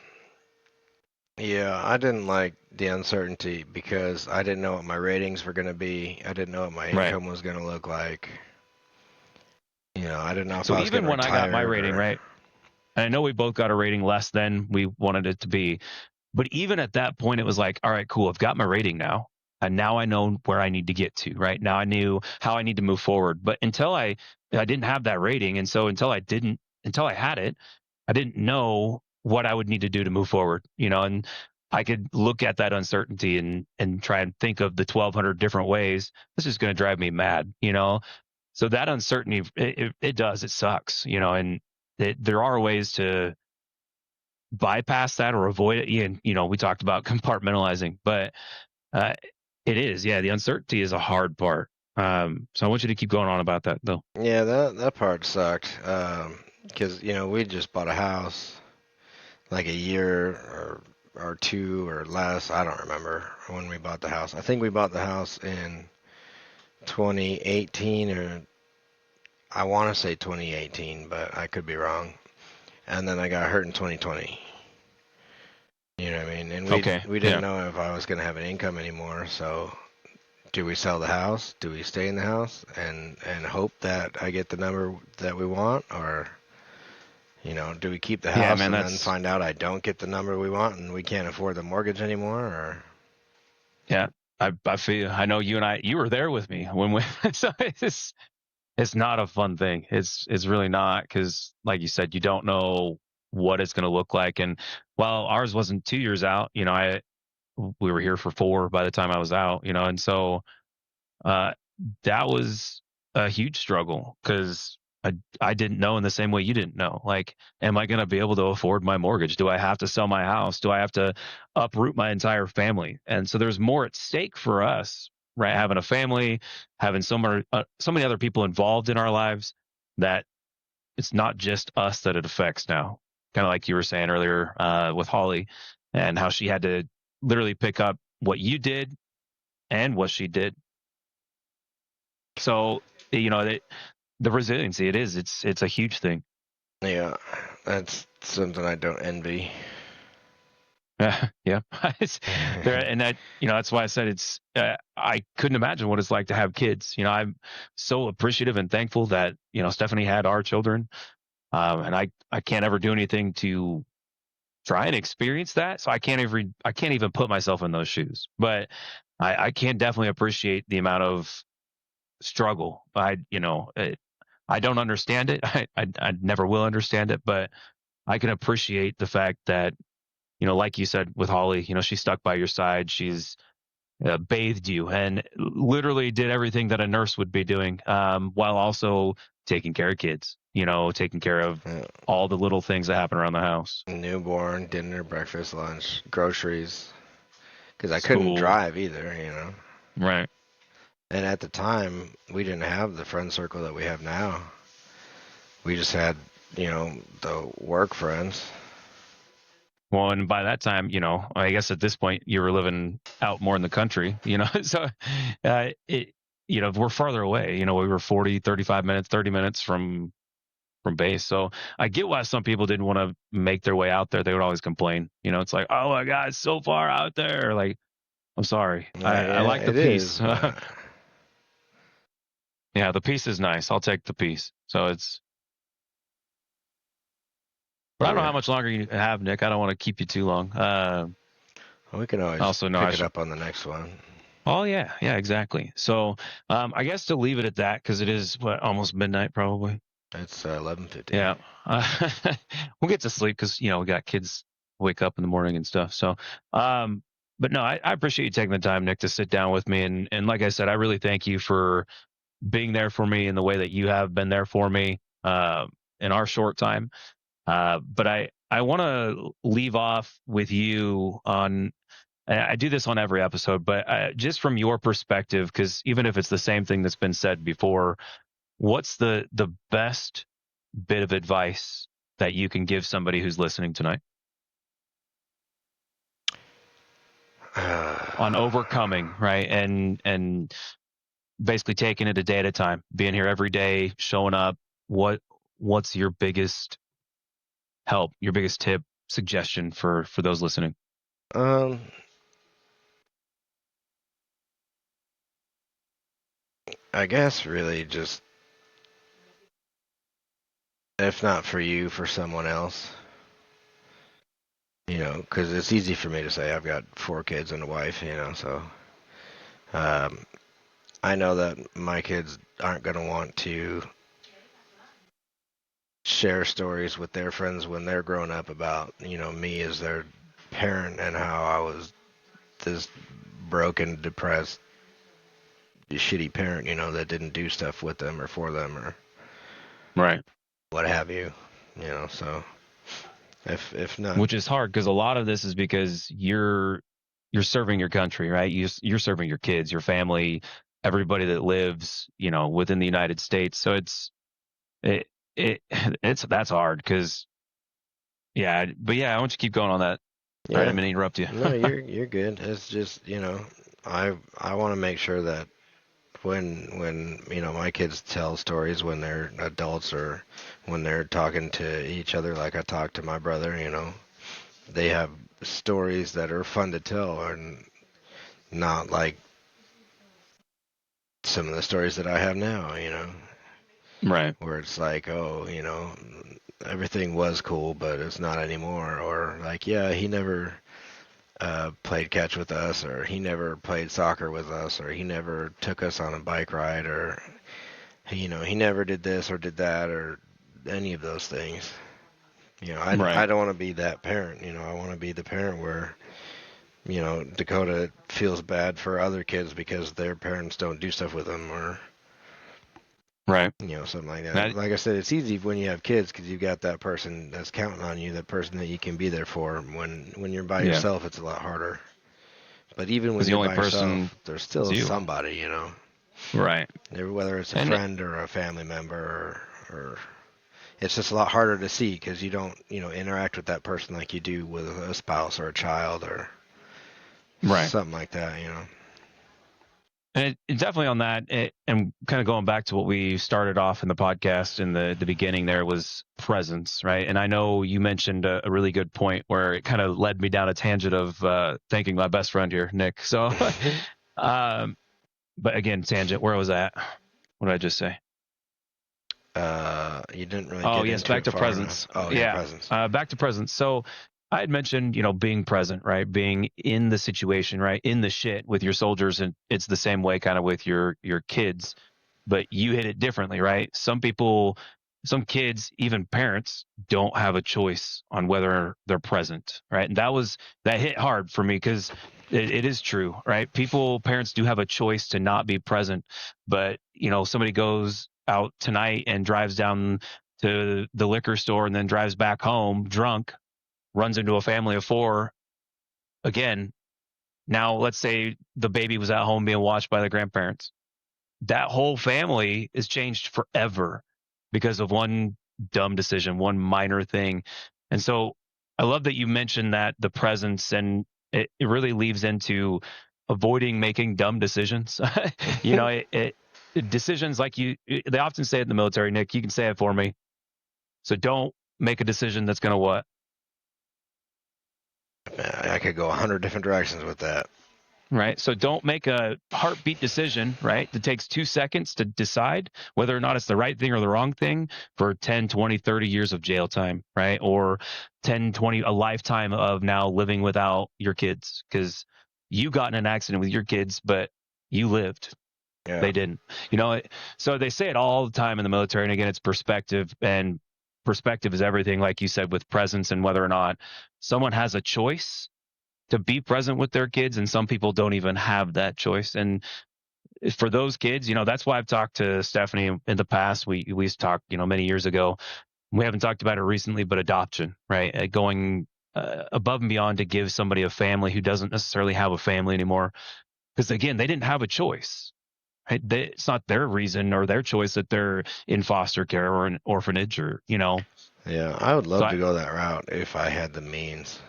Yeah, I didn't like the uncertainty because I didn't know what my ratings were going to be. I didn't know what my right. income was going to look like. I didn't know if So I was even getting when I got my retired rating, or. right, and I know we both got a rating less than we wanted it to be. But even at that point, it was like, all right, cool. I've got my rating now. And now I know where I need to get to, right? Now I knew how I need to move forward. But until I didn't have that rating. And so until I had it, I didn't know what I would need to do to move forward, and I could look at that uncertainty and try and think of the 1,200 different ways. This is going to drive me mad. So that uncertainty, it does, it sucks, and there are ways to bypass that or avoid it. And we talked about compartmentalizing, but uh, it is, yeah, the uncertainty is a hard part. So I want you to keep going on about that though. Yeah, that part sucked. Because we just bought a house like a year or two or less. I don't remember when we bought the house. I think we bought the house in 2018, or I want to say 2018, but I could be wrong. And then I got hurt in 2020. You know what I mean? And Okay, we didn't yeah, know if I was going to have an income anymore. So do we sell the house? Do we stay in the house and hope that I get the number that we want, or do we keep the yeah, house man, and then that's find out I don't get the number we want and we can't afford the mortgage anymore? Or yeah. I feel, I know you were there with me when we so it's not a fun thing. It's really not, because like you said, you don't know what it's going to look like. And while ours wasn't 2 years out, we were here for 4 by the time I was out, and so uh, that was a huge struggle because I didn't know in the same way you didn't know. Like, am I going to be able to afford my mortgage? Do I have to sell my house? Do I have to uproot my entire family? And so there's more at stake for us, right? Having a family, having so many other people involved in our lives, that it's not just us that it affects now. Kind of like you were saying earlier with Holly, and how she had to literally pick up what you did and what she did. So the resiliency, it's a huge thing. yeah, that's something I don't envy. Yeah. And that, that's why I said I couldn't imagine what it's like to have kids. I'm so appreciative and thankful that, Stephanie had our children. And I can't ever do anything to try and experience that. So I can't even put myself in those shoes, but I can definitely appreciate the amount of struggle. I don't understand it. I never will understand it, but I can appreciate the fact that, like you said with Holly, she stuck by your side. She's bathed you and literally did everything that a nurse would be doing, while also taking care of kids, taking care of all the little things that happen around the house. Newborn, dinner, breakfast, lunch, groceries. Because I couldn't School. drive either. Right. And at the time, we didn't have the friend circle that we have now. We just had, the work friends. Well, and by that time, I guess at this point you were living out more in the country, so we're farther away. We were 40, 35 minutes, 30 minutes from base. So I get why some people didn't want to make their way out there. They would always complain. It's like, oh my God, it's so far out there. Like, I'm sorry. I Yeah, like the it peace. is, but Yeah, the peace is nice. I'll take the peace. But I don't know yeah. how much longer you have, Nick. I don't want to keep you too long. We can always Also, no, I pick it should. up on the next one. Oh yeah, yeah, exactly. So, I guess to leave it at that because it is what almost midnight probably. It's 11:50. Yeah, we'll get to sleep because we got kids wake up in the morning and stuff. So, but no, I appreciate you taking the time, Nick, to sit down with me and like I said, I really thank you for being there for me in the way that you have been there for me in our short time. But I want to leave off with you on. I do this on every episode, but just from your perspective, because even if it's the same thing that's been said before, what's the best bit of advice that you can give somebody who's listening tonight on overcoming, right? And basically taking it a day at a time, being here every day, showing up. What's your biggest help, your biggest tip, suggestion for those listening? um, I guess really just, if not for you, for someone else. Because it's easy for me to say I've got 4 kids and a wife. So um, I know that my kids aren't going to want to share stories with their friends when they're grown up about, me as their parent and how I was this broken, depressed, shitty parent, that didn't do stuff with them or for them or Right. what have you. So if not, Which is hard because a lot of this is because you're serving your country, right? You're serving your kids, your family, everybody that lives, within the United States. So it, it's that's hard because yeah, but yeah, I want you to keep going on that. All right, I'm yeah, gonna interrupt you. no, you're good. It's just, I want to make sure that when my kids tell stories when they're adults or when they're talking to each other like I talk to my brother, they have stories that are fun to tell and not like some of the stories that I have now, Right. where it's like, oh, everything was cool, but it's not anymore. Or like, yeah, he never played catch with us, or he never played soccer with us, or he never took us on a bike ride, or he never did this or did that, or any of those things. I Right. don't want to be that parent. I want to be the parent where Dakota feels bad for other kids because their parents don't do stuff with them, or Right. something like that. That, Like I said, it's easy when you have kids because you've got that person that's counting on you, that person that you can be there for. When you're by yeah, yourself, it's a lot harder. But even when because the you're only by person yourself, there's is still you. somebody. Right. Whether it's a And friend or a family member, or it's just a lot harder to see because you don't, interact with that person like you do with a spouse or a child or right. something like that. And definitely on that, and kind of going back to what we started off in the podcast in the beginning, there was presence, right? And I know you mentioned a really good point where it kind of led me down a tangent of thanking my best friend here, Nick. So, um, but again, tangent. Where was that? What did I just say? You didn't really Oh, get yes, into back it to far enough. presence. Oh yeah, Yeah, presence. back to presence. So I had mentioned, being present, right? Being in the situation, right? In the shit with your soldiers, and it's the same way kind of with your kids, but you hit it differently, right? Some people, some kids, even parents don't have a choice on whether they're present, right? And that hit hard for me because it is true, right? Parents do have a choice to not be present, but somebody goes out tonight and drives down to the liquor store and then drives back home drunk, runs into a family of four again. Now, let's say the baby was at home being watched by the grandparents. That whole family is changed forever because of one dumb decision, one minor thing. And so I love that you mentioned that the presence, and it really leaves into avoiding making dumb decisions. you know, decisions like they often say it in the military, Nick, you can say it for me. So don't make a decision that's going to what? Man, I could go 100 different directions with that. Right. So don't make a heartbeat decision, right? That takes 2 seconds to decide whether or not it's the right thing or the wrong thing for 10, 20, 30 years of jail time, right? Or 10, 20, a lifetime of now living without your kids because you got in an accident with your kids, but you lived. Yeah. They didn't. So they say it all the time in the military. And again, it's perspective, and perspective is everything, like you said, with presence and whether or not someone has a choice to be present with their kids, and some people don't even have that choice. And for those kids, that's why I've talked to Stephanie in the past. We talked, many years ago. We haven't talked about it recently, but adoption, right? Going above and beyond to give somebody a family who doesn't necessarily have a family anymore, because again, they didn't have a choice. Right? It's not their reason or their choice that they're in foster care or an orphanage, or. Yeah, I would So love to go that route if I had the means.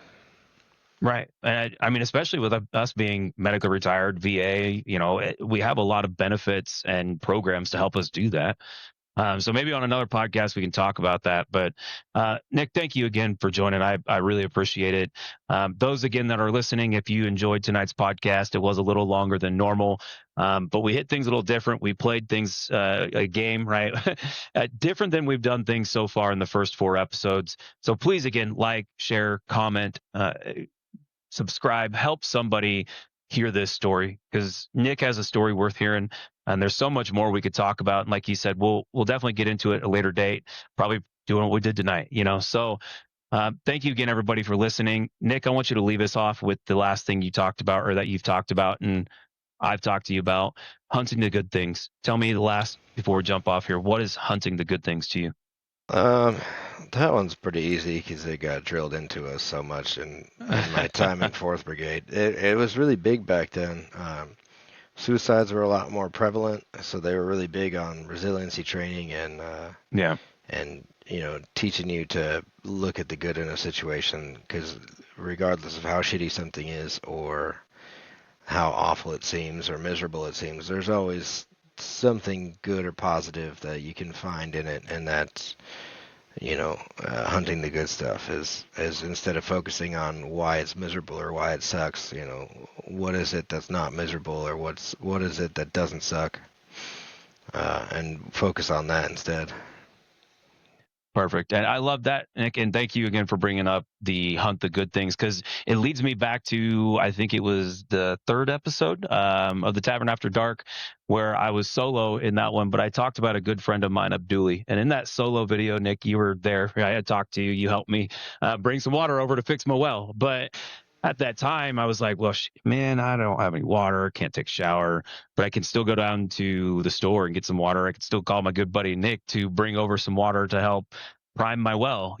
right. And I mean, especially with us being medically retired, VA, we have a lot of benefits and programs to help us do that. So maybe on another podcast we can talk about that. But Nick, thank you again for joining. I really appreciate it. Those again that are listening, if you enjoyed tonight's podcast, it was a little longer than normal, but we hit things a little different. We played things a game, right? Different than we've done things so far in the first 4 episodes. So please again, like, share, comment. Subscribe, help somebody hear this story because Nick has a story worth hearing, and there's so much more we could talk about. And like you said, we'll definitely get into it at a later date, probably doing what we did tonight. So thank you again, everybody, for listening. Nick, I want you to leave us off with the last thing you talked about, or that you've talked about, and I've talked to you about hunting the good things. Tell me the last before we jump off here. What is hunting the good things to you? Um, that one's pretty easy because it got drilled into us so much in my time in Fourth Brigade. It was really big back then. Suicides were a lot more prevalent, so they were really big on resiliency training Yeah. and teaching you to look at the good in a situation because regardless of how shitty something is or how awful it seems or miserable it seems, there's always something good or positive that you can find in it, and that's hunting the good stuff is instead of focusing on why it's miserable or why it sucks, what is it that's not miserable or what is it that doesn't suck, and focus on that instead. Perfect. And I love that, Nick. And thank you again for bringing up the hunt the good things, because it leads me back to, I think it was the third episode of the Tavern After Dark, where I was solo in that one. But I talked about a good friend of mine, Abduli. And in that solo video, Nick, you were there. I had talked to you. You helped me bring some water over to fix my well. But at that time, I was like, well, man, I don't have any water. Can't take a shower, but I can still go down to the store and get some water. I can still call my good buddy Nick to bring over some water to help prime my well.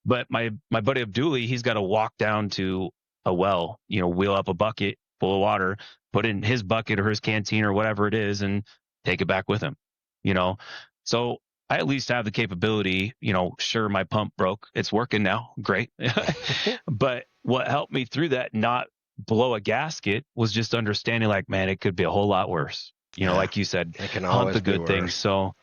But my buddy Abduli, he's got to walk down to a well, wheel up a bucket full of water, put it in his bucket or his canteen or whatever it is, and take it back with him. you know so I at least have the capability. Sure, my pump broke, it's working now, great. But what helped me through that, not blow a gasket was just understanding like, man, it could be a whole lot worse. Yeah. Like you said, It can hunt always the be good things. worse.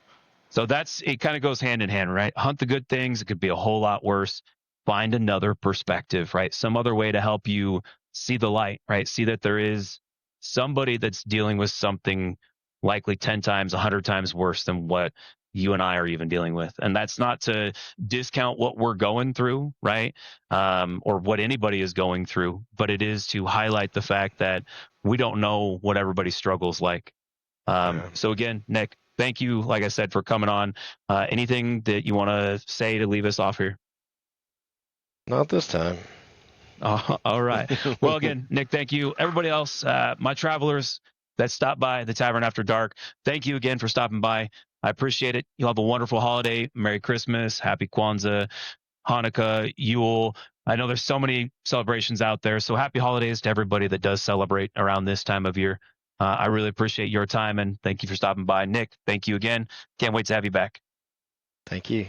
So that's, it kind of goes hand in hand, right? Hunt the good things. It could be a whole lot worse. Find another perspective, right? Some other way to help you see the light, right? See that there is somebody that's dealing with something likely 10 times, 100 times worse than what you and I are even dealing with. And that's not to discount what we're going through, right? Or what anybody is going through, but it is to highlight the fact that we don't know what everybody struggles like. Yeah. So again, Nick, thank you, like I said, for coming on. Anything that you want to say to leave us off here? Not this time. All right. Well, again, Nick, thank you. Everybody else, my travelers that stopped by the Tavern After Dark, thank you again for stopping by. I appreciate it. You'll have a wonderful holiday. Merry Christmas, Happy Kwanzaa, Hanukkah, Yule. I know there's so many celebrations out there. So happy holidays to everybody that does celebrate around this time of year. I really appreciate your time and thank you for stopping by. Nick, thank you again. Can't wait to have you back. Thank you.